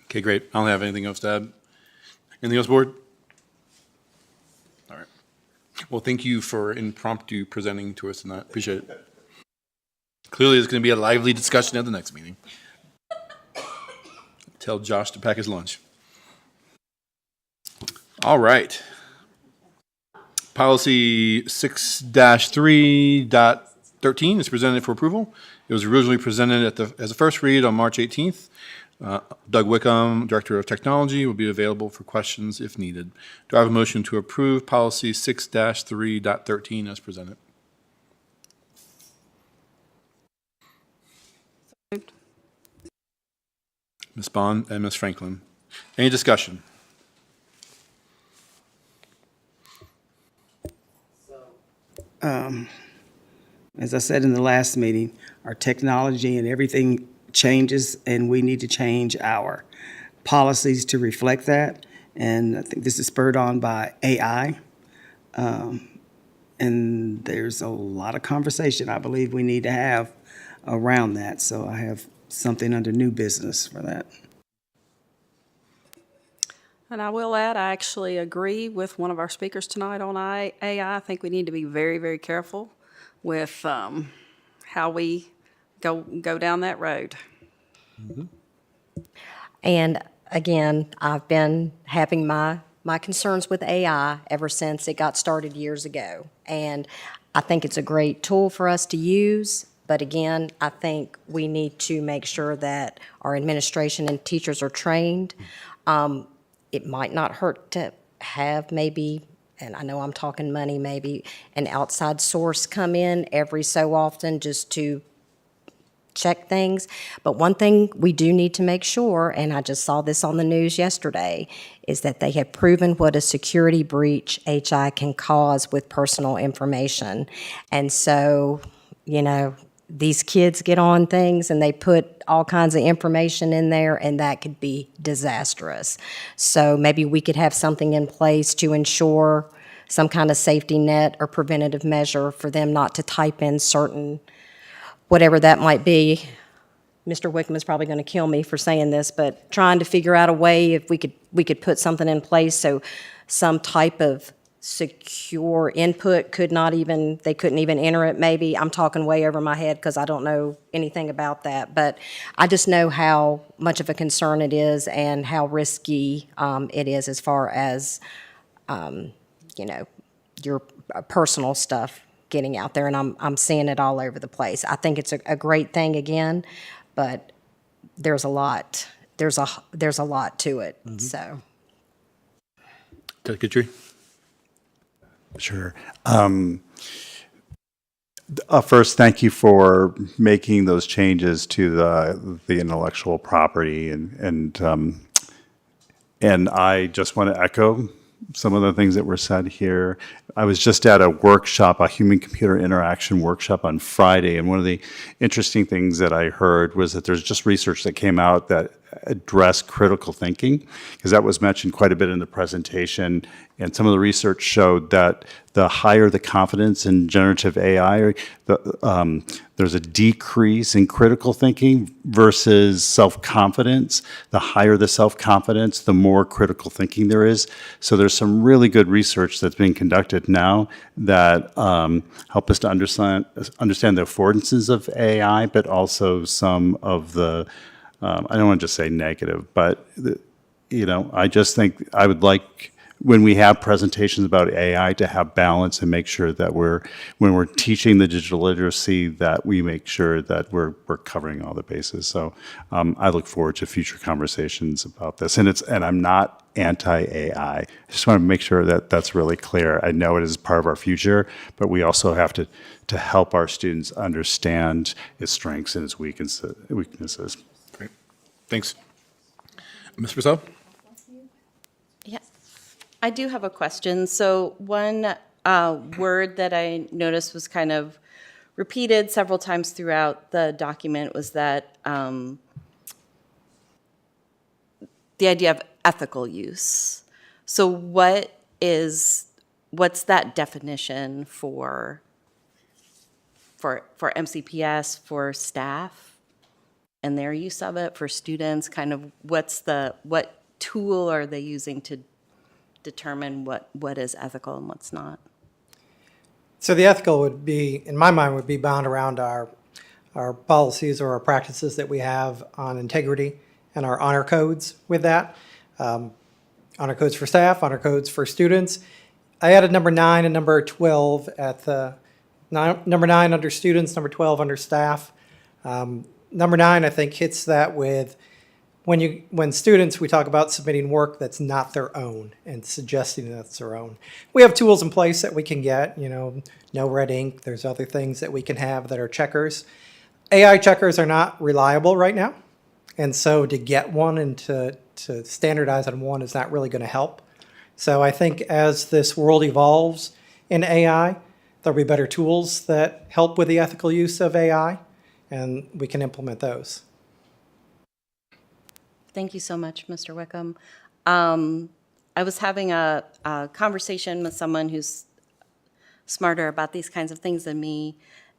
Okay, great. I don't have anything else to add. Anything else, board? All right. Well, thank you for impromptu presenting to us tonight. Appreciate it. Clearly, it's going to be a lively discussion at the next meeting. Tell Josh to pack his lunch. All right. Policy 6-3.13 is presented for approval. It was originally presented as a first read on March 18th. Doug Wickham, Director of Technology, will be available for questions if needed. Do I have a motion to approve policy 6-3.13 as presented? Ms. Bond and Ms. Franklin. Any discussion? As I said in the last meeting, our technology and everything changes, and we need to change our policies to reflect that. And I think this is spurred on by AI. And there's a lot of conversation I believe we need to have around that. So I have something under new business for that. And I will add, I actually agree with one of our speakers tonight on AI. I think we need to be very, very careful with how we go down that road. And again, I've been having my concerns with AI ever since it got started years ago. And I think it's a great tool for us to use. But again, I think we need to make sure that our administration and teachers are trained. It might not hurt to have maybe, and I know I'm talking money, maybe an outside source come in every so often just to check things. But one thing we do need to make sure, and I just saw this on the news yesterday, is that they have proven what a security breach HI can cause with personal information. And so, you know, these kids get on things and they put all kinds of information in there, and that could be disastrous. So maybe we could have something in place to ensure some kind of safety net or preventative measure for them not to type in certain, whatever that might be. Mr. Wickham is probably going to kill me for saying this, but trying to figure out a way if we could put something in place so some type of secure input they couldn't even enter it maybe. I'm talking way over my head because I don't know anything about that, but I just know how much of a concern it is and how risky it is as far as, you know, your personal stuff getting out there, and I'm seeing it all over the place. I think it's a great thing again, but there's a lot to it, so. Dr. Guthrie? Sure. First, thank you for making those changes to the intellectual property, and I just want to echo some of the things that were said here. I was just at a workshop, a human-computer interaction workshop on Friday, and one of the interesting things that I heard was that there's just research that came out that addressed critical thinking, because that was mentioned quite a bit in the presentation, and some of the research showed that the higher the confidence in generative AI, there's a decrease in critical thinking versus self-confidence. The higher the self-confidence, the more critical thinking there is. So there's some really good research that's being conducted now that help us to understand the affordances of AI, but also some of the, I don't want to just say negative, but I just think I would like, when we have presentations about AI, to have balance and make sure that when we're teaching the digital literacy, that we make sure that we're covering all the bases. So I look forward to future conversations about this. And I'm not anti-AI. I just want to make sure that that's really clear. I know it is part of our future, but we also have to help our students understand its strengths and its weaknesses. Great. Thanks. Ms. Purcell? Yeah, I do have a question. So one word that I noticed was kind of repeated several times throughout the document was that the idea of ethical use. So what's that definition for MCPS, for staff and their use of it, for students? Kind of what tool are they using to determine what is ethical and what's not? So the ethical would be, in my mind, would be bound around our policies or our practices that we have on integrity and our honor codes with that. Honor codes for staff, honor codes for students. I added number 9 and number 12 at the, number 9 under students, number 12 under staff. Number 9, I think, hits that with when students, we talk about submitting work that's not their own and suggesting that's their own. We have tools in place that we can get, no red ink. There's other things that we can have that are checkers. AI checkers are not reliable right now. And so to get one and to standardize on one is not really going to help. So I think as this world evolves in AI, there'll be better tools that help with the ethical use of AI, and we can implement those. Thank you so much, Mr. Wickham. I was having a conversation with someone who's smarter about these kinds of things than me,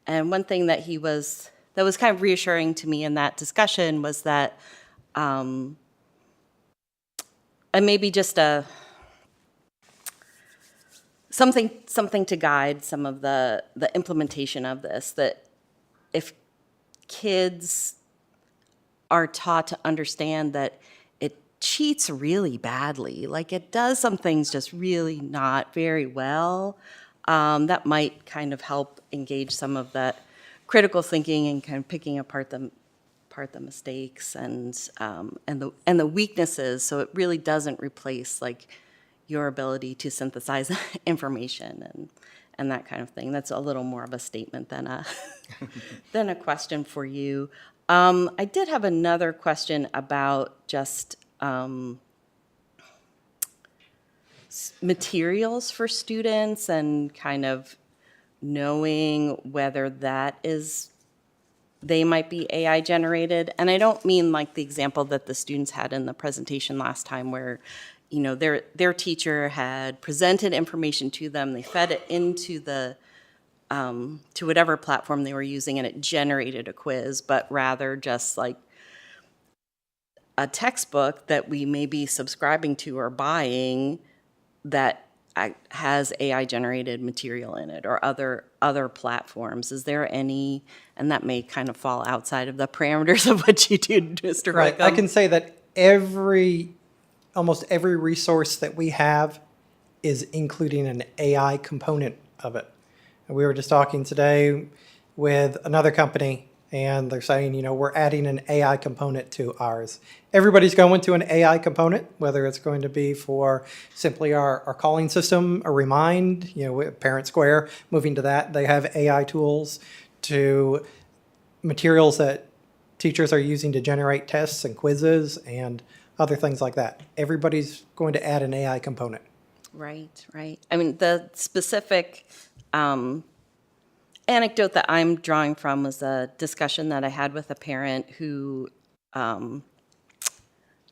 and one thing that was kind of reassuring to me in that discussion was that, and maybe just something to guide some of the implementation of this, that if kids are taught to understand that it cheats really badly, like it does some things just really not very well, that might kind of help engage some of that critical thinking and kind of picking apart the mistakes and the weaknesses, so it really doesn't replace like your ability to synthesize information and that kind of thing. That's a little more of a statement than a question for you. I did have another question about just materials for students and kind of knowing whether they might be AI generated. And I don't mean like the example that the students had in the presentation last time where, their teacher had presented information to them, they fed it into to whatever platform they were using and it generated a quiz, but rather just like a textbook that we may be subscribing to or buying that has AI generated material in it, or other platforms. Is there any, and that may kind of fall outside of the parameters of what you do, Mr. Right. Wickham. I can say that almost every resource that we have is including an AI component of it. And we were just talking today with another company, and they're saying, we're adding an AI component to ours. Everybody's going to an AI component, whether it's going to be for simply our calling system, a Remind, Parent Square, moving to that. They have AI tools to materials that teachers are using to generate tests and quizzes and other things like that. Everybody's going to add an AI component. Right. I mean, the specific anecdote that I'm drawing from was a discussion that I had with a parent who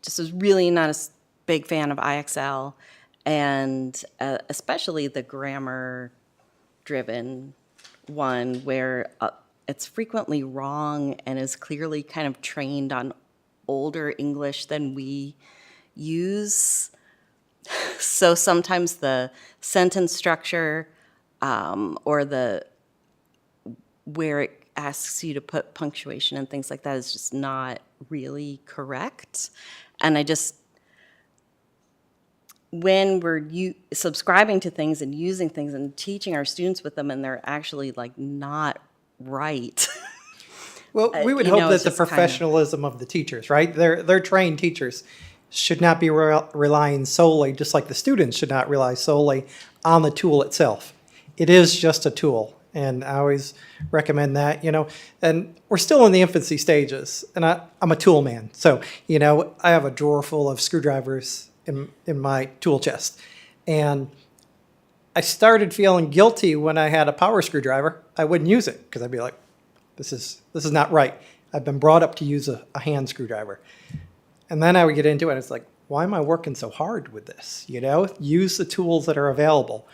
just was really not a big fan of IXL, and especially the grammar-driven one where it's frequently wrong and is clearly kind of trained on older English than we use. So sometimes the sentence structure or where it asks you to put punctuation and things like that is just not really correct. And when we're subscribing to things and using things and teaching our students with them and they're actually like not right. Well, we would hope that the professionalism of the teachers, right? They're trained teachers, should not be relying solely, just like the students should not rely solely on the tool itself. It is just a tool. And I always recommend that, and we're still in the infancy stages. And I'm a tool man. So, I have a drawer full of screwdrivers in my tool chest. And I started feeling guilty when I had a power screwdriver. I wouldn't use it because I'd be like, this is not right. I've been brought up to use a hand screwdriver. And then I would get into it. It's like, why am I working so hard with this? Use the tools that are available.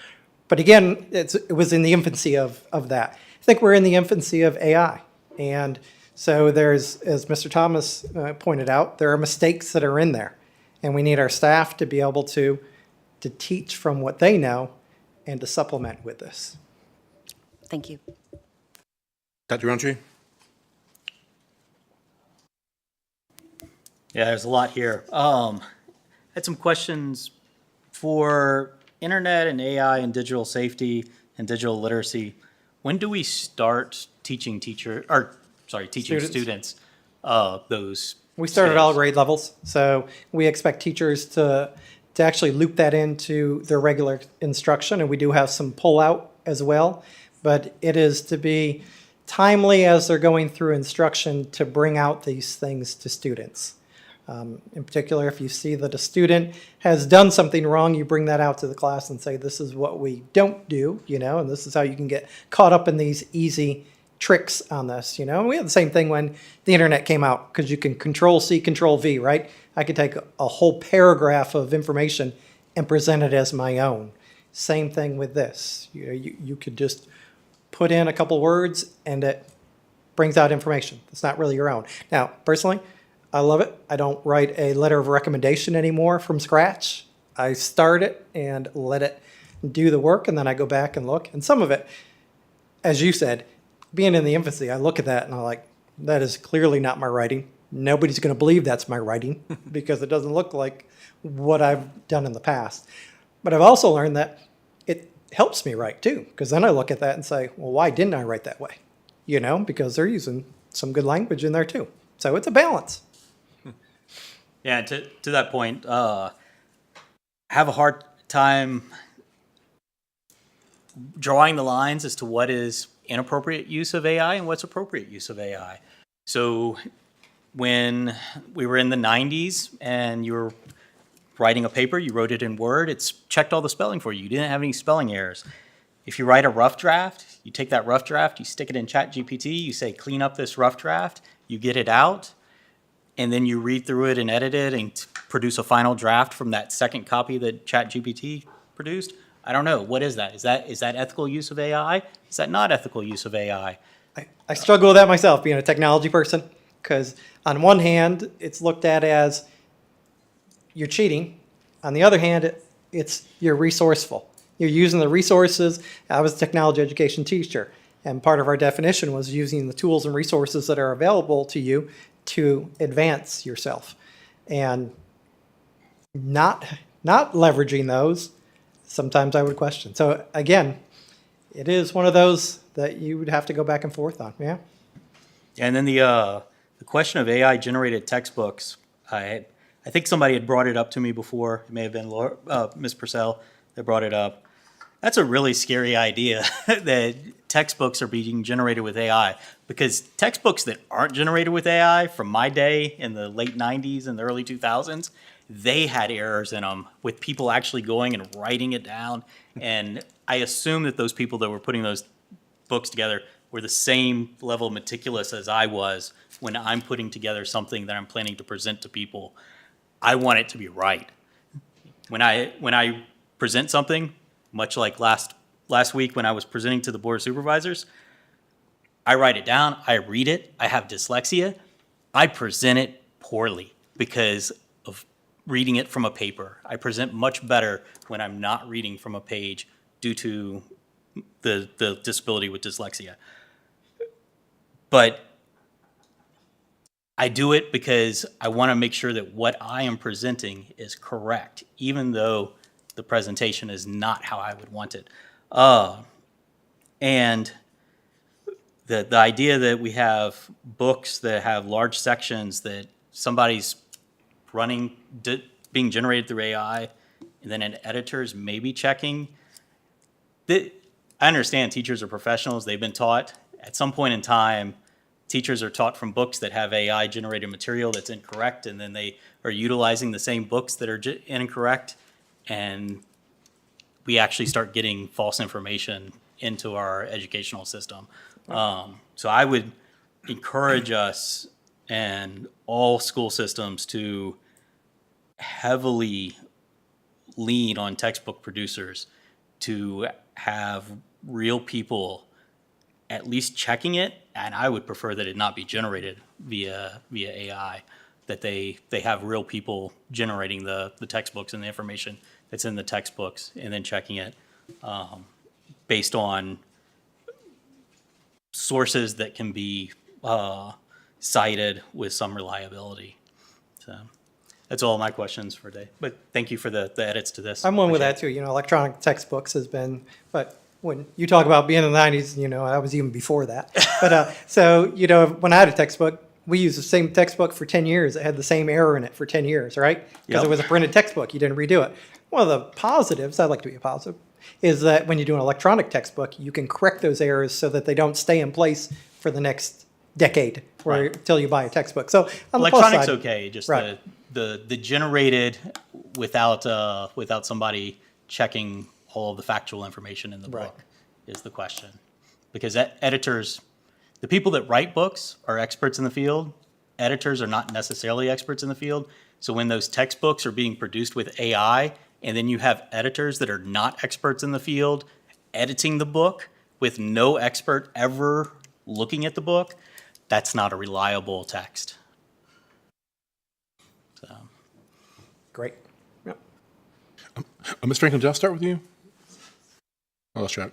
But again, it was in the infancy of that. I think we're in the infancy of AI. And so there's, as Mr. Thomas pointed out, there are mistakes that are in there. And we need our staff to be able to teach from what they know and to supplement with this. Thank you. Dr. Roundtree? Yeah, there's a lot here. Had some questions for internet and AI and digital safety and digital literacy. When do we start teaching students those? We start at skills? all grade levels, so we expect teachers to actually loop that into their regular instruction, and we do have some pull-out as well, but it is to be timely as they're going through instruction to bring out these things to students. In particular, if you see that a student has done something wrong, you bring that out to the class and say, this is what we don't do, and this is how you can get caught up in these easy tricks on this, And we had the same thing when the internet came out, because you can Control-C, Control-V, right? I could take a whole paragraph of information and present it as my own. Same thing with this. You could just put in a couple words and it brings out information. It's not really your own. Now, personally, I love it. I don't write a letter of recommendation anymore from scratch. I start it and let it do the work, and then I go back and look. And some of it, as you said, being in the infancy, I look at that and I'm like, that is clearly not my writing. Nobody's going to believe that's my writing because it doesn't look like what I've done in the past. But I've also learned that it helps me write too, because then I look at that and say, well, why didn't I write that way? Because they're using some good language in there too. So it's a balance. Yeah, to that point, I have a hard time drawing the lines as to what is inappropriate use of AI and what's appropriate use of AI. So when we were in the 90s and you were writing a paper, you wrote it in Word, it's checked all the spelling for you. You didn't have any spelling errors. If you write a rough draft, you take that rough draft, you stick it in ChatGPT, you say, clean up this rough draft, you get it out, and then you read through it and edit it and produce a final draft from that second copy that ChatGPT produced. I don't know. What is that? Is that ethical use of AI? Is that not ethical use of AI? I struggle with that myself, being a technology person, because on one hand, it's looked at as you're cheating. On the other hand, you're resourceful. You're using the resources. I was a technology education teacher, and part of our definition was using the tools and resources that are available to you to advance yourself. And not leveraging those, sometimes I would question. So again, it is one of those that you would have to go back and forth on, yeah? And then the question of AI-generated textbooks, I think somebody had brought it up to me before. It may have been Ms. Purcell that brought it up. That's a really scary idea that textbooks are being generated with AI, because textbooks that aren't generated with AI from my day in the late 90s and the early 2000s, they had errors in them with people actually going and writing it down. And I assume that those people that were putting those books together were the same level of meticulous as I was when I'm putting together something that I'm planning to present to people. I want it to be right. When I present something, much like last week when I was presenting to the Board of Supervisors, I write it down, I read it, I have dyslexia, I present it poorly because of reading it from a paper. I present much better when I'm not reading from a page due to the disability with dyslexia. But I do it because I want to make sure that what I am presenting is correct, even though the presentation is not how I would want it. And the idea that we have books that have large sections that somebody's being generated through AI, and then an editor's maybe checking, I understand teachers are professionals. They've been taught. At some point in time, teachers are taught from books that have AI-generated material that's incorrect, and then they are utilizing the same books that are incorrect, and we actually start getting false information into our educational system. So I would encourage us and all school systems to heavily lean on textbook producers to have real people at least checking it, and I would prefer that it not be generated via AI, that they have real people generating the textbooks and the information that's in the textbooks and then checking it based on sources that can be cited with some reliability. So that's all my questions for today. But thank you for the edits to this. I'm one with Appreciate that too. You know, electronic textbooks has been, but when you talk about being in the 90s, you know, I was even before that. But so, you know, when I had a textbook, we used the same textbook for 10 years. It had the same error in it for 10 years, right? Because Yep. it was a printed textbook. You didn't redo it. One of the positives, I'd like to be a positive, is that when you do an electronic textbook, you can correct those errors so that they don't stay in place for the next decade or until you buy a textbook. So on the plus Electronic's side, okay, just right. the generated without somebody checking all of the factual information in the Right. book is the question. Because editors, the people that write books are experts in the field. Editors are not necessarily experts in the field. So when those textbooks are being produced with AI, and then you have editors that are not experts in the field editing the book with no expert ever looking at the book, that's not a reliable text. So. Great. Yep. Ms. Franklin, did I start with you? Oh, let's try it.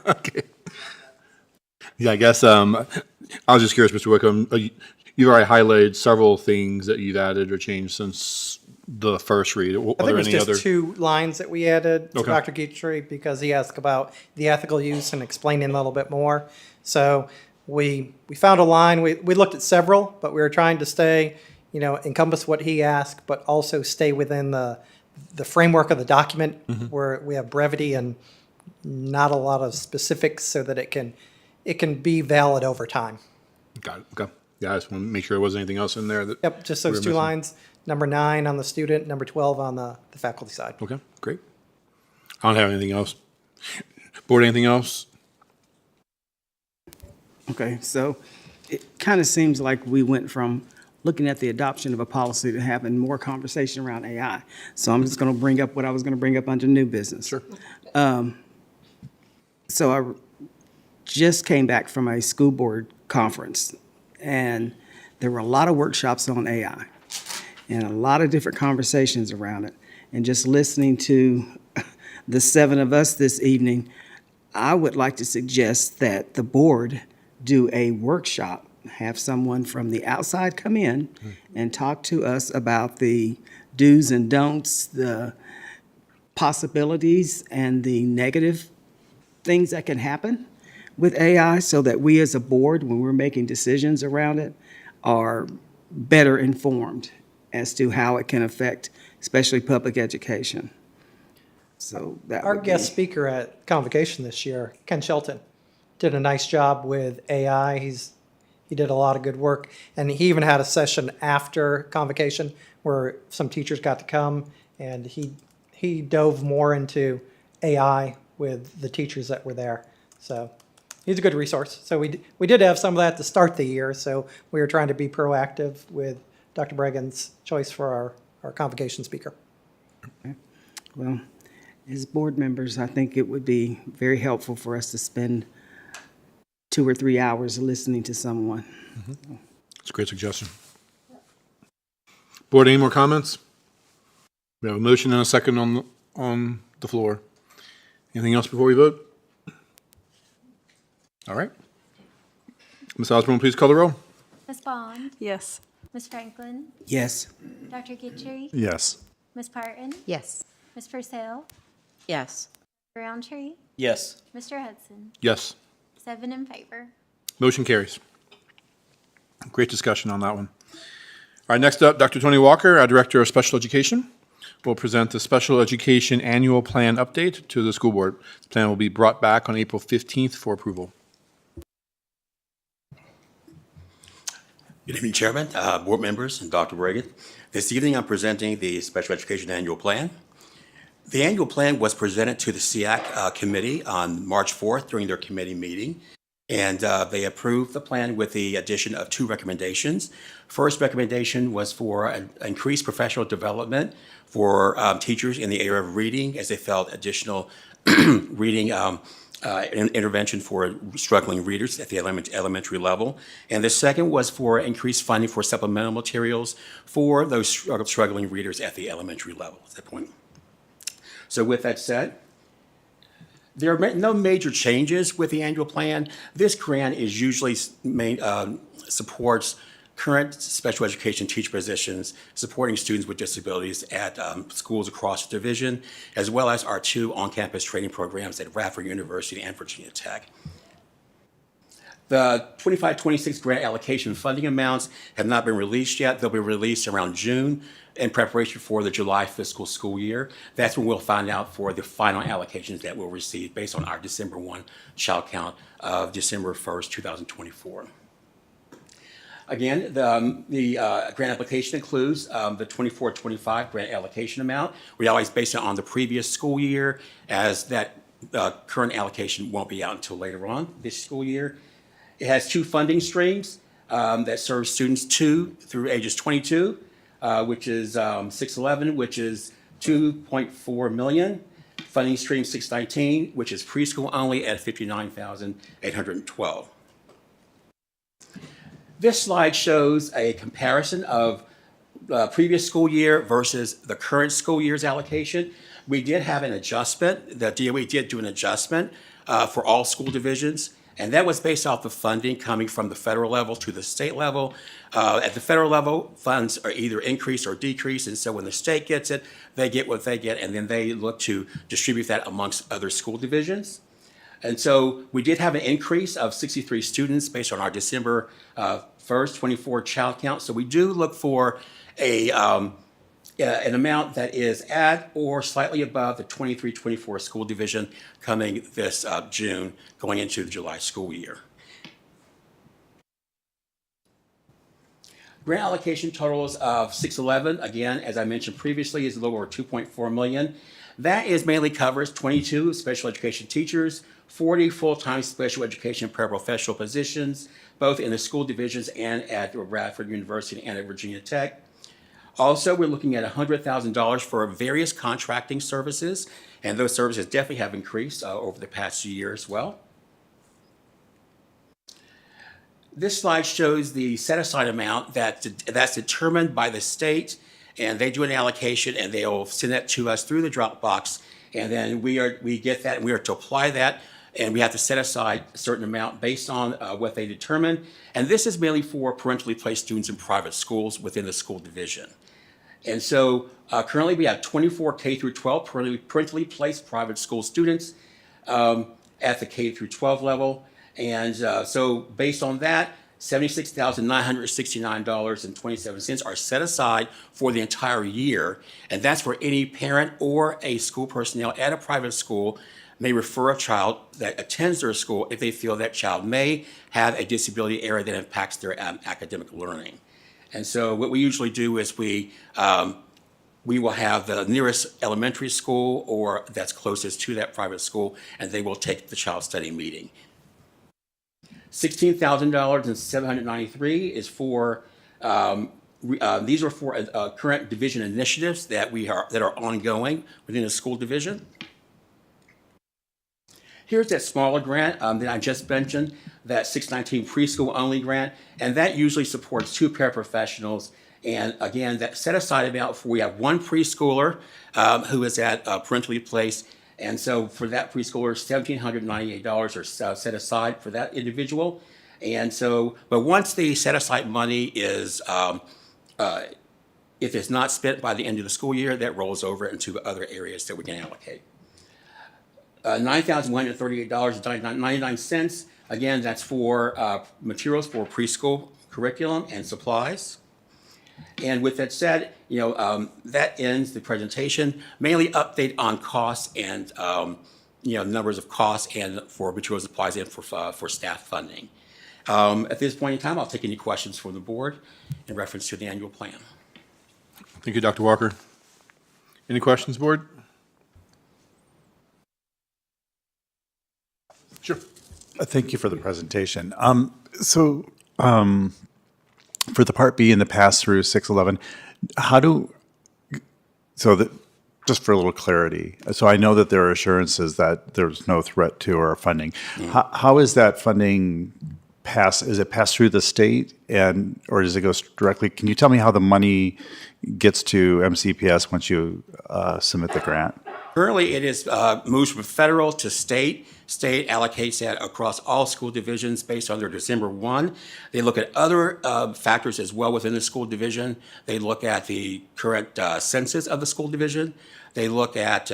Okay. Yeah, I guess I was just curious, Mr. Wickham. You've already highlighted several things that you've added or changed since the first read. I think it was just 2 lines that we added to Okay. Dr. Guitry because he asked about the ethical use and explaining a little bit more. So we found a line, we looked at several, but we were trying to stay, you know, encompass what he asked, but also stay within the framework of the document where we have brevity and not a lot of specifics so that it can be valid over time. Got it. Okay. Yeah, I just want to make sure there wasn't anything else in there that. Yep, just we those were 2 missing. lines, number 9 on the student, number 12 on the faculty side. Okay, great. I don't have anything else. Board, anything else? Okay, so it kind of seems like we went from looking at the adoption of a policy to having more conversation around AI. So I'm just going to bring up what I was going to bring up under new business. Sure. So I just came back from a school board conference, and there were a lot of workshops on AI and a lot of different conversations around it. And just listening to the 7 of us this evening, I would like to suggest that the board do a workshop, have someone from the outside come in and talk to us about the do's and don'ts, the possibilities and the negative things that can happen with AI, so that we as a board, when we're making decisions around it, are better informed as to how it can affect, especially public education. So that Our would guest be, speaker at Convocation this year, Ken Shelton, did a nice job with AI. He did a lot of good work, and he even had a session after Convocation where some teachers got to come, and he dove more into AI with the teachers that were there. So he's a good resource. So we did have some of that to start the year, so we were trying to be proactive with Dr. Bregan's choice for our Convocation speaker. well, as board members, I think it would be very helpful for us to spend 2 or 3 hours listening to someone. It's a great suggestion. Board, any more comments? We have a motion and a second on the floor. Anything else before we vote? All right. Ms. Osborne, please call the roll. Ms. Bond? Yes. Ms. Franklin? Yes. Dr. Guitry? Yes. Ms. Parton? Yes. Ms. Purcell? Yes. Roundtree? Yes. Mr. Hudson? Yes. 7 in favor. Motion carries. Great discussion on that one. All right, next up, Dr. Tony Walker, our Director of Special Education. will present the Special Education Annual Plan Update to the school board. The plan will be brought back on April 15th for approval. Good evening, Chairman, board members, and Dr. Reagan. This evening, I'm presenting the Special Education Annual Plan. The annual plan was presented to the SEAC committee on March 4th during their committee meeting, and they approved the plan with the addition of 2 recommendations. First recommendation was for an increased professional development for teachers in the area of reading, as they felt additional reading intervention for struggling readers at the elementary level. And the second was for increased funding for supplemental materials for those struggling readers at the elementary level at that point. So with that said, there are no major changes with the annual plan. This grant is usually supports current special education teacher positions supporting students with disabilities at schools across the division, as well as our 2 on-campus training programs at Radford University and Virginia Tech. The 25-26 grant allocation funding amounts have not been released yet. They'll be released around June in preparation for the July fiscal school year. That's when we'll find out for the final allocations that we'll receive based on our December 1 child count of December 1st, 2024. Again, the grant application includes the 24-25 grant allocation amount. We always base it on the previous school year, as that current allocation won't be out until later on this school year. It has 2 funding streams that serve students 2 through ages 22, which is 611, which is $2.4 million. Funding stream 619, which is preschool only at $59,812. This slide shows a comparison of the previous school year versus the current school year's allocation. We did have an adjustment. The DOE did do an adjustment for all school divisions, and that was based off the funding coming from the federal level to the state level. At the federal level, funds are either increased or decreased, and so when the state gets it, they get what they get, and then they look to distribute that amongst other school divisions. And so we did have an increase of 63 students based on our December 1st, 24 child count. So we do look for an amount that is at or slightly above the 23-24 school division coming this June, going into the July school year. Grant allocation totals of 611, again, as I mentioned previously, is a little over $2.4 million. That mainly covers 22 special education teachers, 40 full-time special education paraprofessional positions, both in the school divisions and at Radford University and at Virginia Tech. Also, we're looking at $100,000 for various contracting services, and those services definitely have increased over the past year as well. This slide shows the set-aside amount that's determined by the state, and they do an allocation, and they'll send that to us through the Dropbox, and then we get that, and we are to apply that, and we have to set aside a certain amount based on what they determine. And this is mainly for parentally placed students in private schools within the school division. And so currently we have 24 K through 12 parentally placed private school students at the K through 12 level. And so based on that, $76,969.27 are set aside for the entire year. And that's for any parent or a school personnel at a private school may refer a child that attends their school if they feel that child may have a disability area that impacts their academic learning. And so what we usually do is we will have the nearest elementary school or that's closest to that private school, and they will take the child study meeting. $16,793 is for these are for current division initiatives that are ongoing within the school division. Here's that smaller grant that I just mentioned, that 619 preschool only grant, and that usually supports 2 paraprofessionals. And again, that set aside amount for, we have 1 preschooler who is at parentally placed. And so for that preschooler, $1,798 are set aside for that individual. And so, but once the set aside money is, if it's not spent by the end of the school year, that rolls over into other areas that we can allocate. $9,138.99. Again, that's for materials for preschool curriculum and supplies. And with that said, that ends the presentation. Mainly update on costs and numbers of costs and for materials, supplies, and for staff funding. At this point in time, I'll take any questions from the board in reference to the annual plan. Thank you, Dr. Walker. Any questions, board? Sure. Thank you for the presentation. For the Part B and the pass-through 611, just for a little clarity, so I know that there are assurances that there's no threat to our funding. How is that funding is it passed through the state or does it go directly? Can you tell me how the money gets to MCPS once you submit the grant? Currently, it is moves from federal to state. State allocates that across all school divisions based on their December 1. They look at other factors as well within the school division. They look at the current census of the school division. They look at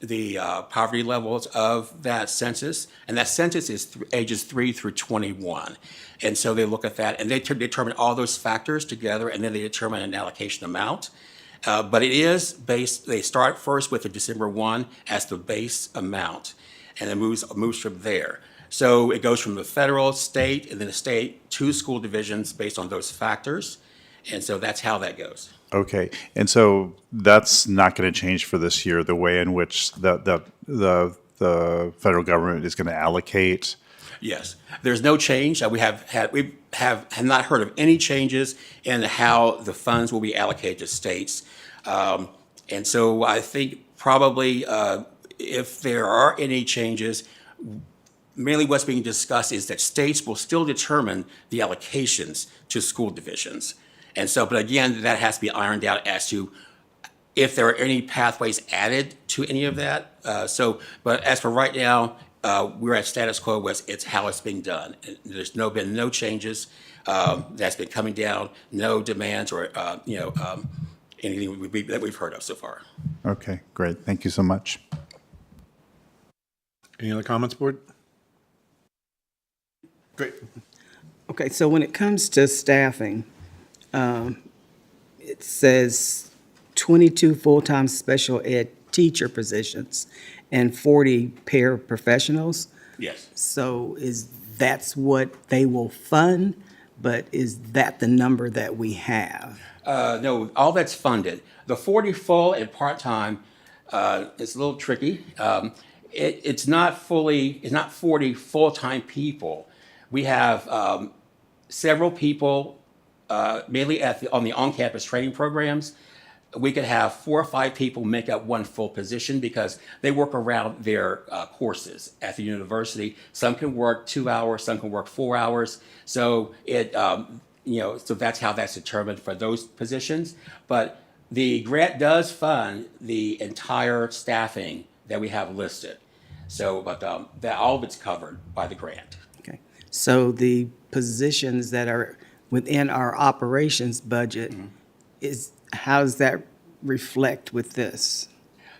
the poverty levels of that census, and that census is ages 3 through 21. And so they look at that, and they determine all those factors together, and then they determine an allocation amount. But it is based, they start first with the December 1 as the base amount, and then moves from there. So it goes from the federal, state, and then the state to school divisions based on those factors. And so that's how that goes. Okay, and so that's not going to change for this year, the way in which the federal government is going to allocate? Yes, there's no change. We have not heard of any changes in how the funds will be allocated to states. And so I think probably if there are any changes, mainly what's being discussed is that states will still determine the allocations to school divisions. And so, but again, that has to be ironed out as to if there are any pathways added to any of that. But as for right now, we're at status quo with it's how it's being done. There's been no changes that's been coming down, no demands or anything that we've heard of so far. Okay, great. Thank you so much. Any other comments, board? Great. Okay, so when it comes to staffing, it says 22 full-time special ed teacher positions and 40 paraprofessionals. Yes. So that's what they will fund, but is that the number that we have? No, all that's funded. The 40 full and part-time is a little tricky. It's not 40 full-time people. We have several people, mainly on the on-campus training programs. We could have 4 or 5 people make up one full position because they work around their courses at the university. Some can work 2 hours, some can work 4 hours. So so that's how that's determined for those positions. But the grant does fund the entire staffing that we have listed. So, but that all of it's covered by the grant. Okay, so the positions that are within our operations budget, how does that reflect with this?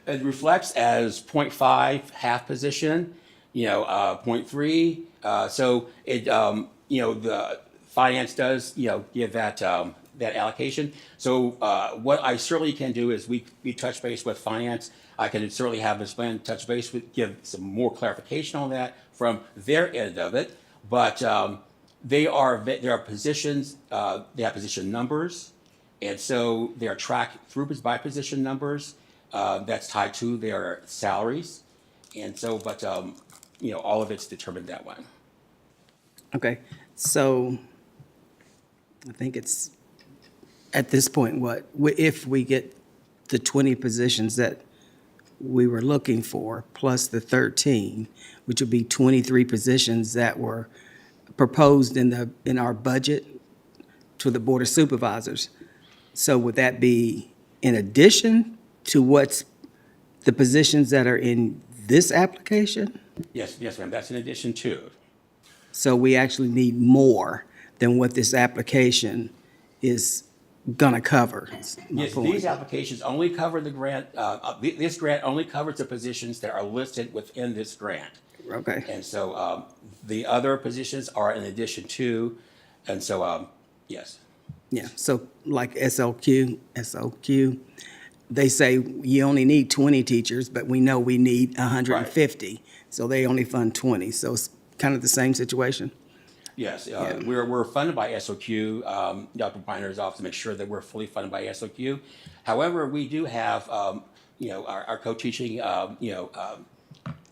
It reflects as 0.5 half position, 0.3. So it, the finance does, give that allocation. So what I certainly can do is we touch base with finance. I can certainly have Ms. Glenn touch base with, give some more clarification on that from their end of it. But there are positions, they have position numbers. And so they are tracked through by position numbers. That's tied to their salaries. And so, but, all of it's determined that way. Okay, so I think it's, at this point, if we get the 20 positions that we were looking for, plus the 13, which would be 23 positions that were proposed in our budget to the Board of Supervisors. So would that be in addition to what's the positions that are in this application? Yes, ma'am, that's in addition to. So we actually need more than what this application is gonna cover. Yes, these applications only cover the grant, this grant only covers the positions that are listed within this grant. Okay. And so the other positions are in addition to, and so, yes. Yeah, so like SOQ, they say you only need 20 teachers, but we know we need 150. So they only fund 20. So it's kind of the same situation. Yes, we're funded by SOQ. Dr. Biner's office to make sure that we're fully funded by SOQ. However, we do have, our co-teaching,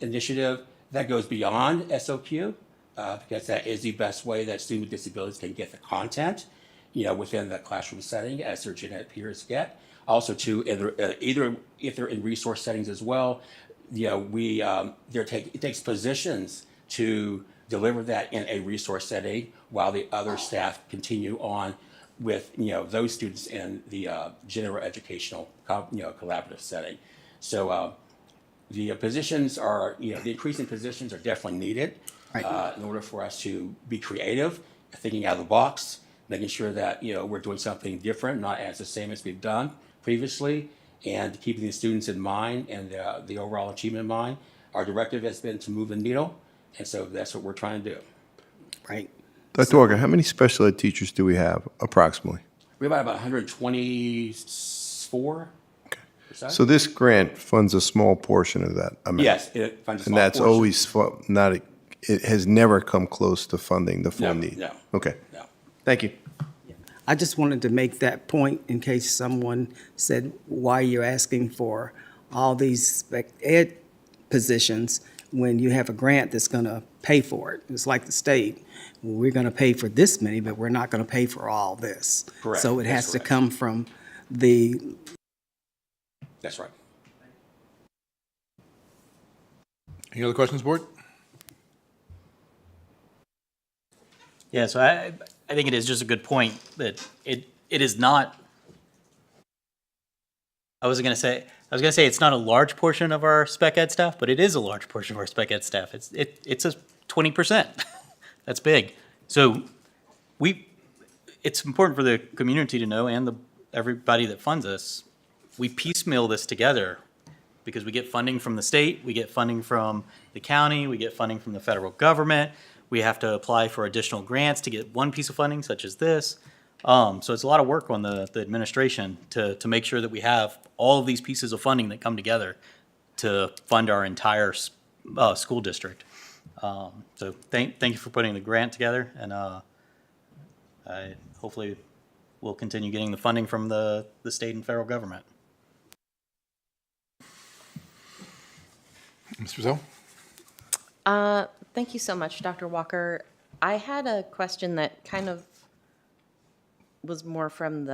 initiative that goes beyond SOQ, because that is the best way that students with disabilities can get the content, within the classroom setting as their genetic peers get. Also, too, either if they're in resource settings as well, it takes positions to deliver that in a resource setting while the other staff continue on with those students in the general educational collaborative setting. So the positions are the increase in positions are definitely needed in order for us to be creative, thinking out of the box, making sure that we're doing something different, not as the same as we've done previously, and keeping the students in mind and the overall achievement in mind. Our directive has been to move the needle, and so that's what we're trying to do. Right. Dr. Walker, how many special ed teachers do we have approximately? We have about 124. Okay. Percent. So this grant funds a small portion of that amount? Yes, it funds a small And that's portion. always it has never come close to funding the full need? No. Okay. No. Thank you. I just wanted to make that point in case someone said, why you're asking for all these spec ed positions when you have a grant that's going to pay for it. It's like the state. We're going to pay for this many, but we're not going to pay for all this. Correct. So it That's has to correct. come from the. That's right. Any other questions, board? Yeah, so I think it is just a good point that it is not. I was gonna say it's not a large portion of our spec ed staff, but it is a large portion of our spec ed staff. It's a 20%. That's big. So it's important for the community to know and everybody that funds us. We piecemeal this together because we get funding from the state, we get funding from the county, we get funding from the federal government. We have to apply for additional grants to get one piece of funding such as this. So it's a lot of work on the administration to make sure that we have all of these pieces of funding that come together to fund our entire school district. So thank you for putting the grant together, and I hopefully we'll continue getting the funding from the state and federal government. Ms. Brazell? Thank you so much, Dr. Walker. I had a question that kind of was more from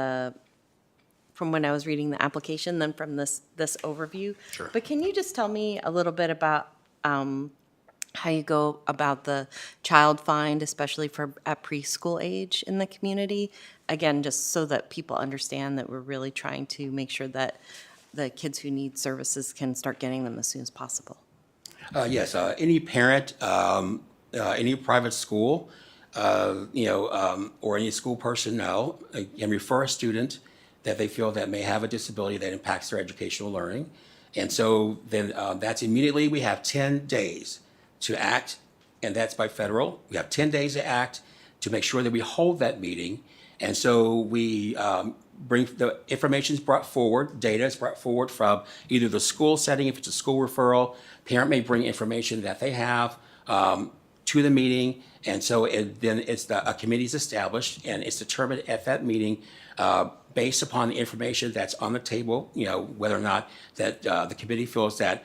when I was reading the application than from this overview. Sure. But can you just tell me a little bit about how you go about the child find, especially at preschool age in the community? Again, just so that people understand that we're really trying to make sure that the kids who need services can start getting them as soon as possible. Yes, any parent, any private school, or any school personnel can refer a student that they feel that may have a disability that impacts their educational learning. And so then that's immediately, we have 10 days to act, and that's by federal. We have 10 days to act to make sure that we hold that meeting. And so we bring the information is brought forward, data is brought forward from either the school setting, if it's a school referral, parent may bring information that they have to the meeting, and so then a committee is established, and it's determined at that meeting based upon the information that's on the table, whether or not that the committee feels that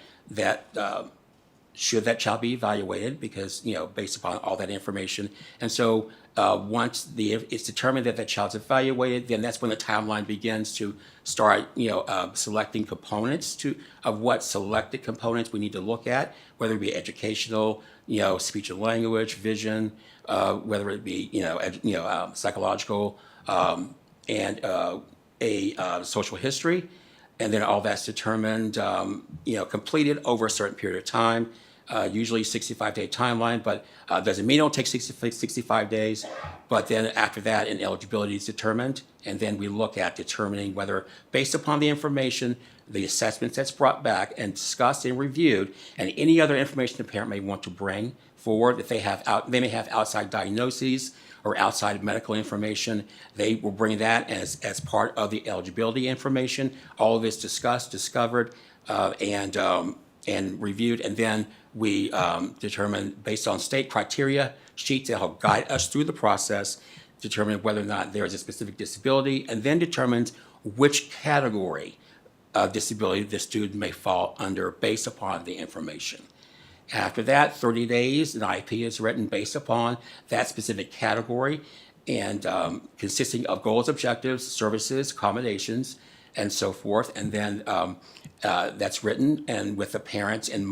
should that child be evaluated, because based upon all that information. And so once it's determined that child's evaluated, then that's when the timeline begins to start selecting components of what selected components we need to look at, whether it be educational, speech and language, vision, whether it be psychological, and a social history. And then all that's determined, completed over a certain period of time, usually 65-day timeline, but doesn't mean it'll take 65 days. But then after that, an eligibility is determined, and then we look at determining whether, based upon the information, the assessments that's brought back and discussed and reviewed, and any other information the parent may want to bring forward, if they may have outside diagnoses or outside medical information, they will bring that as part of the eligibility information. All of it's discussed, discovered, and reviewed, and then we determine, based on state criteria sheets that help guide us through the process, determine whether or not there is a specific disability, and then determines which category of disability the student may fall under based upon the information. After that, 30 days, an IEP is written based upon that specific category and consisting of goals, objectives, services, accommodations, and so forth. And then that's written and with the parents and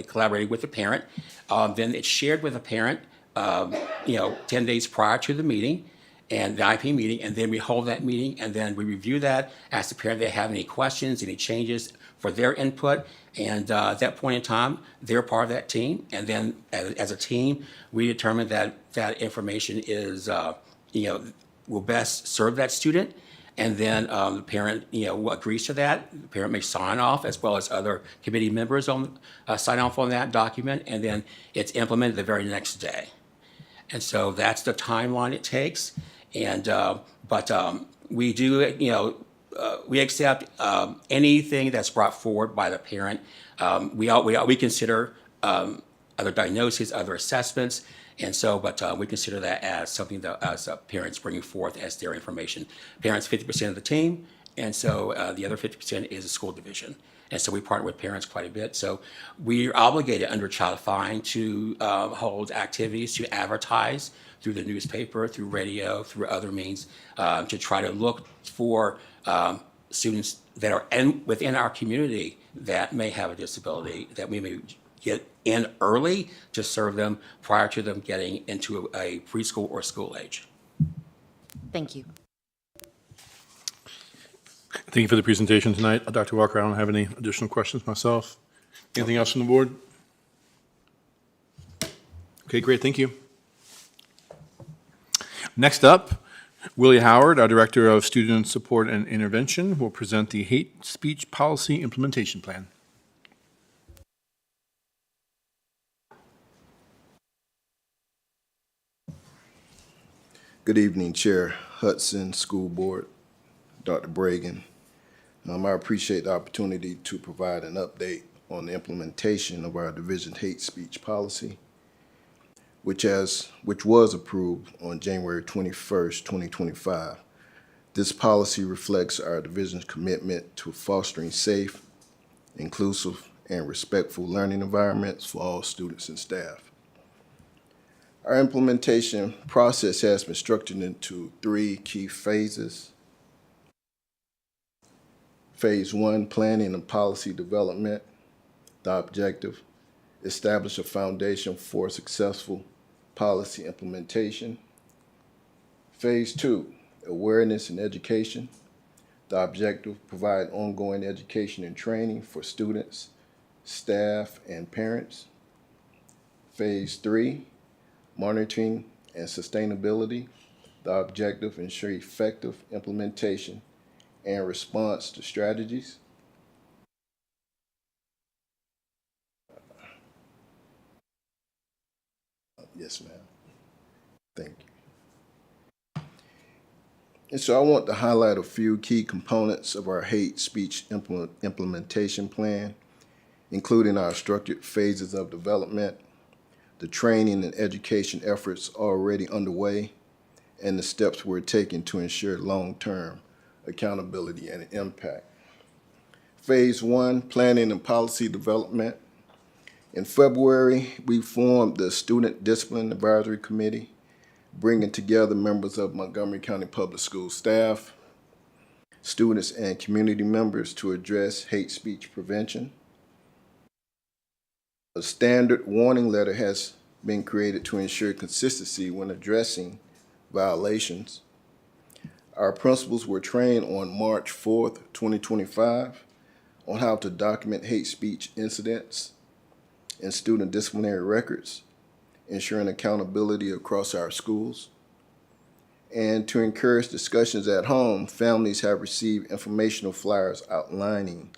collaborating with the parent. Then it's shared with the parent, 10 days prior to the meeting and the IEP meeting, and then we hold that meeting, and then we review that, ask the parent if they have any questions, any changes for their input, and at that point in time, they're part of that team, and then as a team, we determine that that information is, will best serve that student, and then the parent, agrees to that. The parent may sign off, as well as other committee members sign off on that document, and then it's implemented the very next day. And so that's the timeline it takes. And but we do, we accept anything that's brought forward by the parent. We consider other diagnoses, other assessments, and so, but we consider that as something that as parents bringing forth as their information. Parents 50% of the team, and so the other 50% is the school division. And so we partner with parents quite a bit. So we're obligated under Child Find to hold activities, to advertise through the newspaper, through radio, through other means, to try to look for students that are within our community that may have a disability, that we may get in early to serve them prior to them getting into a preschool or school age. Thank you. Thank you for the presentation tonight. Dr. Walker, I don't have any additional questions myself. Anything else from the board? Okay, great, thank you. Next up, Willie Howard, our Director of Student Support and Intervention, will present the Hate Speech Policy Implementation Plan. Good evening, Chair Hudson, School Board, Dr. Bragan. I appreciate the opportunity to provide an update on the implementation of our division hate speech policy, which was approved on January 21st, 2025. This policy reflects our division's commitment to fostering safe, inclusive, and respectful learning environments for all students and staff. Our implementation process has been structured into 3 key phases. Phase 1, planning and policy development. The objective, establish a foundation for successful policy implementation. Phase 2, awareness and education. The objective, provide ongoing education and training for students, staff, and parents. Phase 3, monitoring and sustainability. The objective, ensure effective implementation and response to strategies. Yes, ma'am. Thank you. And so I want to highlight a few key components of our hate speech implementation plan, including our structured phases of development, the training and education efforts already underway, and the steps we're taking to ensure long-term accountability and impact. Phase 1, planning and policy development. In February, we formed the Student Discipline Advisory Committee, bringing together members of Montgomery County Public School staff, students, and community members to address hate speech prevention. A standard warning letter has been created to ensure consistency when addressing violations. Our principals were trained on March 4th, 2025 on how to document hate speech incidents and student disciplinary records, ensuring accountability across our schools. And to encourage discussions at home, families have received informational flyers outlining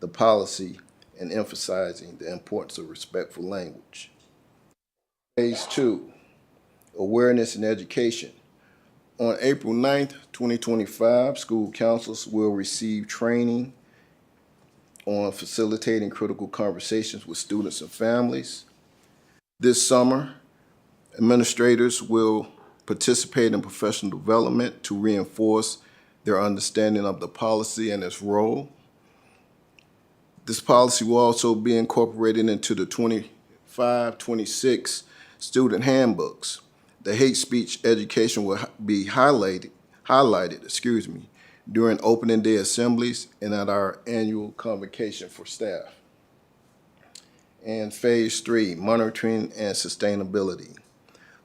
the policy and emphasizing the importance of respectful language. Phase 2, awareness and education. On April 9th, 2025, school counselors will receive training on facilitating critical conversations with students and families. This summer, administrators will participate in professional development to reinforce their understanding of the policy and its role. This policy will also be incorporated into the 25-26 student handbooks. The hate speech education will be highlighted, during opening day assemblies and at our annual convocation for staff. And phase 3, monitoring and sustainability.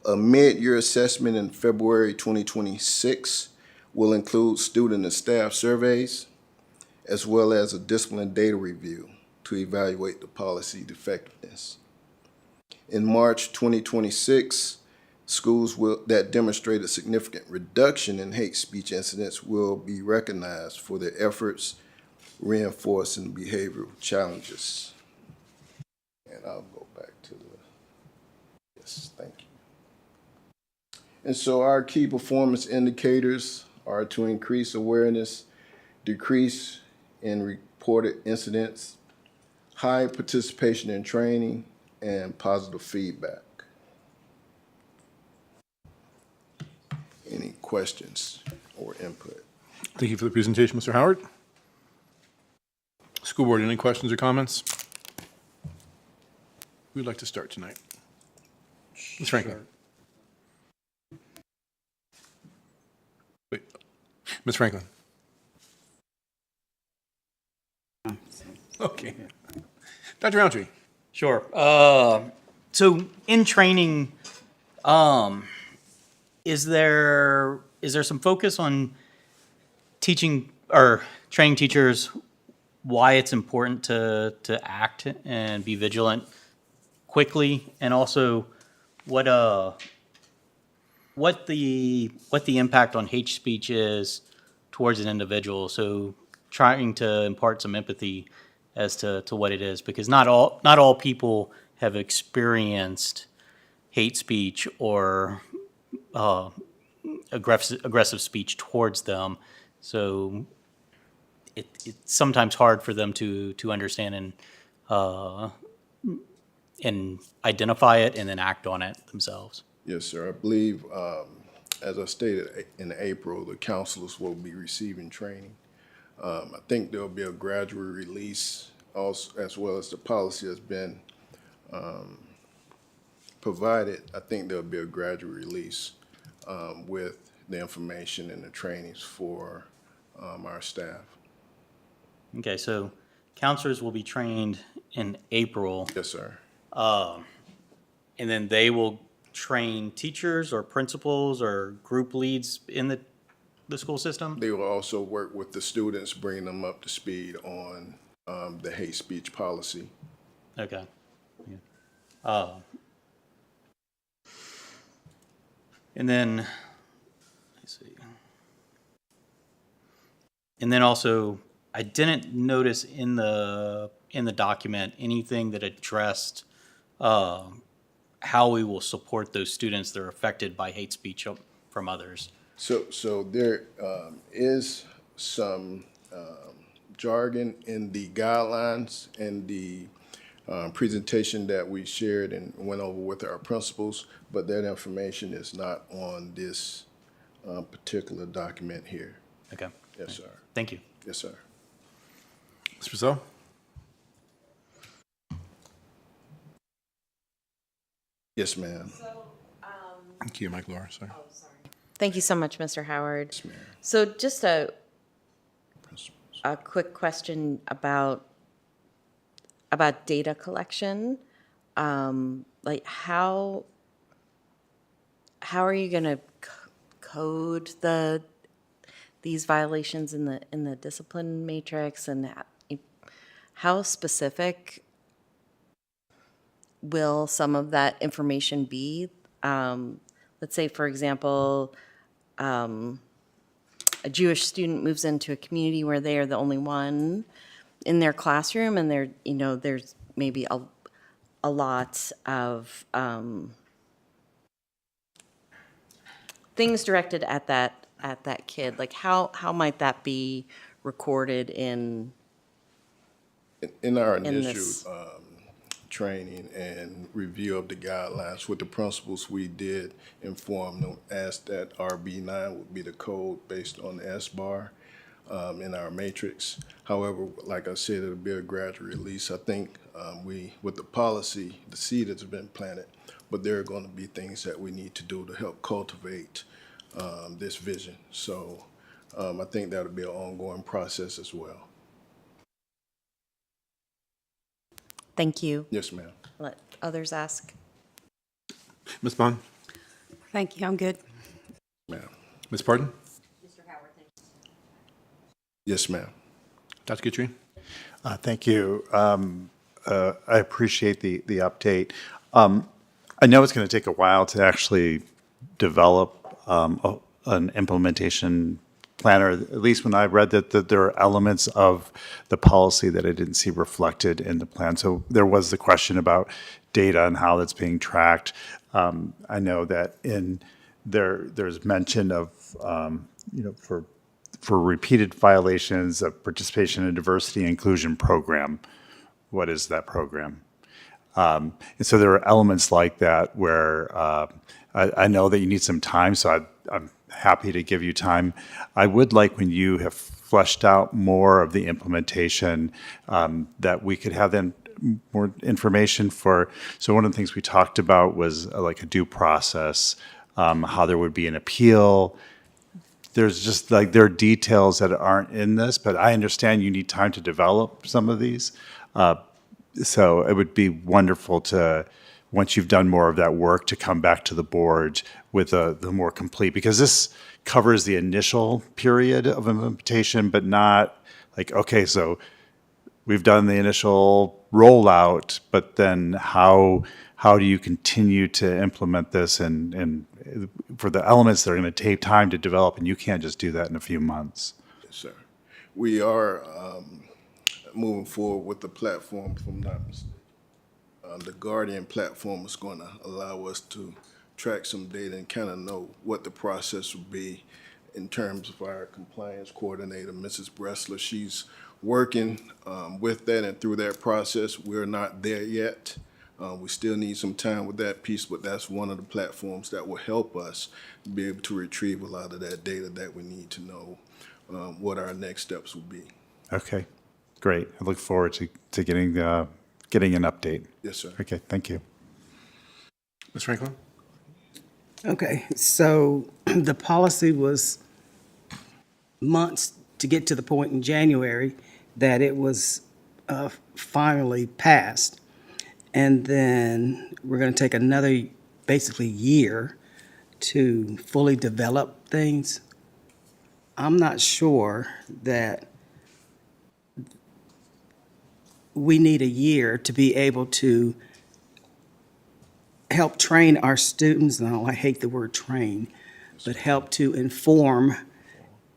A mid-year assessment in February 2026 will include student and staff surveys, as well as a discipline data review to evaluate the policy's effectiveness. In March 2026, schools that demonstrate a significant reduction in hate speech incidents will be recognized for their efforts reinforcing behavioral challenges. And I'll go back to yes, thank you. And so our key performance indicators are to increase awareness, decrease in reported incidents, high participation in training, and positive feedback. Any questions or input? Thank you for the presentation, Mr. Howard. School board, any questions or comments? Who'd like to start tonight? Ms. Franklin. Wait, Ms. Franklin. Okay. Dr. Roundtree. Sure. So in training, is there some focus on teaching or training teachers why it's important to act and be vigilant quickly, and also what the impact on hate speech is towards an individual? So trying to impart some empathy as to what it is, because not all people have experienced hate speech or aggressive speech towards them. So it's sometimes hard for them to understand and identify it and then act on it themselves. Yes, sir. I believe, as I stated in April, the counselors will be receiving training. I think there'll be a gradual release, also, as well as the policy has been provided. I think there'll be a gradual release with the information and the trainings for our staff. Okay, so counselors will be trained in April. Yes, sir. And then they will train teachers or principals or group leads in the school system? They will also work with the students, bringing them up to speed on the hate speech policy. Okay. Yeah. And then, let's see. And then also, I didn't notice in the document anything that addressed how we will support those students that are affected by hate speech from others. So there is some jargon in the guidelines and the presentation that we shared and went over with our principals, but that information is not on this particular document here. Okay. Yes, sir. Thank you. Yes, sir. Ms. Purcell? Yes, ma'am. Thank you, Mike Laura, sorry. Thank you so much, Mr. Howard. Yes, ma'am. So just a quick question about data collection. Like how are you going to code these violations in the discipline matrix, and how specific will some of that information be? Let's say, for example, a Jewish student moves into a community where they are the only one in their classroom, and there's maybe a lot of things directed at that kid, like how might that be recorded in In our in initial this? training and review of the guidelines with the principals, we did inform them, asked that RB9 would be the code based on the S-bar in our matrix. However, like I said, it'll be a gradual release. I think with the policy, the seed has been planted, but there are going to be things that we need to do to help cultivate this vision. So I think that'll be an ongoing process as well. Thank you. Yes, ma'am. Let others ask. Ms. Bond? Thank you, I'm good. Ma'am. Ms. Pardon? Yes, ma'am. Dr. Guthrie? Thank you. I appreciate the update. I know it's going to take a while to actually develop an implementation plan, or at least when I read that there are elements of the policy that I didn't see reflected in the plan. So there was the question about data and how that's being tracked. I know that there's mention of, for repeated violations of participation in a diversity and inclusion program. What is that program? And so there are elements like that where I know that you need some time, so I'm happy to give you time. I would like, when you have fleshed out more of the implementation, that we could have then more information for, so one of the things we talked about was like a due process, how there would be an appeal. There's just like, there are details that aren't in this, but I understand you need time to develop some of these. So it would be wonderful to, once you've done more of that work, to come back to the board with the more complete, because this covers the initial period of implementation, but not like, okay, so we've done the initial rollout, but then how do you continue to implement this and for the elements that are going to take time to develop, and you can't just do that in a few months. Yes, sir. We are moving forward with the platform, if I'm not mistaken. The Guardian platform is going to allow us to track some data and kind of know what the process will be in terms of our compliance coordinator, Mrs. Bressler. She's working with that and through that process. We're not there yet. We still need some time with that piece, but that's one of the platforms that will help us be able to retrieve a lot of that data that we need to know what our next steps will be. Okay, great. I look forward to getting an update. Yes, sir. Okay, thank you. Ms. Franklin? Okay, so the policy was months to get to the point in January that it was finally passed. And then we're going to take another, basically, year to fully develop things. I'm not sure that we need a year to be able to help train our students. No, I hate the word train, but help to inform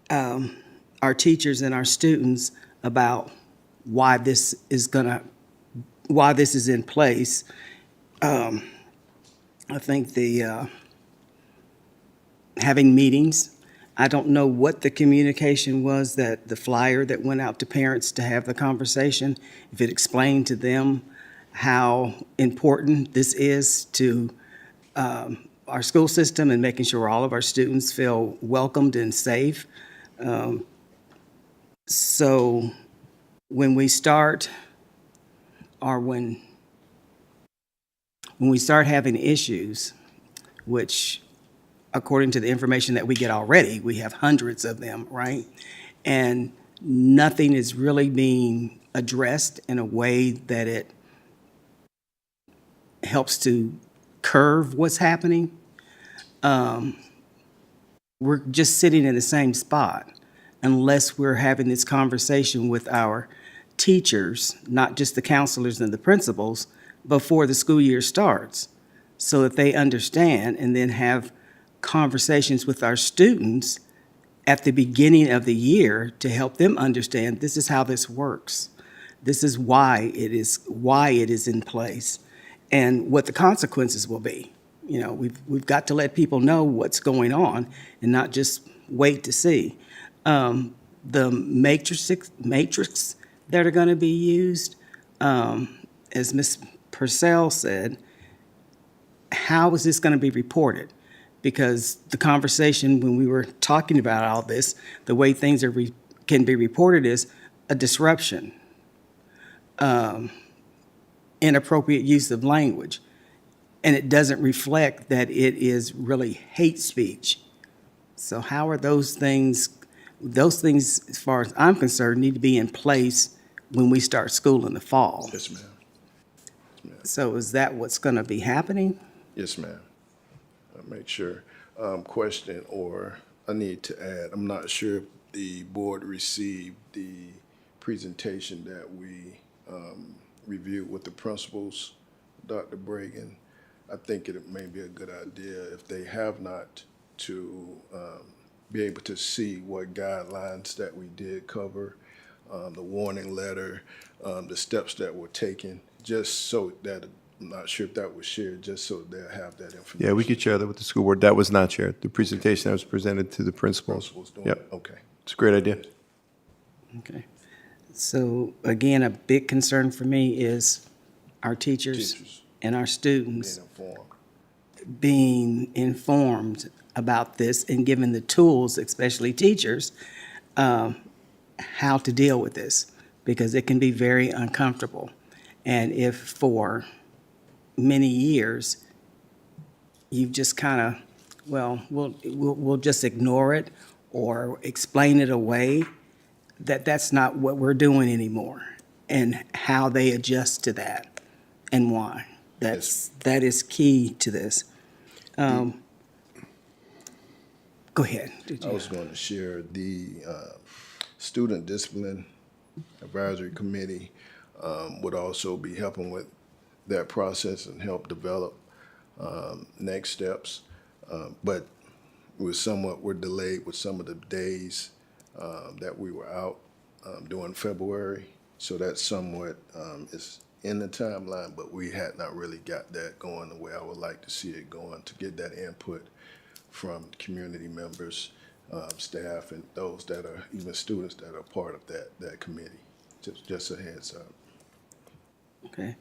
our teachers and our students about why this is in place. I think having meetings. I don't know what the communication was, that the flyer that went out to parents to have the conversation, if it explained to them how important this is to our school system and making sure all of our students feel welcomed and safe. So when we start, or when we start having issues, which according to the information that we get already, we have hundreds of them, right? And nothing is really being addressed in a way that it helps to curve what's happening. We're just sitting in the same spot unless we're having this conversation with our teachers, not just the counselors and the principals, before the school year starts, so that they understand, and then have conversations with our students at the beginning of the year to help them understand this is how this works. This is why it is in place, and what the consequences will be, You know, we've got to let people know what's going on and not just wait to see. The matrix that are going to be used, as Ms. Purcell said, how is this going to be reported? Because the conversation when we were talking about all this, the way things can be reported is a disruption, inappropriate use of language, and it doesn't reflect that it is really hate speech. So how are those things, as far as I'm concerned, need to be in place when we start school in the fall? Yes, ma'am. So is that what's going to be happening? Yes, ma'am. I'll make sure. Question, or I need to add, I'm not sure if the board received the presentation that we reviewed with the principals, Dr. Bragan. I think it may be a good idea if they have not to be able to see what guidelines that we did cover, the warning letter, the steps that were taken, just so that, I'm not sure if that was shared, just so they'll have that information. Yeah, we could share that with the school board. That was not shared. The presentation that was presented to the principals. Principals doing Yep. it? Okay. It's a great idea. Okay. So again, a big concern for me is our teachers and our students Being informed. being informed about this and given the tools, especially teachers, how to deal with this, because it can be very uncomfortable. And if for many years, you've just kind of, well, we'll just ignore it or explain it away, that's not what we're doing anymore, and how they adjust to that and why. That is key to this. Go ahead. I was going to share the Student Discipline Advisory Committee would also be helping with that process and help develop next steps. But we're delayed with some of the days that we were out during February. So that somewhat is in the timeline, but we had not really got that going the way I would like to see it going, to get that input from community members, staff, and those that are, even students that are part of that committee. Just a heads up. Okay.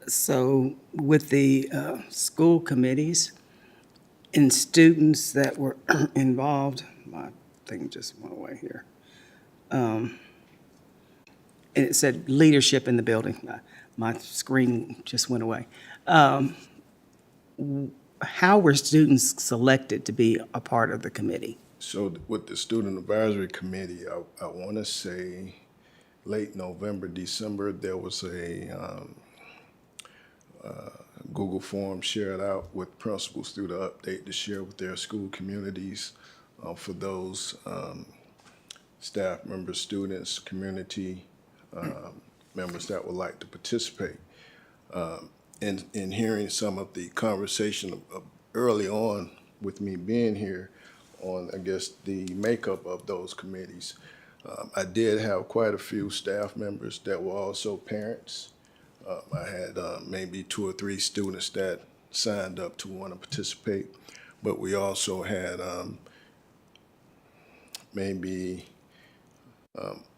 So with the school committees and students that were involved, my thing just went away here. And it said leadership in the building. My screen just went away. How were students selected to be a part of the committee? So with the Student Advisory Committee, I want to say late November, December, there was a Google form shared out with principals through the update to share with their school communities for those staff members, students, community members that would like to participate. In hearing some of the conversation early on with me being here on, I guess, the makeup of those committees, I did have quite a few staff members that were also parents. I had maybe 2 or 3 students that signed up to want to participate, but we also had maybe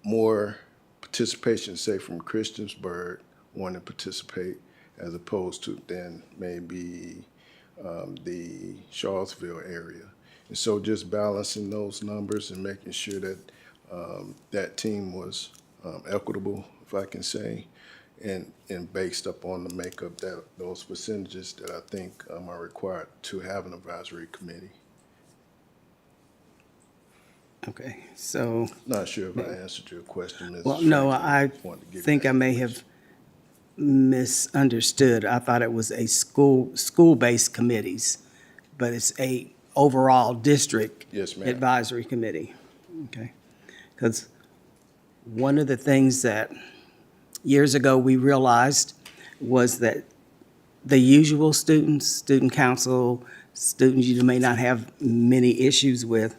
more participation, say, from Christiansburg wanting to participate, as opposed to then maybe the Charlottesville area. And so just balancing those numbers and making sure that that team was equitable, if I can say, and based upon the makeup, that those percentages that I think are required to have an advisory committee. Okay, so. Not sure if I answered your question, Ms. Well, no, I wanted to give you think that I may have misunderstood. I thought it was a school-based committees, but it's a overall district Yes, ma'am. advisory committee. Okay, because one of the things that years ago we realized was that the usual students, student council, students you may not have many issues with,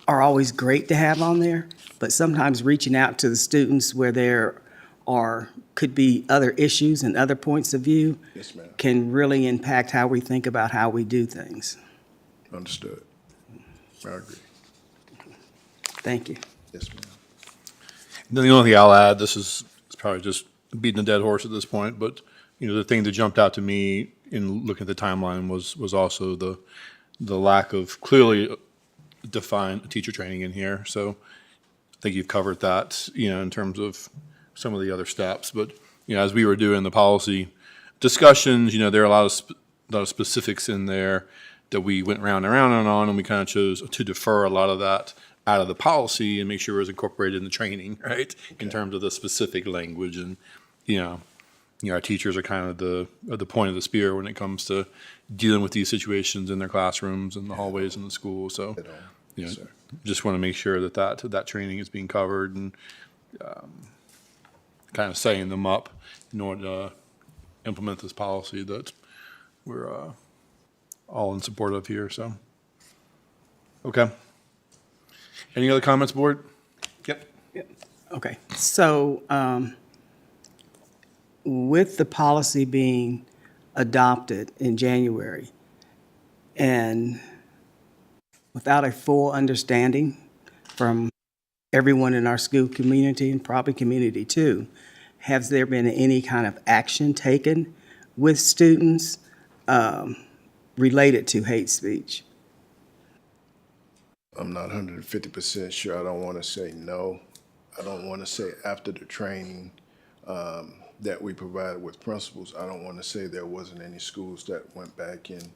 are always great to have on there, but sometimes reaching out to the students where there are could be other issues and other points of view, Yes, ma'am. can really impact how we think about how we do things. Understood. I agree. Thank you. Yes, ma'am. Then the only thing I'll add, this is it's probably just beating a dead horse at this point, but the thing that jumped out to me in looking at the timeline was also the lack of clearly defined teacher training in here. So I think you've covered that, in terms of some of the other steps. But as we were doing the policy discussions, there are a lot of specifics in there that we went round and round and on, and we kind of chose to defer a lot of that out of the policy and make sure it was incorporated in the training, right? In terms of the specific language, and our teachers are kind of the point of the spear when it comes to dealing with these situations in their classrooms and the hallways in the school. So, Yes, sir. just want to make sure that training is being covered and kind of setting them up in order to implement this policy that we're all in support of here. So, okay. Any other comments, board? Yep. Okay, so with the policy being adopted in January and without a full understanding from everyone in our school community and probably community too, has there been any kind of action taken with students related to hate speech? I'm not 150% sure. I don't want to say no. I don't want to say after the training that we provided with principals, I don't want to say there wasn't any schools that went back and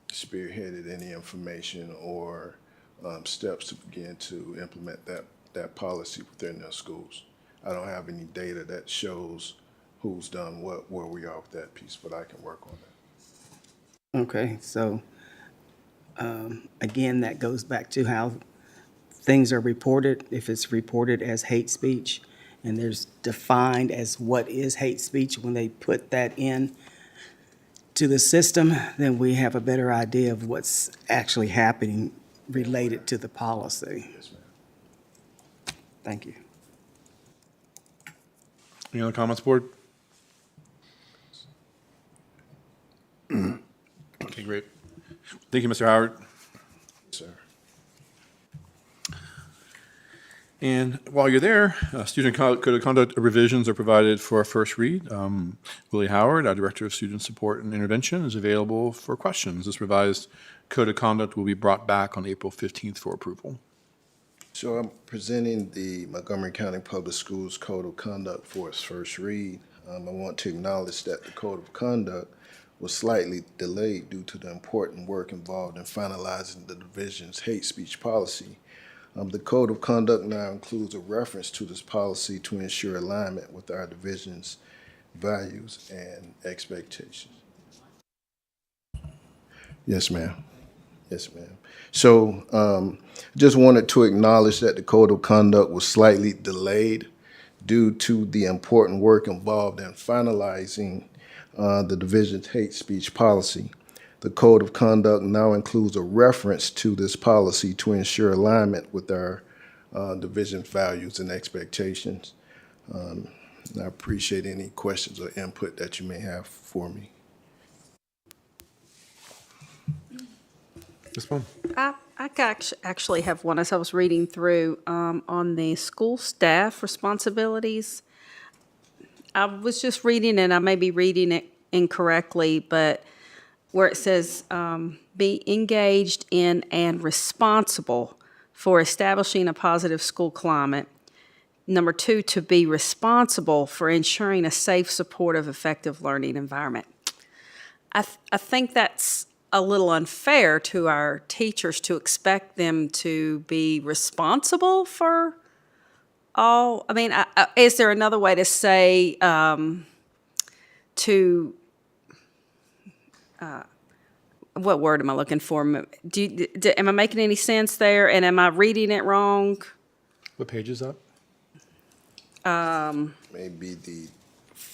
spearheaded any information or steps to begin to implement that policy within their schools. I don't have any data that shows who's done what, where we are with that piece, but I can work on that. Okay, so again, that goes back to how things are reported. If it's reported as hate speech and there's defined as what is hate speech when they put that in to the system, then we have a better idea of what's actually happening related to the policy. Yes, ma'am. Thank you. Any other comments, board? Okay, great. Thank you, Mr. Howard. Yes, sir. And while you're there, student code of conduct revisions are provided for a first read. Willie Howard, our Director of Student Support and Intervention, is available for questions. This revised code of conduct will be brought back on April 15th for approval. So I'm presenting the Montgomery County Public Schools Code of Conduct for its first read. I want to acknowledge that the Code of Conduct was slightly delayed due to the important work involved in finalizing the division's hate speech policy. The Code of Conduct now includes a reference to this policy to ensure alignment with our division's values and expectations. Yes, ma'am. Yes, ma'am. So just wanted to acknowledge that the Code of Conduct was slightly delayed due to the important work involved in finalizing the division's hate speech policy. The Code of Conduct now includes a reference to this policy to ensure alignment with our division's values and expectations. I appreciate any questions or input that you may have for me. Ms. Plum? I actually have one as I was reading through on the school staff responsibilities. I was just reading it, I may be reading it incorrectly, but where it says be engaged in and responsible for establishing a positive school climate. Number 2, to be responsible for ensuring a safe, supportive, effective learning environment. I think that's a little unfair to our teachers to expect them to be responsible for all. I mean, is there another way to say what word am I looking for? Am I making any sense there? And am I reading it wrong? What page is that? Maybe the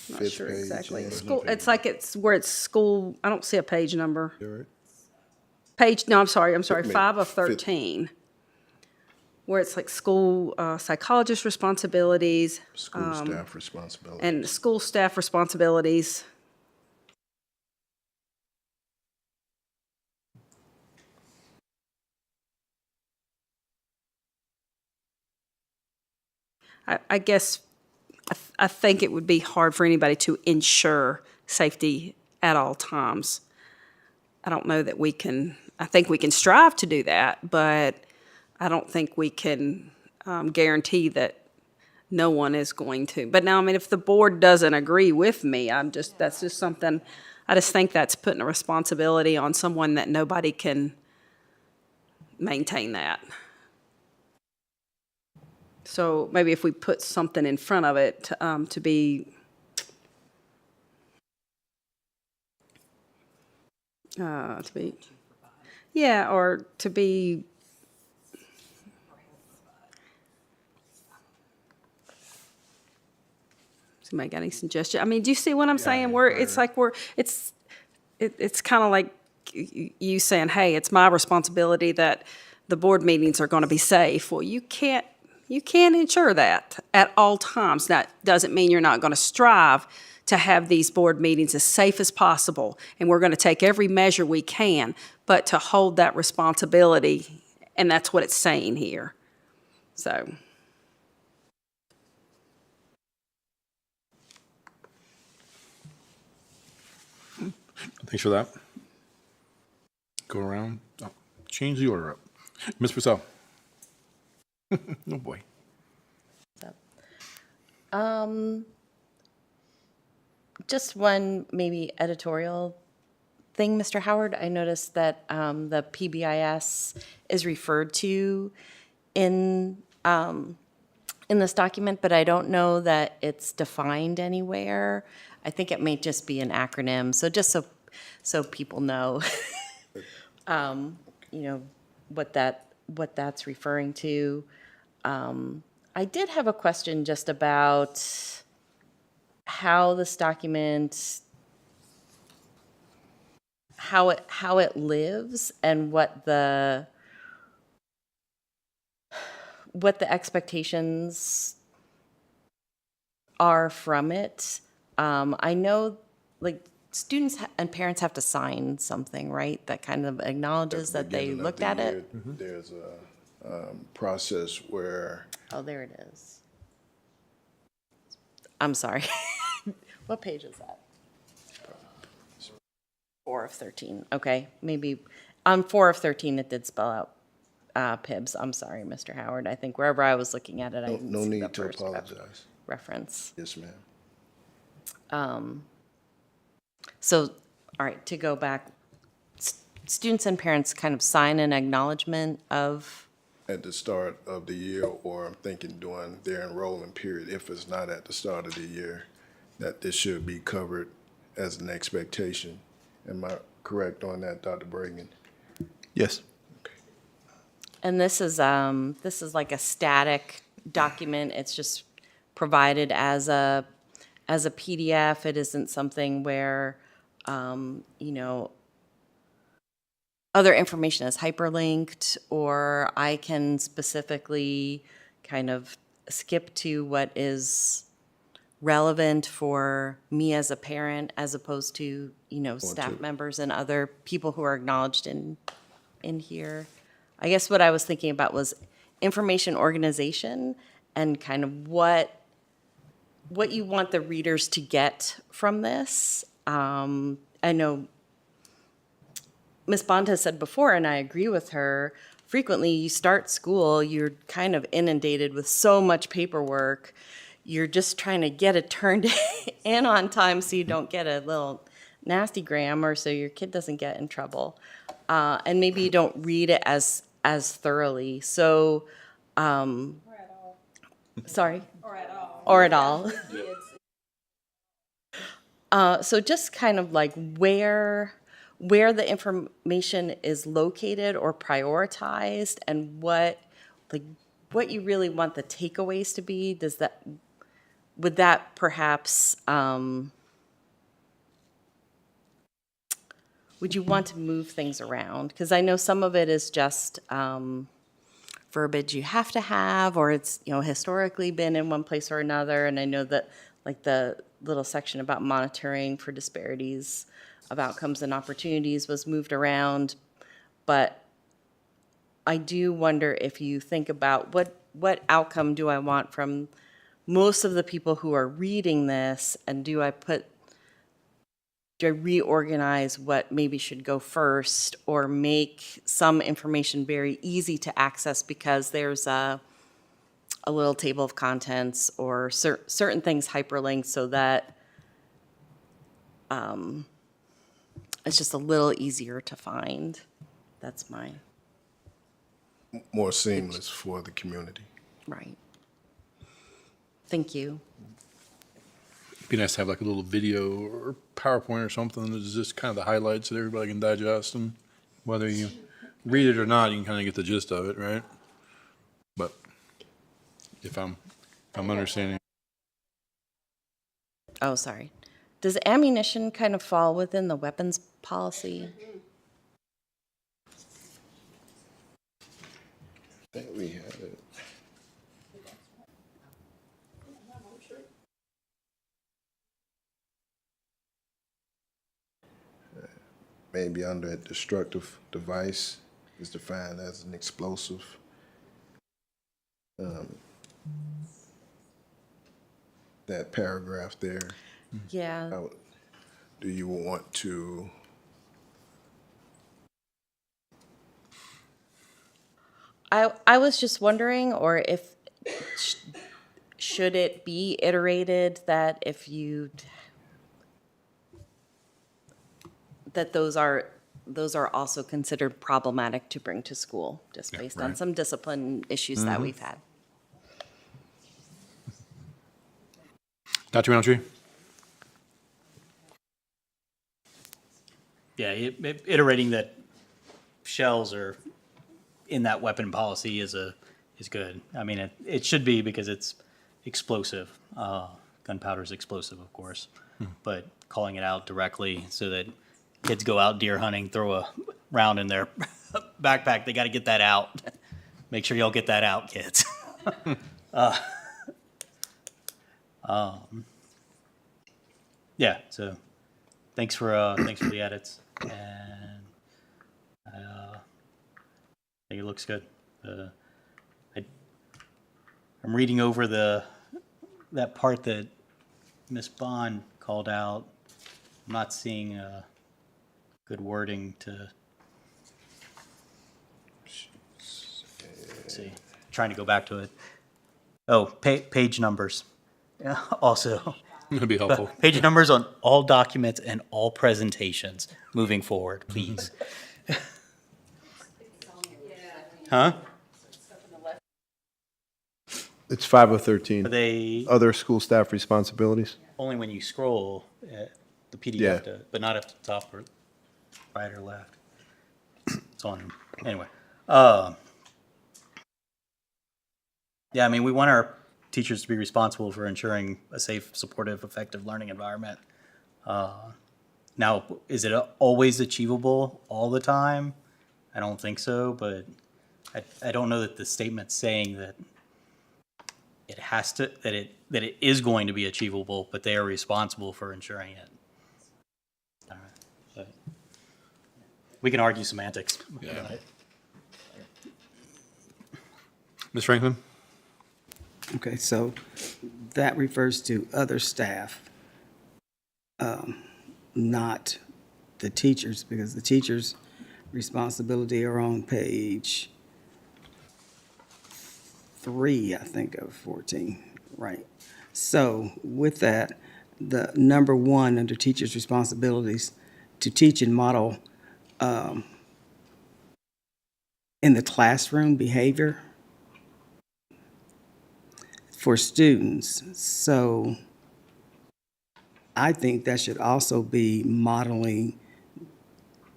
Not fifth sure page. exactly. yeah. School. It's like it's where it's school. I don't see a page number. You all right? Page. No, I'm sorry. Maybe 5 of fifth. 13. where it's like school psychologist responsibilities. School staff responsibility. And school staff responsibilities. I guess I think it would be hard for anybody to ensure safety at all times. I don't know that we can, I think we can strive to do that, but I don't think we can guarantee that no one is going to. But now, I mean, if the board doesn't agree with me, that's just something, I just think that's putting a responsibility on someone that nobody can maintain that. So maybe if we put something in front of it to be yeah, or to be somebody got any suggestion? I mean, do you see what I'm saying? It's kind of like you saying, hey, it's my responsibility that the board meetings are going to be safe. Well, you can't ensure that at all times. That doesn't mean you're not going to strive to have these board meetings as safe as possible, and we're going to take every measure we can, but to hold that responsibility, and that's what it's saying here. So. Thanks for that. Go around. Oh, change the order up. Ms. Purcell. Oh, boy. Just one maybe editorial thing, Mr. Howard. I noticed that the PBIS is referred to in this document, but I don't know that it's defined anywhere. I think it may just be an acronym. So just so people know, what that's referring to. I did have a question just about how this document, how it lives, and what the expectations are from it. I know, like, students and parents have to sign something, right? That kind of acknowledges that they Beginning of looked the at year, it. There's a process where Oh, there it is. I'm sorry. What page is that? 4 of 13. Okay, maybe on 4 of 13 it did spell out PIBS. I'm sorry, Mr. Howard. I think wherever I was looking at it, I didn't no see need the to first apologize. reference. Yes, ma'am. So, all right, to go back, students and parents kind of sign an acknowledgement of, At the start of the year, or I'm thinking during their enrollment period, if it's not at the start of the year, that this should be covered as an expectation. Am I correct on that, Dr. Bragan? Yes. and this is like a static document. It's just provided as a PDF. It isn't something where, other information is hyperlinked, or I can specifically kind of skip to what is relevant for me as a parent, as opposed to, staff members and other people who are acknowledged in here. I guess what I was thinking about was information organization and kind of what you want the readers to get from this. I know Ms. Bond has said before, and I agree with her, frequently you start school, you're kind of inundated with so much paperwork. You're just trying to get it turned in on time so you don't get a little nasty gram, or so your kid doesn't get in trouble. And maybe you don't read it as thoroughly. So, sorry? Or at all. So just kind of like where the information is located or prioritized, and what you really want the takeaways to be. Would that perhaps, would you want to move things around? Because I know some of it is just verbiage you have to have, or it's, historically been in one place or another. And I know that, like, the little section about monitoring for disparities of outcomes and opportunities was moved around. But I do wonder if you think about what outcome do I want from most of the people who are reading this, and do I reorganize what maybe should go first, or make some information very easy to access because there's a little table of contents or certain things hyperlinked so that it's just a little easier to find. That's mine. More seamless for the community. Right. Thank you. It'd be nice to have like a little video or PowerPoint or something that's just kind of the highlights that everybody can digest, and whether you read it or not, you can kind of get the gist of it, right? But if I'm understanding. Oh, sorry. Does ammunition kind of fall within the weapons policy? I think we had it. Maybe under a destructive device is defined as an explosive. That paragraph there. Yeah. Do you want to? I was just wondering, or if, should it be iterated that if you, that those are also considered problematic to bring to school, just based on right. some discipline issues that we've had. Dr. Roundtree? Yeah, iterating that shells are in that weapon policy is good. I mean, it should be, because it's explosive. Gunpowder is explosive, of course, but calling it out directly so that kids go out deer hunting, throw a round in their backpack, they got to get that out. Make sure y'all get that out, kids. Yeah, so thanks for the edits, and I think it looks good. I'm reading over that part that Ms. Bond called out. I'm not seeing good wording to. Let's see, trying to go back to it. Oh, page numbers. Yeah, also. That'd be helpful. Page numbers on all documents and all presentations moving forward, please. Huh? It's 5 of 13. Are they Other school staff responsibilities. only when you scroll at the PDF, Yeah. but not at the top or right or left? It's on, anyway. Yeah, I mean, we want our teachers to be responsible for ensuring a safe, supportive, effective learning environment. Now, is it always achievable all the time? I don't think so, but I don't know that the statement's saying that it has to, that it is going to be achievable, but they are responsible for ensuring it. All right, but we can argue semantics. Yeah. Ms. Franklin? Okay, so that refers to other staff, not the teachers, because the teachers' responsibility are on page 3, I think, of 14, right? So with that, the number 1 under teachers' responsibilities to teach and model in the classroom behavior for students. So I think that should also be modeling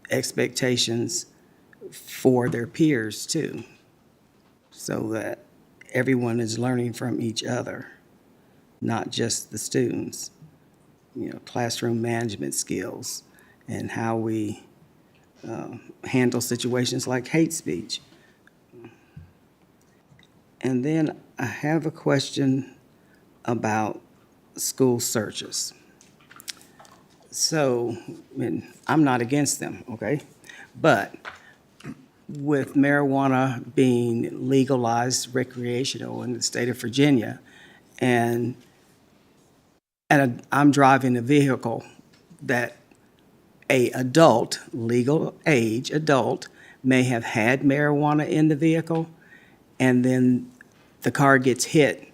expectations for their peers too, so that everyone is learning from each other, not just the students. You know, classroom management skills and how we handle situations like hate speech. And then I have a question about school searches. So, I'm not against them, okay? But with marijuana being legalized recreational in the state of Virginia, and I'm driving a vehicle that a adult, legal age adult, may have had marijuana in the vehicle, and then the car gets hit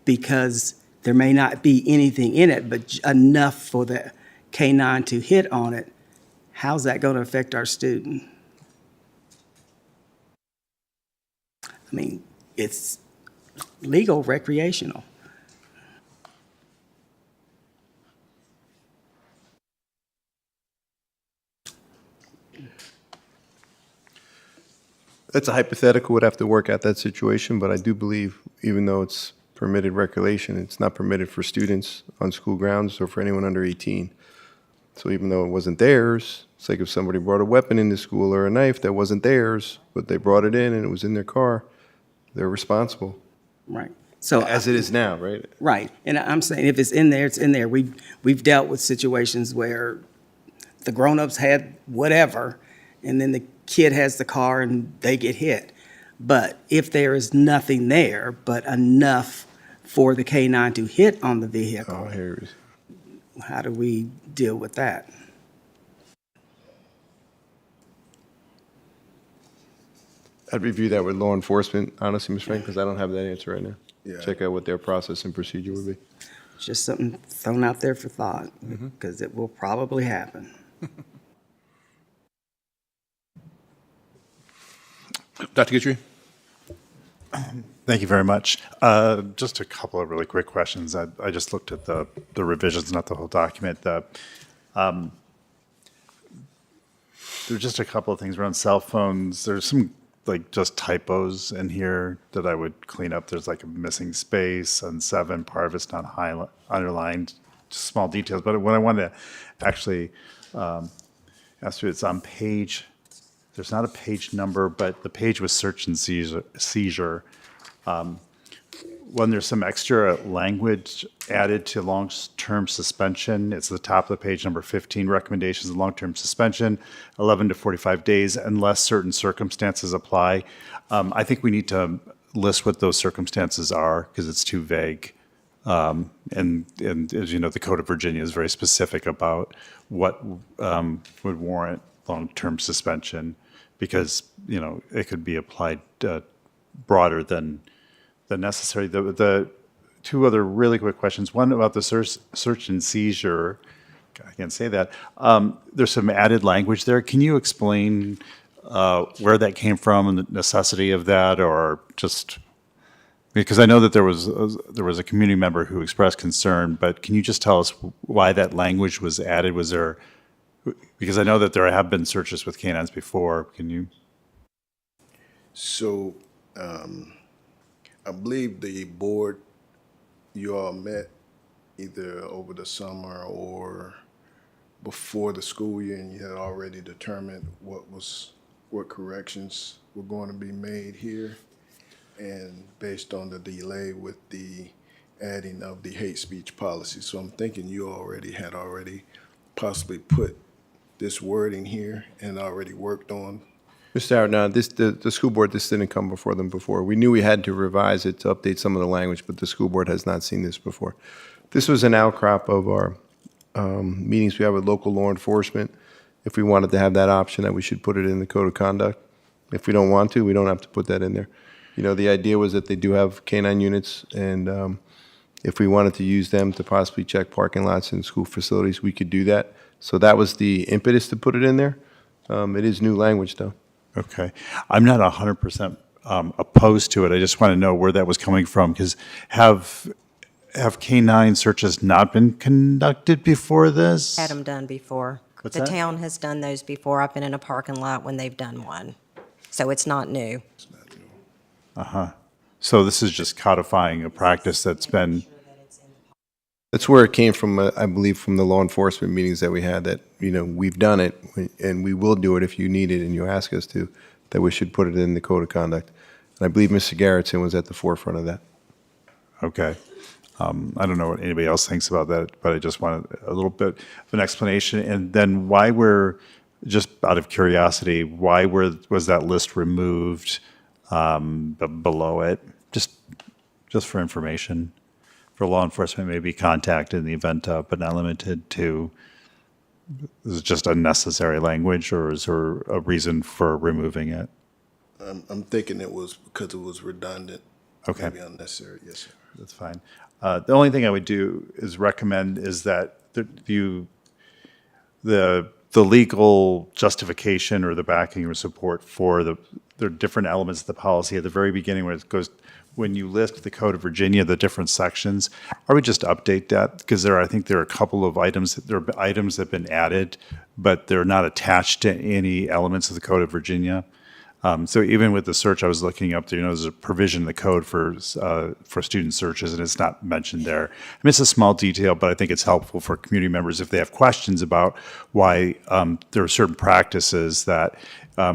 because there may not be anything in it, but enough for the K-9 to hit on it. How's that going to affect our student? I mean, it's legal recreational. That's a hypothetical, would have to work out that situation, but I do believe, even though it's permitted recreation, it's not permitted for students on school grounds or for anyone under 18. So even though it wasn't theirs, it's like if somebody brought a weapon into school or a knife that wasn't theirs, but they brought it in and it was in their car, they're responsible. Right. So As it is now, right? Right. And I'm saying if it's in there, it's in there. We've dealt with situations where the grown-ups had whatever, and then the kid has the car and they get hit. But if there is nothing there but enough for the K-9 to hit on the vehicle, Oh, here it is. how do we deal with that? I'd review that with law enforcement, honestly, Ms. Frank, because I don't have that answer right now. Yeah. Check out what their process and procedure would be. Just something thrown out there for thought, because it will probably happen. Dr. Guthrie? Thank you very much. Just a couple of really quick questions. I just looked at the revisions, not the whole document. There's just a couple of things around cell phones. There's some like just typos in here that I would clean up. There's like a missing space on 7, part of it's not underlined, just small details. But what I wanted to actually ask you, it's on page, there's not a page number, but the page was search and seizure. When there's some extra language added to long-term suspension, it's the top of the page, number 15, recommendations of long-term suspension, 11 to 45 days, unless certain circumstances apply. I think we need to list what those circumstances are, because it's too vague. And as you know, the Code of Virginia is very specific about what would warrant long-term suspension, because, you know, it could be applied broader than necessary. The two other really quick questions. One about the search and seizure. I can't say that. There's some added language there. Can you explain where that came from and the necessity of that, or just because I know that there was a community member who expressed concern, but can you just tell us why that language was added? Was there, because I know that there have been searches with canines before. Can you? So, I believe the board, you all met either over the summer or before the school year, and you had already determined what corrections were going to be made here. And based on the delay with the adding of the hate speech policy. So I'm thinking you had already possibly put this wording here and already worked on. Mr. Howard, now, the school board, this didn't come before them before. We knew we had to revise it to update some of the language, but the school board has not seen this before. This was an outcrop of our meetings we have with local law enforcement. If we wanted to have that option, that we should put it in the code of conduct. If we don't want to, we don't have to put that in there. You know, the idea was that they do have canine units, and if we wanted to use them to possibly check parking lots and school facilities, we could do that. So that was the impetus to put it in there. It is new language, though. Okay. I'm not 100% opposed to it. I just want to know where that was coming from, because have canine searches not been conducted before this? Had them done before. What's The that? town has done those before. I've been in a parking lot when they've done one. So it's not new. Uh-huh. So this is just codifying a practice that's been, That's where it came from, I believe, from the law enforcement meetings that we had, that, you know, we've done it, and we will do it if you need it and you ask us to, that we should put it in the code of conduct. And I believe Mr. Garrettson was at the forefront of that. Okay. I don't know what anybody else thinks about that, but I just wanted a little bit of an explanation. And then why just out of curiosity, was that list removed below it? Just for information, for law enforcement may be contacted in the event of, but not limited to. Is it just unnecessary language, or is there a reason for removing it? I'm thinking it was because it was redundant. Okay. Maybe unnecessary, yes, sir. That's fine. The only thing I would do is recommend is that the legal justification or the backing or support for the different elements of the policy at the very beginning when you list the Code of Virginia, the different sections, I would just update that because I think there are a couple of items that have been added, but they're not attached to any elements of the Code of Virginia. So even with the search I was looking up, there's a provision in the code for student searches, and it's not mentioned there. I mean, it's a small detail, but I think it's helpful for community members if they have questions about why there are certain practices that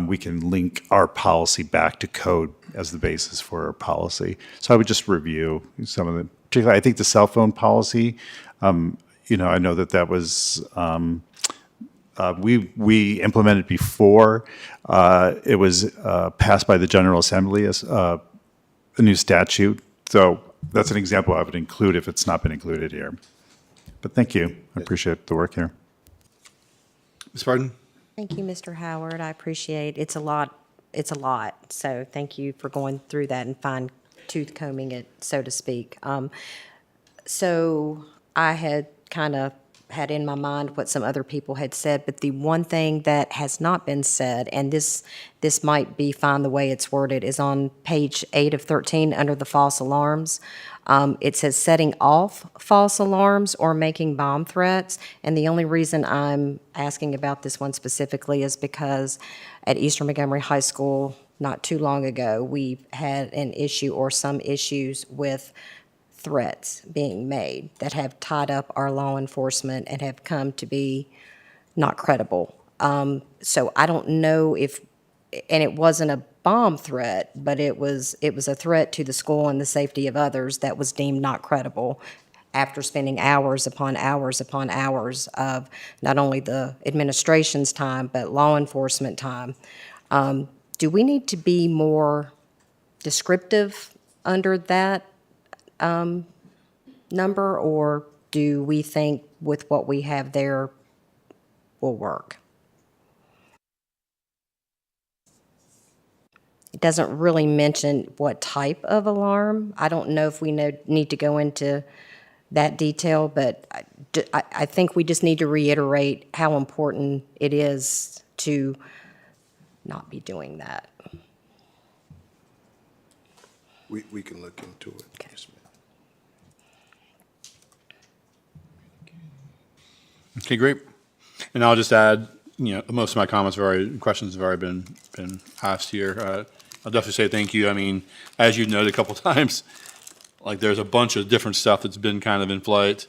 we can link our policy back to code as the basis for our policy. So I would just review some of the, particularly I think the cell phone policy, I know that was, we implemented before it was passed by the General Assembly as a new statute. So that's an example I would include if it's not been included here. But thank you. I appreciate the work here. Ms. Barden? Thank you, Mr. Howard. I appreciate it's a lot. It's a lot. So thank you for going through that and fine tooth combing it, so to speak. So I had kind of had in my mind what some other people had said, but the one thing that has not been said, and this might be fine the way it's worded, is on page 8 of 13 under the false alarms. It says setting off false alarms or making bomb threats, and the only reason I'm asking about this one specifically is because at Eastern Montgomery High School not too long ago, we had an issue or some issues with threats being made that have tied up our law enforcement and have come to be not credible. So I don't know if, and it wasn't a bomb threat, but it was a threat to the school and the safety of others that was deemed not credible after spending hours upon hours upon hours of not only the administration's time, but law enforcement time. Do we need to be more descriptive under that number, or do we think with what we have there will work? It doesn't really mention what type of alarm. I don't know if we need to go into that detail, but I think we just need to reiterate how important it is to not be doing that. We can look into it. Okay. Yes, ma'am. Okay, great. And I'll just add, most of my questions have already been asked here. I'll definitely say thank you. I mean, as you noted a couple times, like there's a bunch of different stuff that's been kind of in flight,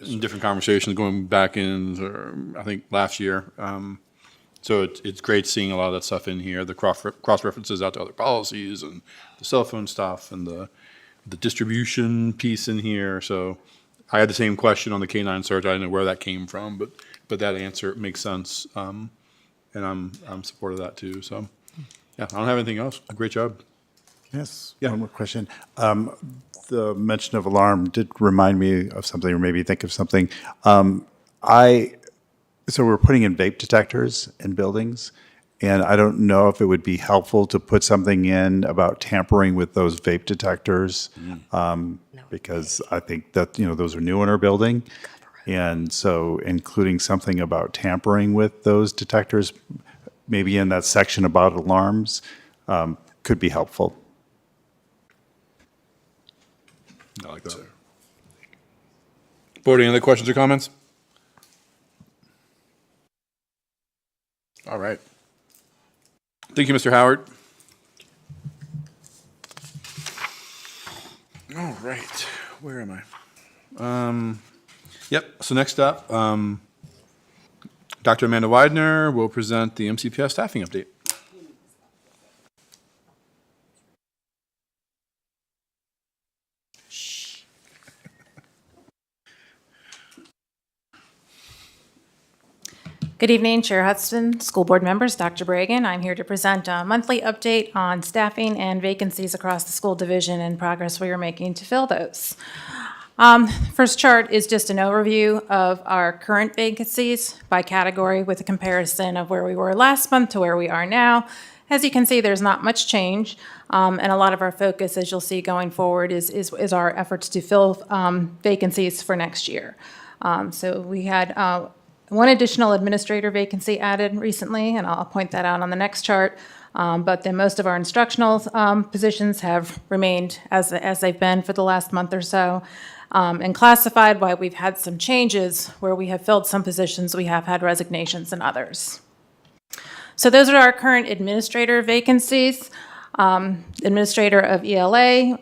in different conversations going back in, I think, last year. So it's great seeing a lot of that stuff in here, the cross references out to other policies and the cell phone stuff and the distribution piece in here. So I had the same question on the K-9 search. I didn't know where that came from, but that answer makes sense. And I'm supportive of that too. So yeah, I don't have anything else. Great job. Yes. Yeah. One more question. The mention of alarm did remind me of something, or maybe think of something. So we're putting in vape detectors in buildings, and I don't know if it would be helpful to put something in about tampering with those vape detectors, because I think that, those are new in our building. And so including something about tampering with those detectors, maybe in that section about alarms, could be helpful. I like that. Board, any other questions or comments? All right. Thank you, Mr. Howard. All right. Where am I? Yep. So next up, Dr. Amanda Widener will present the MCPS staffing update. Good evening, Chair Hudson, school board members, Dr. Bragan. I'm here to present a monthly update on staffing and vacancies across the school division and progress we are making to fill those. First chart is just an overview of our current vacancies by category with a comparison of where we were last month to where we are now. As you can see, there's not much change, and a lot of our focus, as you'll see going forward, is our efforts to fill vacancies for next year. So we had one additional administrator vacancy added recently, and I'll point that out on the next chart. But then most of our instructional positions have remained as they've been for the last month or so. And classified, while we've had some changes where we have filled some positions, we have had resignations in others. So those are our current administrator vacancies. Administrator of ELA,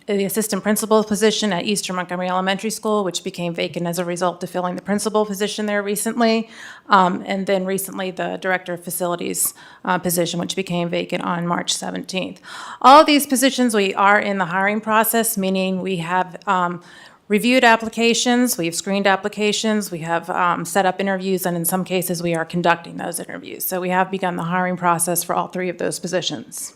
the assistant principal position at Eastern Montgomery Elementary School, which became vacant as a result of filling the principal position there recently. And then recently the director of facilities position, which became vacant on March 17th. All of these positions, we are in the hiring process, meaning we have reviewed applications, we have screened applications, we have set up interviews, and in some cases we are conducting those interviews. So we have begun the hiring process for all three of those positions.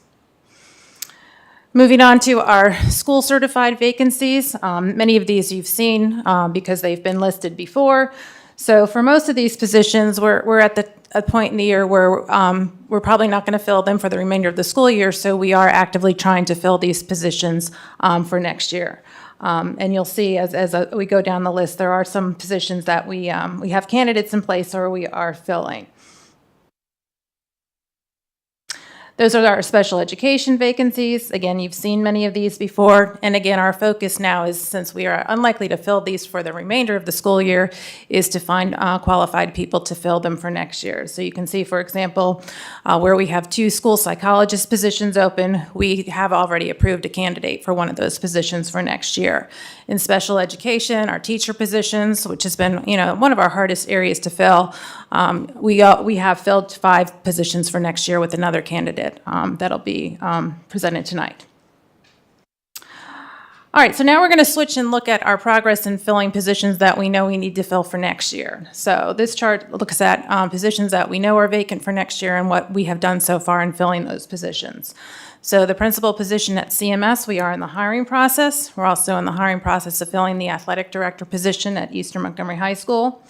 Moving on to our school certified vacancies. Many of these you've seen because they've been listed before. So for most of these positions, we're at a point in the year where we're probably not going to fill them for the remainder of the school year, so we are actively trying to fill these positions for next year. And you'll see as we go down the list, there are some positions that we have candidates in place or we are filling. Those are our special education vacancies. Again, you've seen many of these before. And again, our focus now is, since we are unlikely to fill these for the remainder of the school year, is to find qualified people to fill them for next year. So you can see, for example, where we have 2 school psychologist positions open, we have already approved a candidate for one of those positions for next year. In special education, our teacher positions, which has been, one of our hardest areas to fill, we have filled 5 positions for next year with another candidate that'll be presented tonight. All right, so now we're going to switch and look at our progress in filling positions that we know we need to fill for next year. So this chart looks at positions that we know are vacant for next year and what we have done so far in filling those positions. So the principal position at CMS, we are in the hiring process. We're also in the hiring process of filling the athletic director position at Eastern Montgomery High School,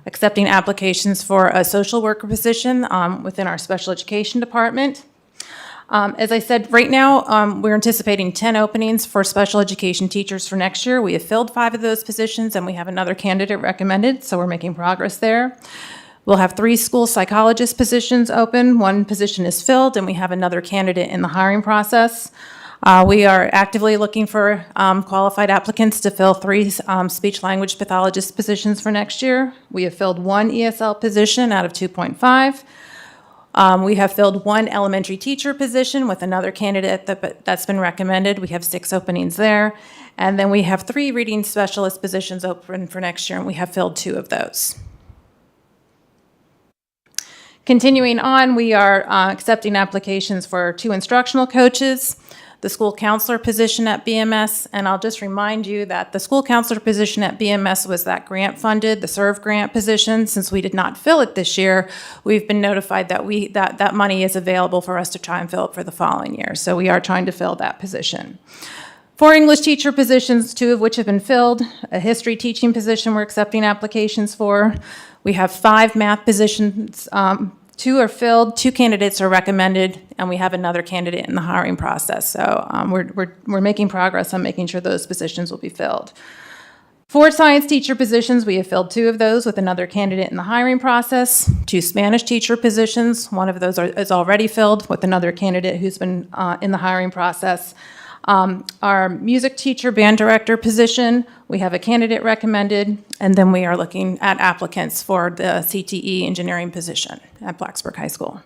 accepting applications for a social worker position within our special education department. As I said, right now, we're anticipating 10 openings for special education teachers for next year. We have filled 5 of those positions, and we have another candidate recommended, so we're making progress there. We'll have 3 school psychologist positions open. 1 position is filled, and we have another candidate in the hiring process. We are actively looking for qualified applicants to fill 3 speech-language pathologist positions for next year. We have filled 1 ESL position out of 2.5. We have filled 1 elementary teacher position with another candidate that's been recommended. We have 6 openings there. And then we have 3 reading specialist positions open for next year, and we have filled 2 of those. Continuing on, we are accepting applications for 2 instructional coaches, the school counselor position at BMS, and I'll just remind you that the school counselor position at BMS was that grant-funded, the SERVE grant position. Since we did not fill it this year, we've been notified that that money is available for us to try and fill it for the following year. So we are trying to fill that position. 4 English teacher positions, 2 of which have been filled. A history teaching position we're accepting applications for. We have 5 math positions. 2 are filled, 2 candidates are recommended, and we have another candidate in the hiring process. So we're making progress on making sure those positions will be filled. 4 science teacher positions, we have filled 2 of those with another candidate in the hiring process. 2 Spanish teacher positions, 1 of those is already filled with another candidate who's been in the hiring process. Our music teacher band director position, we have a candidate recommended, and then we are looking at applicants for the CTE engineering position at Blacksburg High School.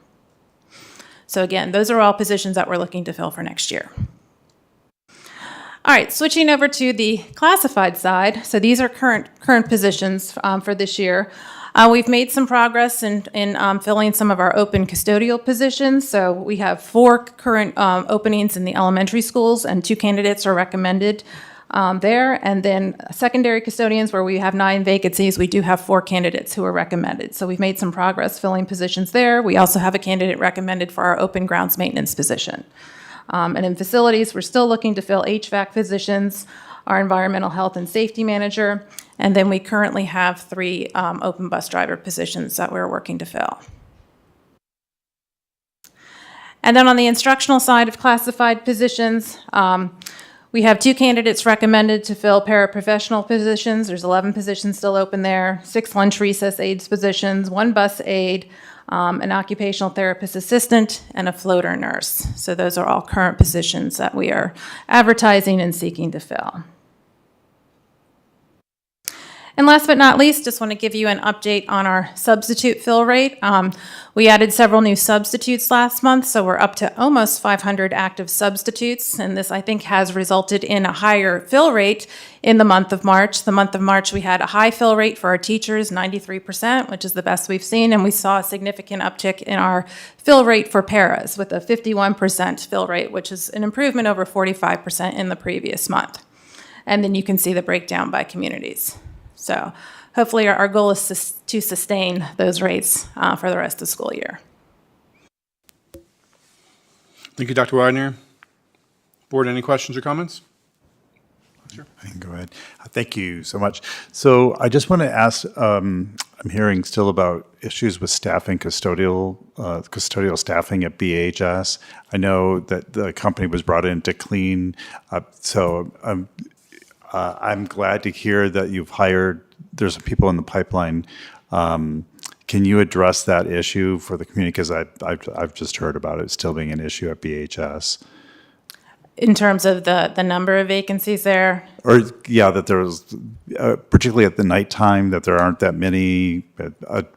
So again, those are all positions that we're looking to fill for next year. All right, switching over to the classified side. So these are current positions for this year. We've made some progress in filling some of our open custodial positions. So we have 4 current openings in the elementary schools, and 2 candidates are recommended. there. And then secondary custodians, where we have 9 vacancies, we do have 4 candidates who are recommended. So we've made some progress filling positions there. We also have a candidate recommended for our open grounds maintenance position. And in facilities, we're still looking to fill HVAC positions, our environmental health and safety manager, and then we currently have 3 open bus driver positions that we're working to fill. And then on the instructional side of classified positions, we have 2 candidates recommended to fill paraprofessional positions. There's 11 positions still open there, 6 lunch recess aides positions, 1 bus aide, an occupational therapist assistant, and a floater nurse. So those are all current positions that we are advertising and seeking to fill. And last but not least, just want to give you an update on our substitute fill rate. We added several new substitutes last month, so we're up to almost 500 active substitutes, and this, I think, has resulted in a higher fill rate in the month of March. The month of March, we had a high fill rate for our teachers, 93%, which is the best we've seen, and we saw a significant uptick in our fill rate for paras with a 51% fill rate, which is an improvement over 45% in the previous month. And then you can see the breakdown by communities. So hopefully our goal is to sustain those rates for the rest of the school year. Thank you, Dr. Widener. Board, any questions or comments? Sure. I can go ahead. Thank you so much. So I just want to ask, I'm hearing still about issues with staffing, custodial staffing at BHS. I know that the company was brought in to clean up, so I'm glad to hear that you've hired, there's some people in the pipeline. Can you address that issue for the community? Because I've just heard about it still being an issue at BHS. In terms of the number of vacancies there? Or, yeah, that there's, particularly at the nighttime, that there aren't that many.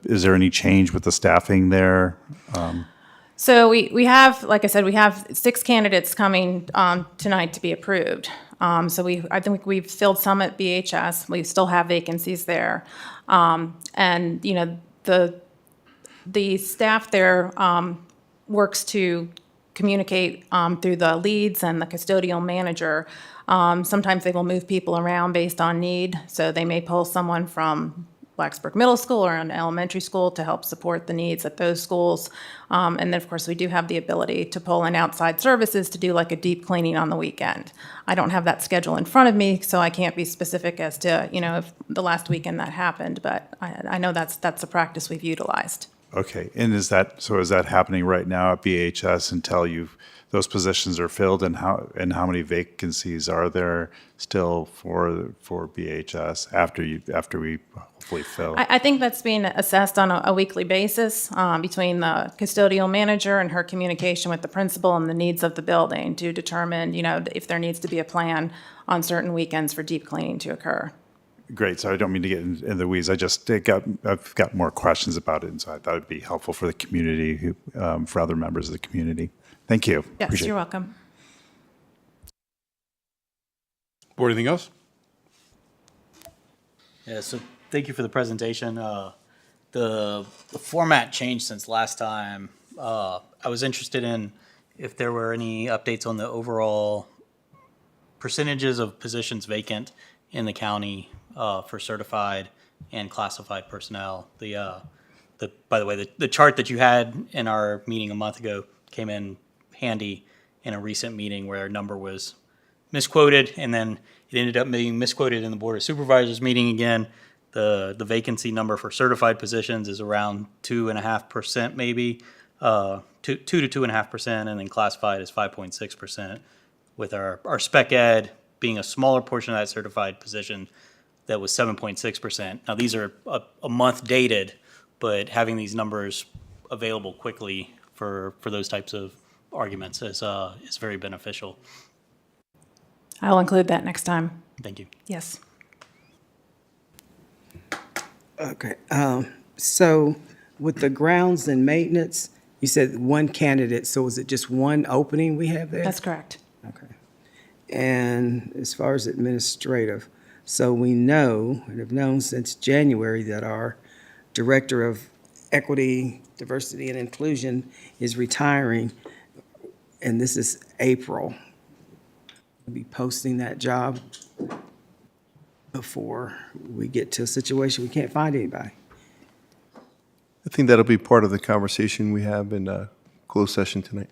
Is there any change with the staffing there? So we have, like I said, we have 6 candidates coming tonight to be approved. So I think we've filled some at BHS. We still have vacancies there. And, you know, the staff there works to communicate through the leads and the custodial manager. Sometimes they will move people around based on need. So they may pull someone from Blacksburg Middle School or an elementary school to help support the needs at those schools. And then, of course, we do have the ability to pull in outside services to do like a deep cleaning on the weekend. I don't have that schedule in front of me, so I can't be specific as to, you know, if the last weekend that happened, but I know that's a practice we've utilized. Okay, and is that happening right now at BHS until those positions are filled, and how many vacancies are there still for BHS after we hopefully fill? I think that's being assessed on a weekly basis between the custodial manager and her communication with the principal and the needs of the building to determine, you know, if there needs to be a plan on certain weekends for deep cleaning to occur. Great. So I don't mean to get in the weeds. I've got more questions about it, and so I thought it'd be helpful for the community, for other members of the community. Thank you. Yes, Appreciate you're it. welcome. Board, anything else? Yeah, so thank you for the presentation. The format changed since last time. I was interested in if there were any updates on the overall percentages of positions vacant in the county for certified and classified personnel. By the way, the chart that you had in our meeting a month ago came in handy in a recent meeting where a number was misquoted, and then it ended up being misquoted in the Board of Supervisors meeting again. The vacancy number for certified positions is around 2.5%, maybe 2 to 2.5%, and then classified is 5.6%. With our spec ed being a smaller portion of that certified position, that was 7.6%. Now these are a month dated, but having these numbers available quickly for those types of arguments is very beneficial. I'll include that next time. Thank you. Yes. Okay, so with the grounds and maintenance, you said 1 candidate, so is it just 1 opening we have there? That's correct. Okay. And as far as administrative, so we know, and have known since January, that our Director of Equity, Diversity, and Inclusion is retiring, and this is April. be posting that job before we get to a situation we can't find anybody. I think that'll be part of the conversation we have in closed session tonight.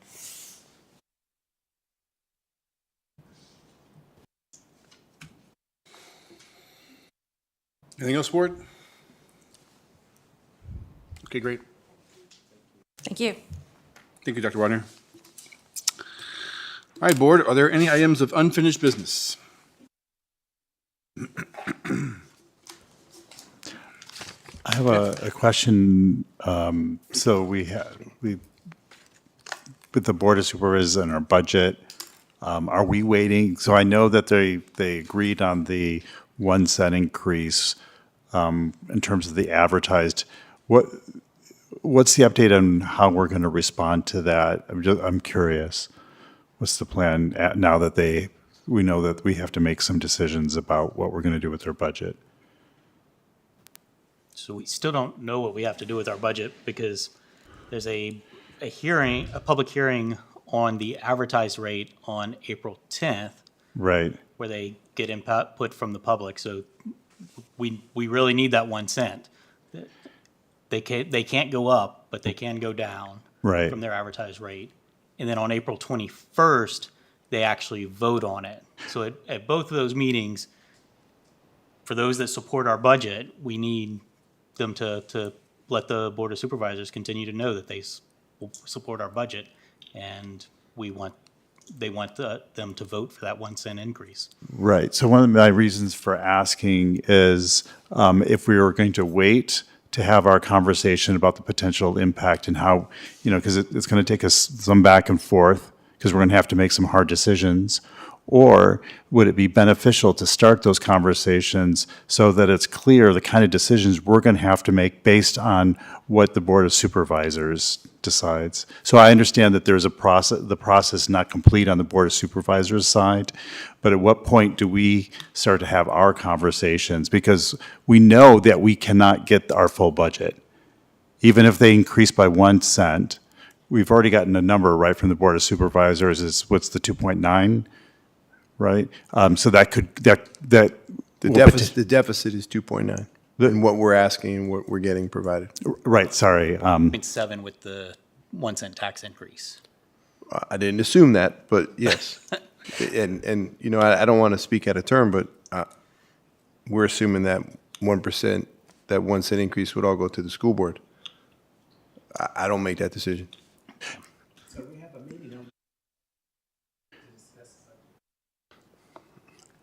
Anything else, Board? Okay, great. Thank you. Thank you, Dr. Wagner. All right, Board, are there any items of unfinished business? I have a question. So we with the Board of Supervisors and our budget, are we waiting? So I know that they agreed on the 1 cent increase in terms of the advertised. What's the update on how we're going to respond to that? I'm curious. What's the plan now that we know that we have to make some decisions about what we're going to do with our budget? So we still don't know what we have to do with our budget because there's a public hearing on the advertised rate on April 10th. Right. Where they get input from the public. So we really need that 1 cent. They can't go up, but they can go down Right. from their advertised rate. And then on April 21st, they actually vote on it. So at both of those meetings, for those that support our budget, we need them to let the Board of Supervisors continue to know that they will support our budget, and they want them to vote for that 1 cent increase. Right. So one of my reasons for asking is if we were going to wait to have our conversation about the potential impact and how, because it's going to take us some back and forth because we're going to have to make some hard decisions. Or would it be beneficial to start those conversations so that it's clear the kind of decisions we're going to have to make based on what the Board of Supervisors decides? So I understand that there's the process is not complete on the Board of Supervisors side, but at what point do we start to have our conversations? Because we know that we cannot get our full budget. Even if they increase by 1 cent, we've already gotten a number right from the Board of Supervisors. What's the 2.9? Right? So that could, The deficit is 2.9, and what we're asking and what we're getting provided. Right, sorry. 0.7 with the 1 cent tax increase. I didn't assume that, but yes. And I don't want to speak out of turn, but we're assuming that 1%, that 1 cent increase would all go to the school board. I don't make that decision.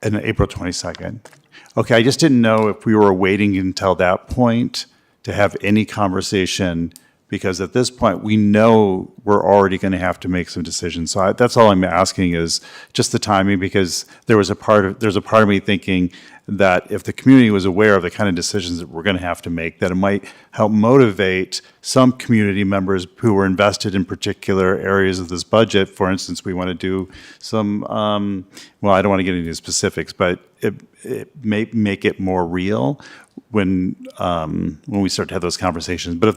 And April 22nd. Okay, I just didn't know if we were waiting until that point to have any conversation, because at this point, we know we're already going to have to make some decisions. So that's all I'm asking is just the timing, because there's a part of me thinking that if the community was aware of the kind of decisions that we're going to have to make, that it might help motivate some community members who are invested in particular areas of this budget. For instance, we want to do some, well, I don't want to get into specifics, but it may make it more real when we start to have those conversations. But if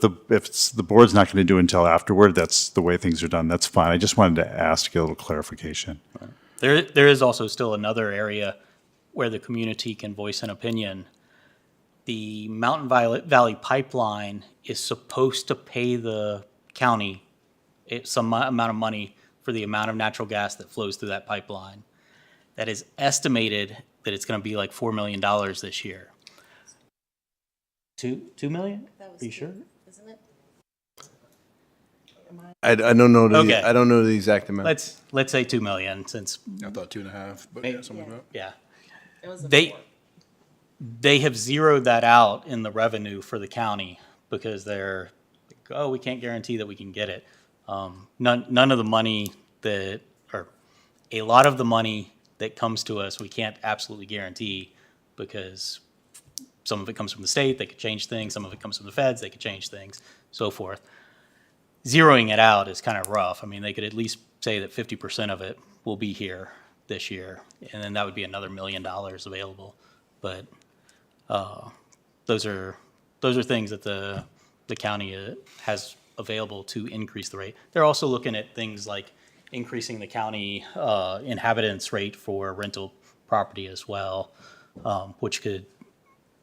the board's not going to do it until afterward, that's the way things are done, that's fine. I just wanted to ask to get a little clarification. There is also still another area where the community can voice an opinion. The Mountain Valley Pipeline is supposed to pay the county some amount of money for the amount of natural gas that flows through that pipeline. That is estimated that it's going to be like $4 million this year. $2 million? Are you sure? Isn't it? I don't know the Okay. I don't know the exact amount. Let's say 2 million, since I thought 2.5, but yeah, something like that. yeah. They have zeroed that out in the revenue for the county because they're like, oh, we can't guarantee that we can get it. None of the money or a lot of the money that comes to us, we can't absolutely guarantee, because some of it comes from the state, they could change things. Some of it comes from the feds, they could change things, so forth. Zeroing it out is kind of rough. I mean, they could at least say that 50% of it will be here this year, and then that would be another $1 million available. But those are things that the county has available to increase the rate. They're also looking at things like increasing the county inhabitants rate for rental property as well, which could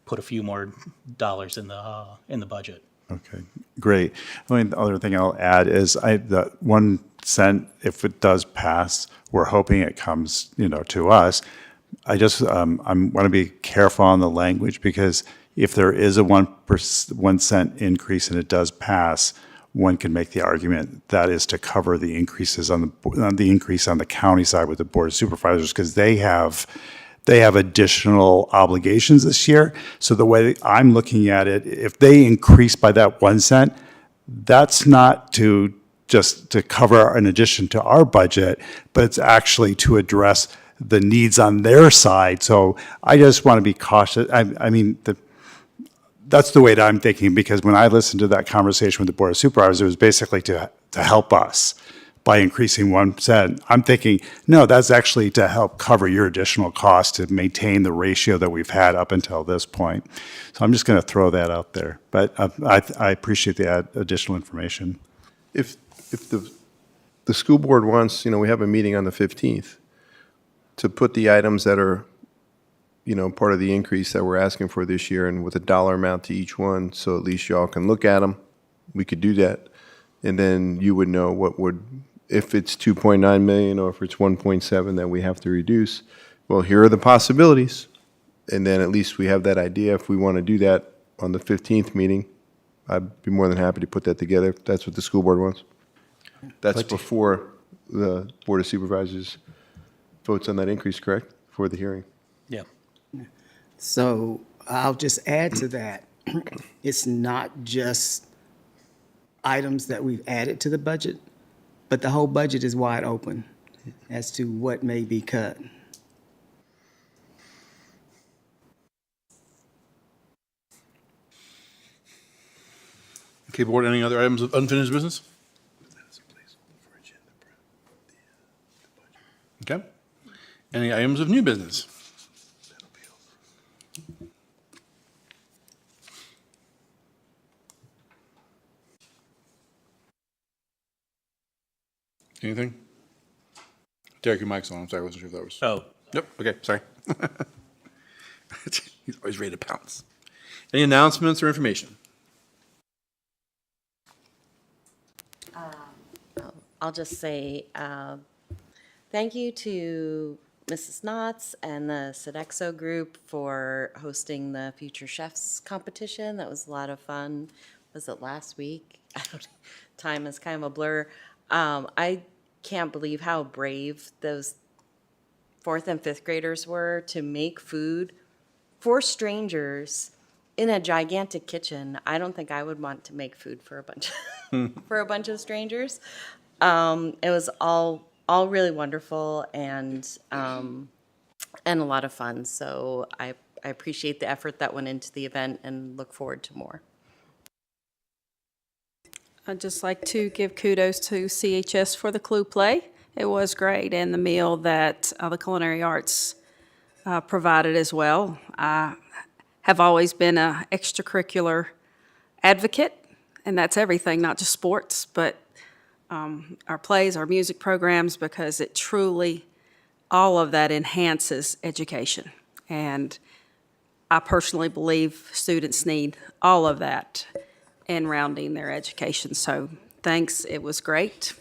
put a few more dollars in the budget. Okay, great. The only other thing I'll add is the 1 cent, if it does pass, we're hoping it comes, to us. I just, I want to be careful on the language, because if there is a 1 cent increase and it does pass, one can make the argument that is to cover the increases on the increase on the county side with the Board of Supervisors, because they have additional obligations this year. So the way I'm looking at it, if they increase by that 1 cent, that's not just to cover an addition to our budget, but it's actually to address the needs on their side. So I just want to be cautious. I mean, that's the way that I'm thinking, because when I listened to that conversation with the Board of Supervisors, it was basically to help us by increasing 1 cent. I'm thinking, no, that's actually to help cover your additional cost to maintain the ratio that we've had up until this point. So I'm just going to throw that out there. But I appreciate the additional information. If the school board wants, we have a meeting on the 15th, to put the items that are, part of the increase that we're asking for this year, and with a dollar amount to each one, so at least y'all can look at them. We could do that. And then you would know if it's 2.9 million or if it's 1.7 that we have to reduce. Well, here are the possibilities. And then at least we have that idea. If we want to do that on the 15th meeting, I'd be more than happy to put that together, if that's what the school board wants. That's before the Board of Supervisors votes on that increase, correct? For the hearing. Yeah. So I'll just add to that. It's not just items that we've added to the budget, but the whole budget is wide open as to what may be cut. Okay, board, any other items of unfinished business? Okay. Any items of new business? Anything? Derek, your mic's on. I'm sorry, I wasn't sure if that was. Oh. Yep, okay, sorry. He's always ready to pounce. Any announcements or information? I'll just say thank you to Mrs. Knotts and the Sodexo group for hosting the Future Chefs competition. That was a lot of fun. Was it last week? Time is kind of a blur. I can't believe how brave those 4th and 5th graders were to make food for strangers in a gigantic kitchen. I don't think I would want to make food for a bunch of strangers. It was all really wonderful and a lot of fun. So I appreciate the effort that went into the event and look forward to more. I'd just like to give kudos to CHS for the Clue Play. It was great, and the meal that the Culinary Arts provided as well. I have always been an extracurricular advocate, and that's everything, not just sports, but our plays, our music programs, because it truly, all of that enhances education. And I personally believe students need all of that in rounding their education. So thanks, it was great.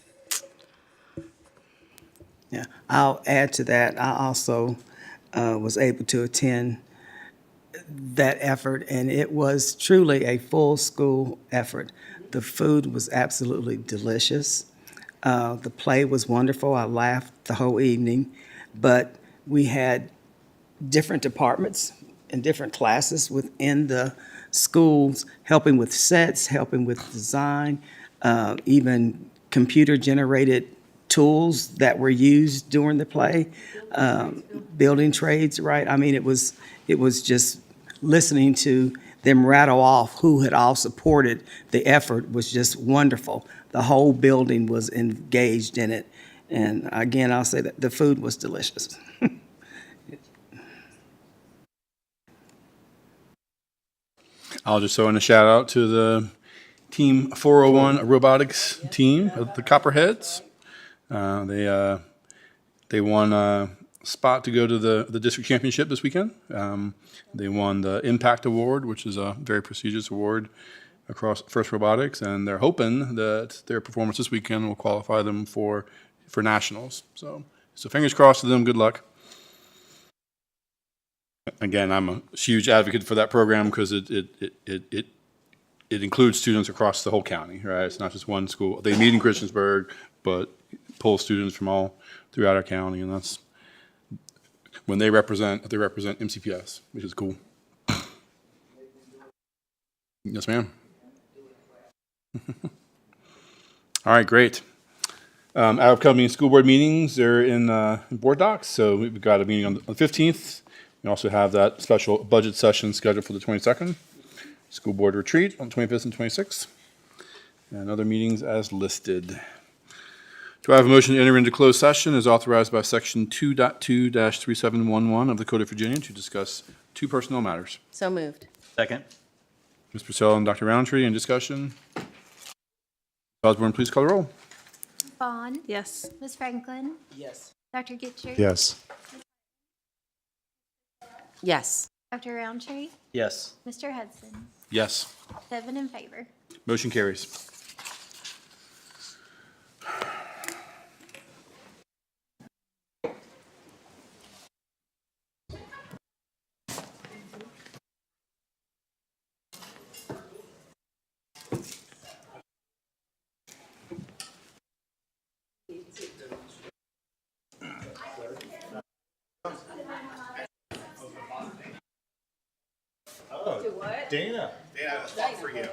Yeah, I'll add to that. I also was able to attend that effort, and it was truly a full school effort. The food was absolutely delicious. The play was wonderful. I laughed the whole evening, but we had different departments and different classes within the schools helping with sets, helping with design, even computer-generated tools that were used during the play, building trades, right? I mean, it was just listening to them rattle off who had all supported the effort was just wonderful. The whole building was engaged in it. And again, I'll say that the food was delicious. I'll just throw in a shout out to the Team 401 robotics team of the Copperheads. They won a spot to go to the district championship this weekend. They won the Impact Award, which is a very prestigious award across FIRST Robotics, and they're hoping that their performance this weekend will qualify them for nationals. So fingers crossed to them. Good luck. Again, I'm a huge advocate for that program because it includes students across the whole county, right? It's not just one school. They meet in Christiansburg, but pull students from all throughout our county, and that's when they represent MCPS, which is cool. Yes, ma'am. All right, great. Our upcoming school board meetings are in board docs. So we've got a meeting on the 15th. We also have that special budget session scheduled for the 22nd. School board retreat on the 25th and 26th. And other meetings as listed. Do I have a motion to enter into closed session as authorized by Section 2.2-3711 of the Code of Virginia to discuss two personnel matters? So moved. Second. Ms. Purcell and Dr. Roundtree, in discussion? Osborne, please call the roll. Vaughn. Yes. Ms. Franklin. Yes. Dr. Gitcher. Yes. Yes. Dr. Roundtree. Yes. Mr. Hudson. Yes. 7 in favor. Motion carries. Dana. Dana, that's all for you.